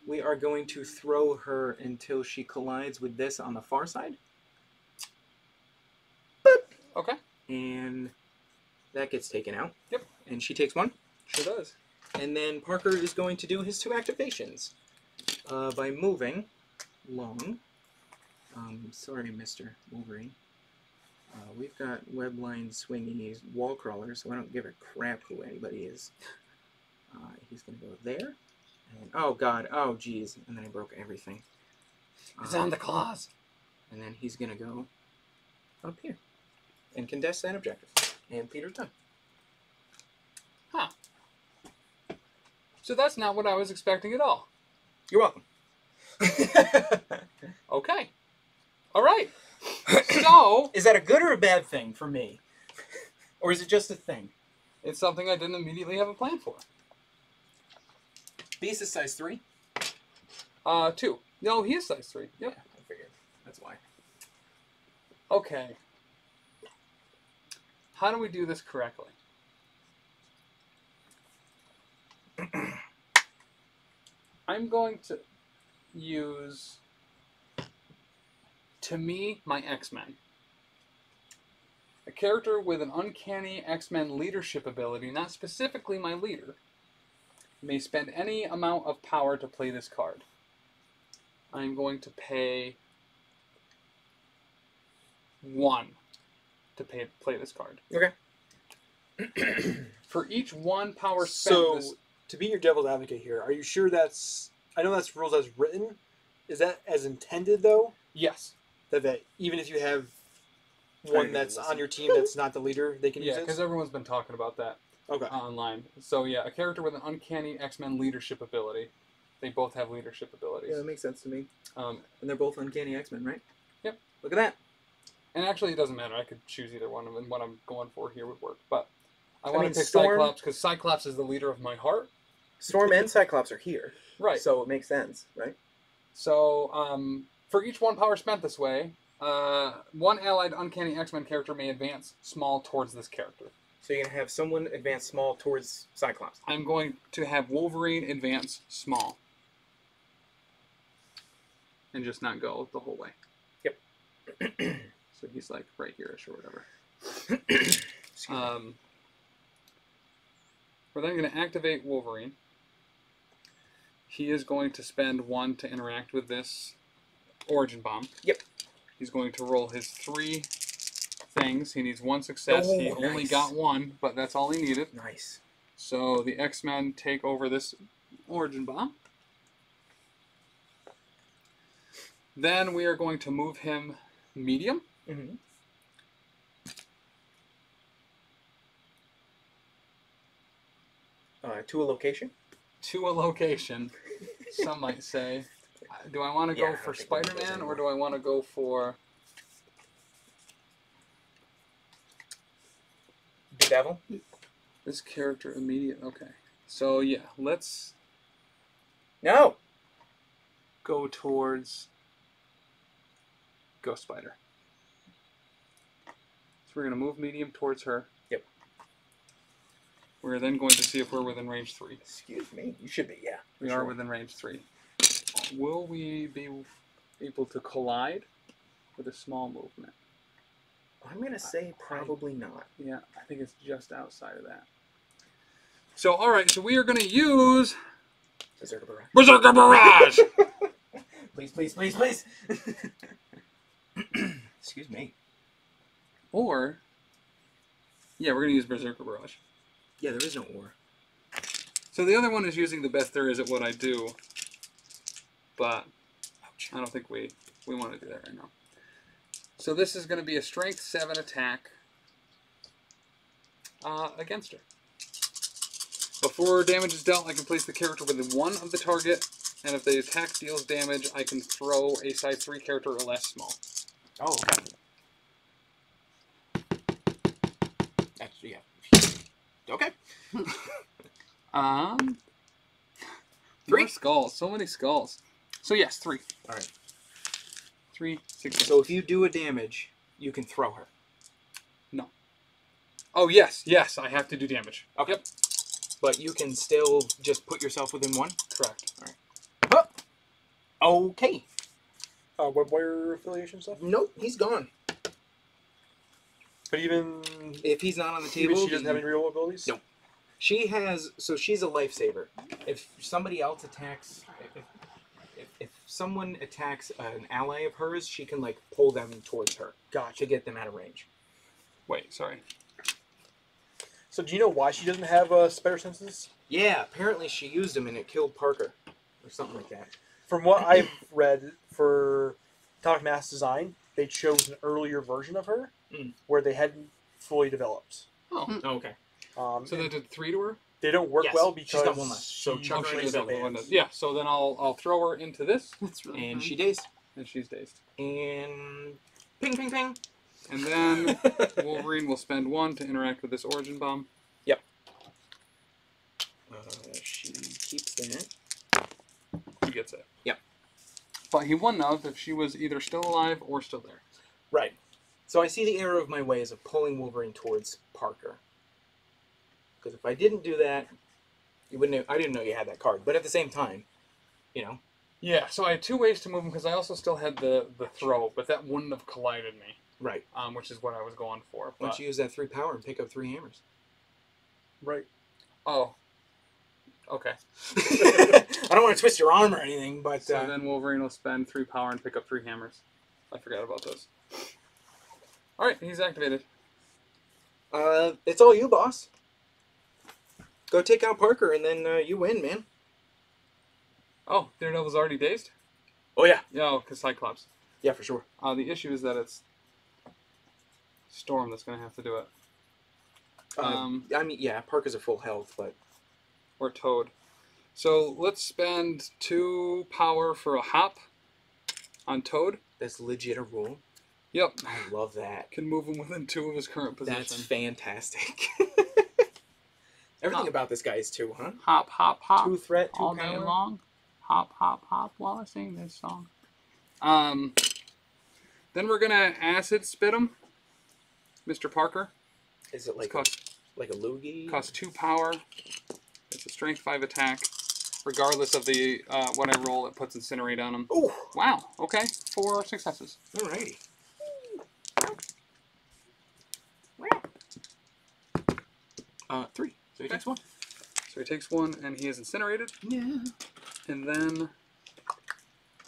We are going to throw her until she collides with this on the far side. Okay. And that gets taken out. Yep. And she takes 1. Sure does. And then Parker is going to do his 2 activations by moving long. Sorry, Mr. Wolverine. We've got webline swingies, wall crawlers, so I don't give a crap who anybody is. He's going to go there. And, oh, God. Oh, geez. And then I broke everything. It's on the claws. And then he's going to go up here and contest that objective. And Peter's done. Huh. So that's not what I was expecting at all. You're welcome. Okay. All right. So Is that a good or a bad thing for me? Or is it just a thing? it's something I didn't immediately have a plan for. Beast is size 3. 2. No, he is size 3. Yep. Yeah, I figured. That's why. Okay. How do we do this correctly? I'm going to use, to me, my X-Men. A character with an Uncanny X-Men leadership ability, not specifically my leader, may spend any amount of power to play this card. I'm going to pay 1 to play this card. Okay. For each 1 power spent... So, to be your devil's advocate here, are you sure that's... I know that's rules as written. Is that as intended, though? Yes. That even if you have one that's on your team that's not the leader, they can use Yeah, it? because everyone's been talking about that Okay. online. So yeah, a character with an Uncanny X-Men leadership ability. They both have leadership abilities. Yeah, that makes sense to me. Um, And they're both Uncanny X-Men, right? Yep. Look at that. and actually, it doesn't matter. I could choose either one, and what I'm going for here would work. But I I want mean, to pick Storm- Cyclops because Cyclops is the leader of my heart, Storm and Cyclops are here. Right. So it makes sense, right? So, for each 1 power spent this way, 1 allied Uncanny X-Men character may advance small towards this character. So you're going to have someone advance small towards Cyclops. I'm going to have Wolverine advance small. And just not go the whole way. Yep. So he's like right here-ish or whatever. We're then going to activate Wolverine. He is going to spend 1 to interact with this Origin Bomb. Yep. He's going to roll his 3 things. He needs 1 success. Oh, he only nice. got 1, but that's all he needed. Nice. So the X-Men take over this Origin Bomb. Then we are going to move him medium. Mm-hmm. To a location? To a location, some might say. Do I want to Yeah, go I for don't think we need those Spider-Man, or anymore. do I want to go for... Devil? This character immediate. Okay. So, yeah, let's No! go towards Ghost Spider. So we're going to move medium towards her. Yep. We're then going to see if we're within range 3. Excuse me. You should be, yeah. We Sure. are within range 3. Will we be able to collide with a small movement? I'm going to say probably not. Yeah, I think it's just outside of that. So, all right, so we are going to use Berserker Barrage. Berserker Barrage! Please, please, please, please. Excuse me. Or, yeah, we're going to use Berserker Barrage. Yeah, there is no or. So the other one is using the best there is at what I do, but Ouch. I don't think we want to do that right now. So this is going to be a Strength 7 attack against her. Before damage is dealt, I can place the character within 1 of the target, and if the attack deals damage, I can throw a size 3 character or less small. Oh, okay. That's, yeah. Okay. 3 skulls. So many skulls. So yes, 3. All right. 3, 6. So if you do a damage, you can throw her. Oh yes, yes, I have to do damage. Okay. Yep. But you can still just put yourself within 1? Correct. Okay. Web wire affiliation stuff? Nope, he's gone. But even If he's not on the even table, she doesn't have any real abilities? Nope. She has, so she's a lifesaver. If somebody else attacks, if someone attacks an ally of hers, she can like pull them towards her to get them out of range. Wait, sorry. So do you know why she doesn't have spider senses? Yeah, apparently she used them and it killed Parker, or something like that. From what I've read for Atomic Mass Design, they chose an earlier version of her where they hadn't fully developed. Oh, Okay. so they did 3 to her? They don't work Yes, well she's because got one left. So she chuck her she into does the have one. bands. Yeah, so then I'll throw her into this, That's really And fun. she dazed. and she's dazed. And ping, ping, ping. And then Wolverine will spend 1 to interact with this Origin Bomb. She keeps that. He gets it. Yep. But he wouldn't have if she was either still alive or still there. Right. So I see the error of my ways of pulling Wolverine towards Parker. Because if I didn't do that, you wouldn't. I didn't know you had that card. But at the same time, you know. Yeah, so I had 2 ways to move him because I also still had the throw, but that wouldn't have collided me, Right. which is what I was going for. Why But, don't you use that 3 power and pick up 3 hammers? right. oh, okay. I don't want to twist your arm or anything, but So then Wolverine will spend 3 power and pick up 3 hammers. I forgot about those. Alright, he's activated. it's all you, boss. Go take out Parker, and then you win, man. Oh, Daredevil's already dazed? Oh yeah. Yeah, because Cyclops. Yeah, for sure. The issue is that it's Storm that's going to have to do it. I mean, yeah, Parker's at full health, but Or Toad. So let's spend 2 power for a hop on Toad. that's legit a rule. Yep. I love that. Can move him within 2 of his current position. That's fantastic. Everything Hop. about this guy is 2, huh? Hop, hop, hop. 2 threat, 2 all day power. long. Hop, hop, hop while I sing this song. Then we're gonna acid spit him, Mr. Parker. Is it like a loogie? Costs 2 power. It's a strength 5 attack. Regardless of the what I roll, it puts incinerate on him. Oh, Wow. Okay, 4 successes. alrighty. 3. So he takes 1. So he takes 1, and he is incinerated. Yeah. And then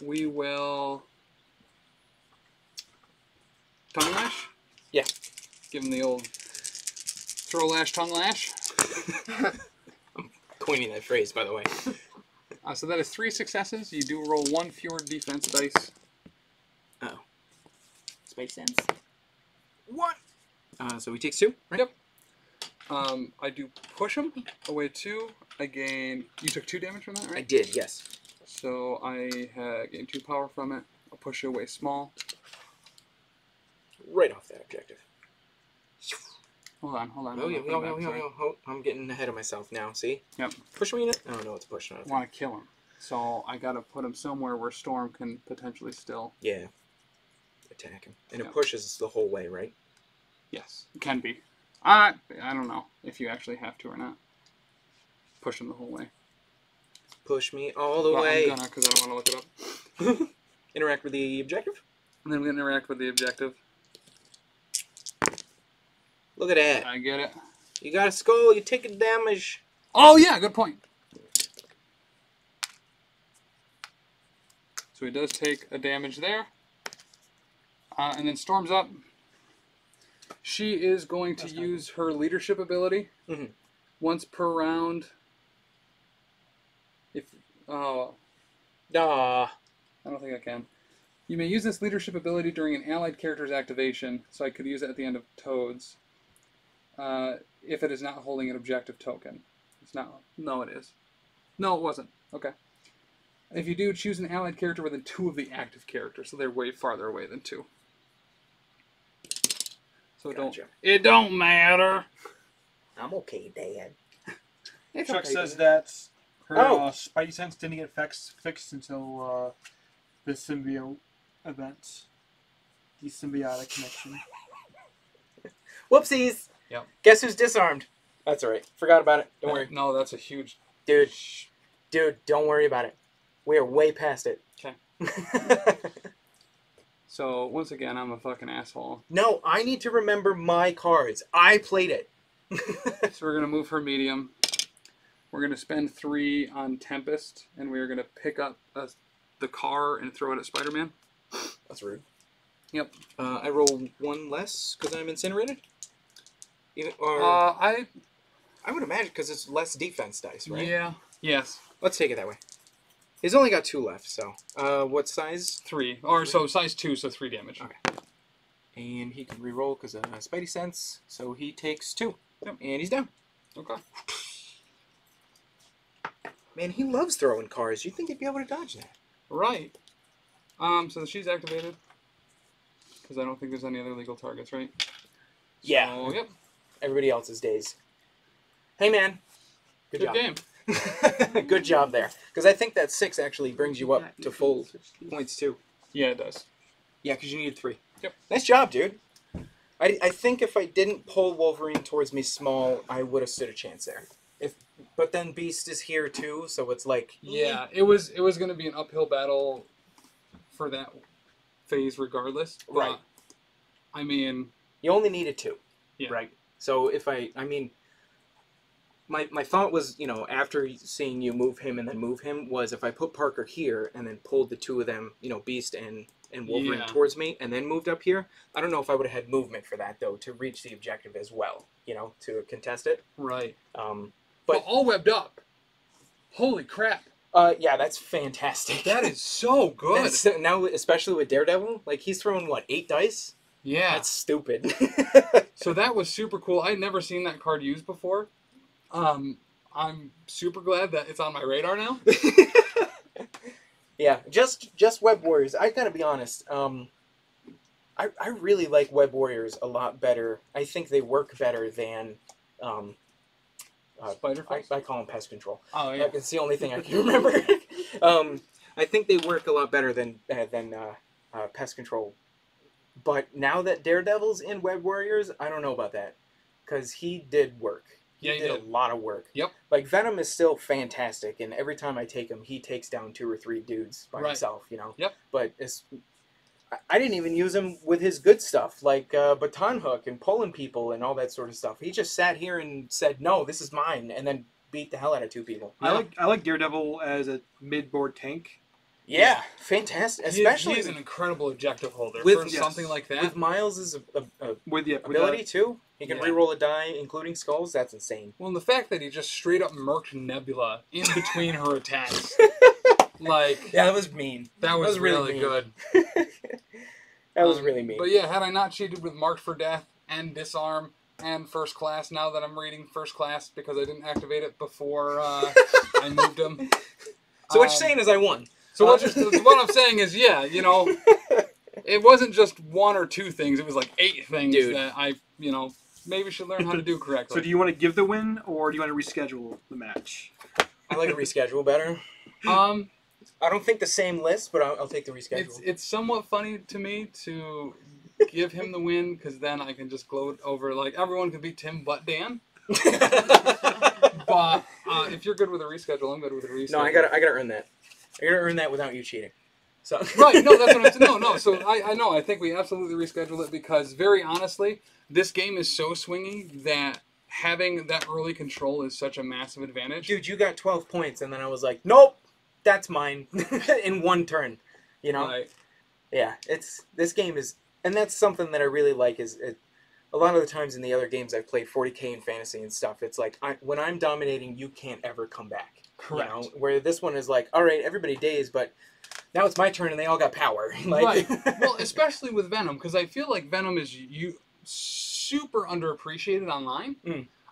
we will tongue lash. Yeah. Give him the old Throlash tongue lash. I'm coining that phrase, by the way. So that is 3 successes. You do roll 1 fewer defense dice. Oh. Spidey sense. 1. So he takes 2, right? Yep. I do push him away 2. I gain. You took 2 damage from that, right? I did, yes. So I gain 2 power from it. I'll push you away small. Right off that objective. Hold on. Oh, I'm getting ahead of myself now, see? Yep. Push me in it? I don't know what to push. I want to kill him. So I gotta put him somewhere where Storm can potentially still. Yeah. Attack him. And Yep. it pushes the whole way, right? Yes, it can be. I don't know if you actually have to or not. Push him the whole way. Push me all the Well, way. I'm gonna, because I don't want to look it up. Interact with the objective? And then I'm gonna interact with the objective. Look at that. I get it. You got a skull, you take a damage. Oh yeah, good point. So he does take a damage there. And then Storm's up. She is going to use her leadership ability once per round. If I don't think I can. You may use this leadership ability during an allied character's activation, so I could use it at the end of Toad's. If it is not holding an objective token. It's not. No, it is. No, it wasn't. Okay. If you do, choose an allied character within 2 of the active characters, so they're way farther away than 2. So Gotcha. it don't matter. I'm okay, Dad. Chuck says that her Spidey sense didn't get fixed until the symbiote event. The symbiotic connection. Whoopsies! Yep. Guess who's disarmed? That's alright. Forgot about it. Don't worry. No, that's a huge... Dude, don't worry about it. We are way past it. Okay. So, once again, I'm a fucking asshole. No, I need to remember my cards. I played it. So we're going to move her medium. We're going to spend 3 on Tempest, and we're going to pick up the car and throw it at Spider-Man. That's rude. Yep. I roll 1 less because I'm incinerated? I would imagine because it's less defense dice, right? Yeah. Yes. Let's take it that way. He's only got 2 left, so. What size? 3. Or so size 2, so 3 damage. Okay. And he can reroll because of Spidey sense, so he takes 2. Yep. And he's down. Okay. Man, he loves throwing cars. You'd think he'd be able to dodge that. Right. So she's activated. Because I don't think there's any other legal targets, right? Yeah. So, yep. Everybody else's days. Hey, man. Good job. game. Good job there. Because I think that 6 actually brings you up to full points, too. Yeah, it does. Yeah, because you needed 3. Yep. Nice job, dude. I think if I didn't pull Wolverine towards me small, I would have stood a chance there. But then Beast is here, too, so it's like... Yeah, it was going to be an uphill battle for that phase regardless. Right. I mean... You only needed 2. Yeah. Right? So if my thought was, after seeing you move him and then move him, was if I put Parker here and then pulled the 2 of them, Beast and Wolverine towards me and then moved up here, I don't know if I would have had movement for that, though, to reach the objective as well, to contest it. Right. But all webbed up. Holy crap. Yeah, that's fantastic. That is so good. Now, especially with Daredevil, like, he's throwing, 8 dice? Yeah. That's stupid. So that was super cool. I'd never seen that card used before. I'm super glad that it's on my radar now. Yeah, just Web Warriors. I gotta be honest. I really like Web Warriors a lot better. I think they work better than Spider Face? I call him pest control. Oh, yeah. It's the only thing I can remember. I think they work a lot better than pest control. But now that Daredevil's in Web Warriors, I don't know about that. Because he did work. He did a lot of work. Yep. Like, Venom is still fantastic, and every time I take him, he takes down 2 or 3 dudes by himself, you know? Yep. But I didn't even use him with his good stuff, like baton hook and pulling people and all that sort of stuff. He just sat here and said, no, this is mine, and then beat the hell out of 2 people. I like Daredevil as a mid-board tank. Yeah, fantastic. Especially he's an incredible objective holder with for something like that. With Miles' With the ability, too. He can reroll a die, including skulls. That's insane. Well, and the fact that he just straight up murked Nebula in between her attacks. Like... Yeah, that was mean. That was really good. That was really mean. But yeah, had I not cheated with Marked for Death and Disarm and First Class, now that I'm reading First Class because I didn't activate it before I moved them. So what you're saying is I won. So what I'm saying is, yeah, you know, it wasn't just 1 or 2 things. It was like 8 things that I, you know, maybe should learn how to do correctly. So do you want to give the win, or do you want to reschedule the match? I like a reschedule better. I don't think the same list, but I'll take the reschedule. It's somewhat funny to me to give him the win, because then I can just gloat over, like, everyone can beat Tim but Dan. But if you're good with a reschedule, I'm good with a reschedule. No, I gotta earn that. I gotta earn that without you cheating. So right, no, that's what I'm saying. No. So I know. I think we absolutely reschedule it because, very honestly, this game is so swingy that having that early control is such a massive advantage. Dude, you got 12 points, and then I was like, nope, that's mine in 1 turn. You know? Right. Yeah, this game is, and that's something that I really like. A lot of the times in the other games I've played, 40K and fantasy and stuff, it's like when I'm dominating, you can't ever come back. Correct. You know? Where this one is like, all right, everybody dazed, but now it's my turn and they all got power. Right. Well, especially with Venom, because I feel like Venom is super underappreciated online.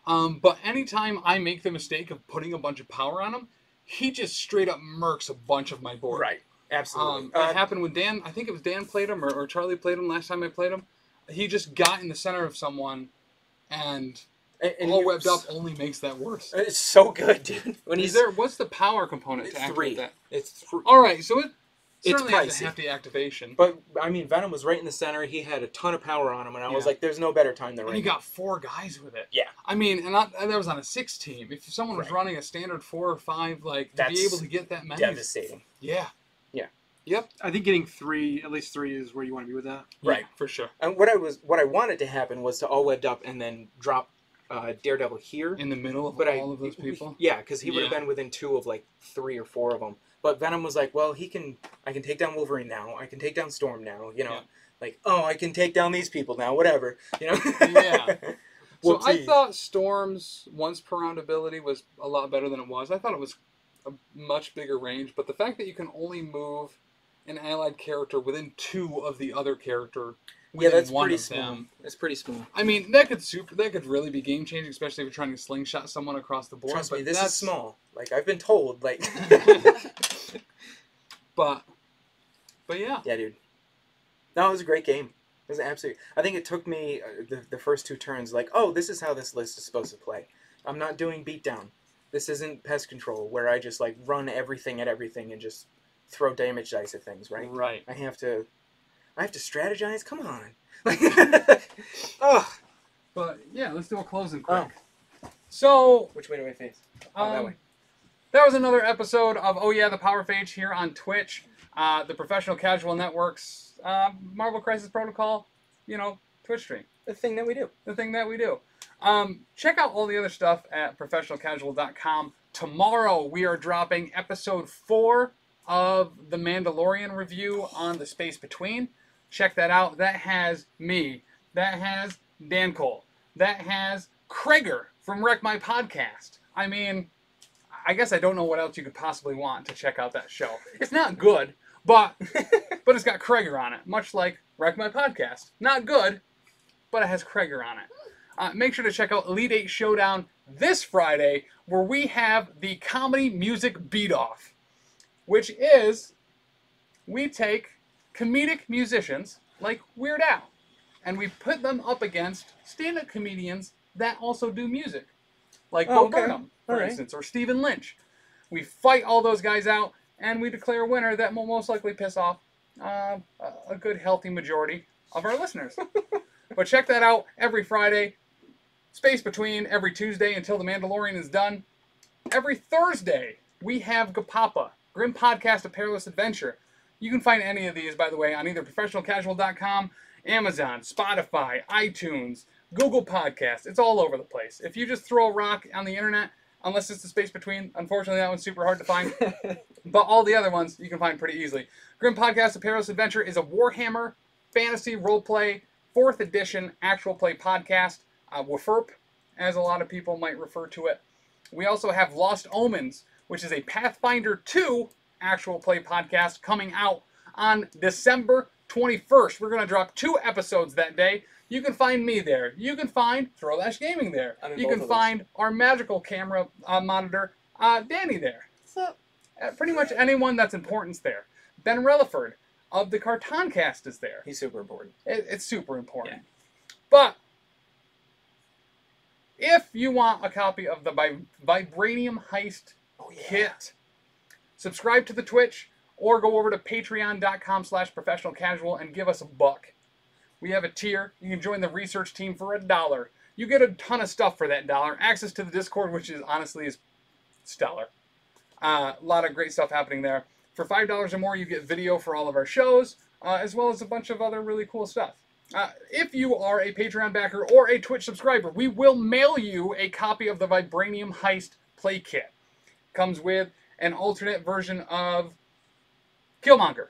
But anytime I make the mistake of putting a bunch of power on him, he just straight up murks a bunch of my board. Right. Absolutely. It happened when Dan, I think it was Dan played him, or Charlie played him last time I played him. He just got in the center of someone, and all webbed up only makes that worse. It's so good, dude. What's the power component to activate 3. that? It's 3. All right, so it It's certainly has pricey. a hefty activation. But, I mean, Venom was right in the center. He had a ton of power on him, and I was like, there's no better time than right And he now. got 4 guys with it. Yeah. I mean, and that was on a 6 team. If someone was running a standard 4 or 5, like, to be able to get that many. Devastating. Yeah. Yeah. Yep. I think getting 3, at least 3, is where you want to be with that. Right. Yeah, for sure. And what I wanted to happen was to all webbed up and then drop Daredevil here. In the middle of all of those people? Yeah, because he would have been within 2 of, like, 3 or 4 of them. But Venom was like, well, I can take down Wolverine now. I can take down Storm now. You know, like, oh, I can take down these people now. Whatever. You know. Yeah. So I thought Storm's once per round ability was a lot better than it was. I thought it was a much bigger range, but the fact that you can only move an allied character within 2 of the other character. Yeah, that's one pretty of smooth. them. That's pretty smooth. I mean, that could really be game changing, especially if you're trying to slingshot someone across the board. Trust me, this is small. Like, I've been told, like. But yeah. Yeah, dude. No, it was a great game. It was absolutely. I think it took me the first 2 turns, like, oh, this is how this list is supposed to play. I'm not doing beatdown. This isn't pest control, where I just, like, run everything at everything and just throw damage dice at things, right? Right. I have to strategize? Come on. Oh. But yeah, let's do a closing quick. So, Which way do I face? That way. That was another episode of Oh Yeah, the Power Phage here on Twitch, the Professional Casual Network's Marvel Crisis Protocol, Twitch stream. The thing that we do. The thing that we do. Check out all the other stuff at professionalcasual.com. Tomorrow we are dropping episode 4 of the Mandalorian review on the Space Between. Check that out. That has me. That has Dan Cole. That has Krager from WreckMyPodcast. I mean, I guess I don't know what else you could possibly want to check out that show. It's not good, but it's got Krager on it, much like WreckMyPodcast. Not good, but it has Krager on it. Make sure to check out Elite 8 Showdown this Friday, where we have the comedy music beat-off, which is we take comedic musicians like Weird Al, and we put them up against stand-up comedians that also do music. like Oh, Bo okay. Burnham, for All right. instance, or Stephen Lynch. We fight all those guys out, and we declare a winner that will most likely piss off a good, healthy majority of our listeners. But check that out every Friday. Space between every Tuesday until The Mandalorian is done. Every Thursday, we have Gapapa, Grim Podcast, A Perilous Adventure. You can find any of these, by the way, on either professionalcasual.com, Amazon, Spotify, iTunes, Google Podcasts. It's all over the place. If you just throw a rock on the internet, unless it's the space between, unfortunately that one's super hard to find. But all the other ones you can find pretty easily. Grim Podcast, A Perilous Adventure is a Warhammer fantasy roleplay 4th edition actual play podcast. WFERP, as a lot of people might refer to it. We also have Lost Omens, which is a Pathfinder 2 actual play podcast coming out on December 21st. We're going to drop 2 episodes that day. You can find me there. You can find Throlash Gaming there. You can find our magical camera monitor, Dani, there. So, pretty much anyone that's important's there. Ben Relaford of the Cartoncast is there. He's super important. It's super important. Yeah. But if you want a copy of the Vibranium Heist kit, subscribe to the Twitch or go over to patreon.com/professionalcasual and give us $1. We have a tier. You can join the research team for $1. You get a ton of stuff for that $1. Access to the Discord, which is honestly stellar. A lot of great stuff happening there. For $5 or more, you get video for all of our shows, as well as a bunch of other really cool stuff. If you are a Patreon backer or a Twitch subscriber, we will mail you a copy of the Vibranium Heist play kit. Comes with an alternate version of Killmonger.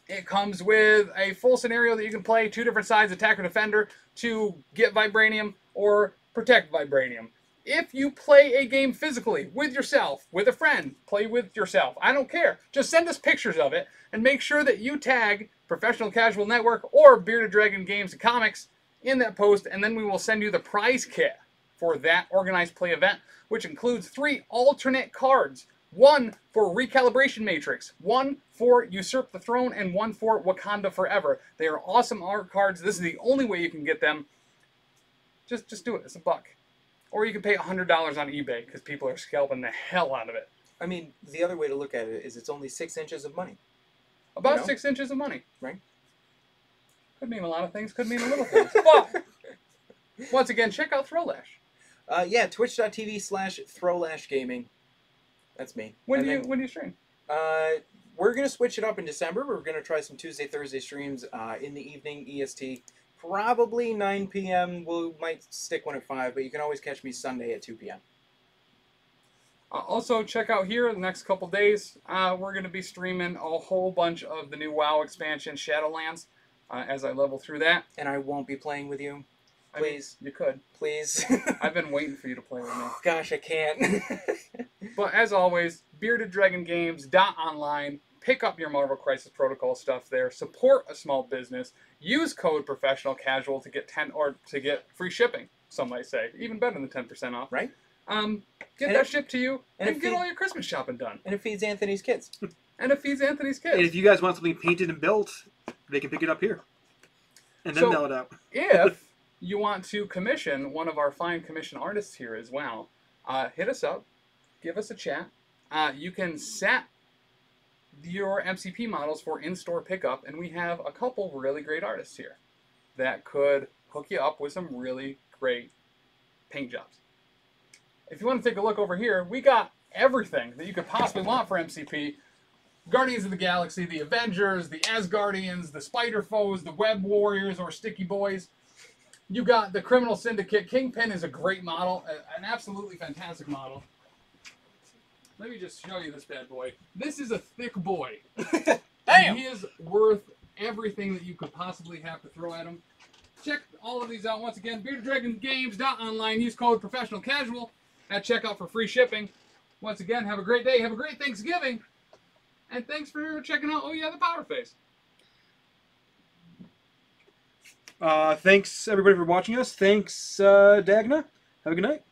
It comes with a full scenario that you can play 2 different sides, attack or defender, to get Vibranium or protect Vibranium. If you play a game physically, with yourself, with a friend, play with yourself, I don't care. Just send us pictures of it and make sure that you tag Professional Casual Network or Bearded Dragon Games and Comics in that post, and then we will send you the prize kit for that organized play event, which includes 3 alternate cards. 1 for Recalibration Matrix, 1 for Usurp the Throne, and 1 for Wakanda Forever. They are awesome art cards. This is the only way you can get them. Just do it. It's $1. Or you can pay $100 on eBay because people are scalping the hell out of it. I mean, the other way to look at it is it's only 6 inches of money. About 6 inches of money. Right. Could mean a lot of things, could mean a little things. But, once again, check out Throlash. Yeah, twitch.tv/Throlash Gaming. That's me. When do you stream? We're going to switch it up in December. We're going to try some Tuesday, Thursday streams in the evening, EST. Probably 9 p.m. We might stick one at 5, but you can always catch me Sunday at 2 p.m. Also, check out here in the next couple days, we're going to be streaming a whole bunch of the new WoW expansion, Shadowlands, as I level through that. And I won't be playing with you. Please. I mean, you could. Please. I've been waiting for you to play with me. Oh, gosh, I can't. But as always, beardeddragongames.online. Pick up your Marvel Crisis Protocol stuff there. Support a small business. Use code Professional Casual to get free shipping. Some might say even better than 10% off. Right. Get that shipped to you and get feed- all your Christmas shopping done. And it feeds Anthony's kids. And it feeds Anthony's kids. And if you guys want something painted and built, they can pick it up here. And then mail it out. If you want to commission one of our fine commission artists here as well, hit us up. Give us a chat. You can set your MCP models for in-store pickup, and we have a couple really great artists here that could hook you up with some really great paint jobs. If you want to take a look over here, we got everything that you could possibly want for MCP. Guardians of the Galaxy, the Avengers, the Asgardians, the Spider Foes, the Web Warriors or Sticky Boys. You got the Criminal Syndicate. Kingpin is a great model, an absolutely fantastic model. Let me just show you this bad boy. This is a thick boy. Damn! He is worth everything that you could possibly have to throw at him. Check all of these out once again. BeardedDragonGames.online. Use code ProfessionalCasual at checkout for free shipping. Once again, have a great day. Have a great Thanksgiving. And thanks for checking out, the Power Face. Thanks, everybody, for watching us. Thanks, Dagna. Have a good night.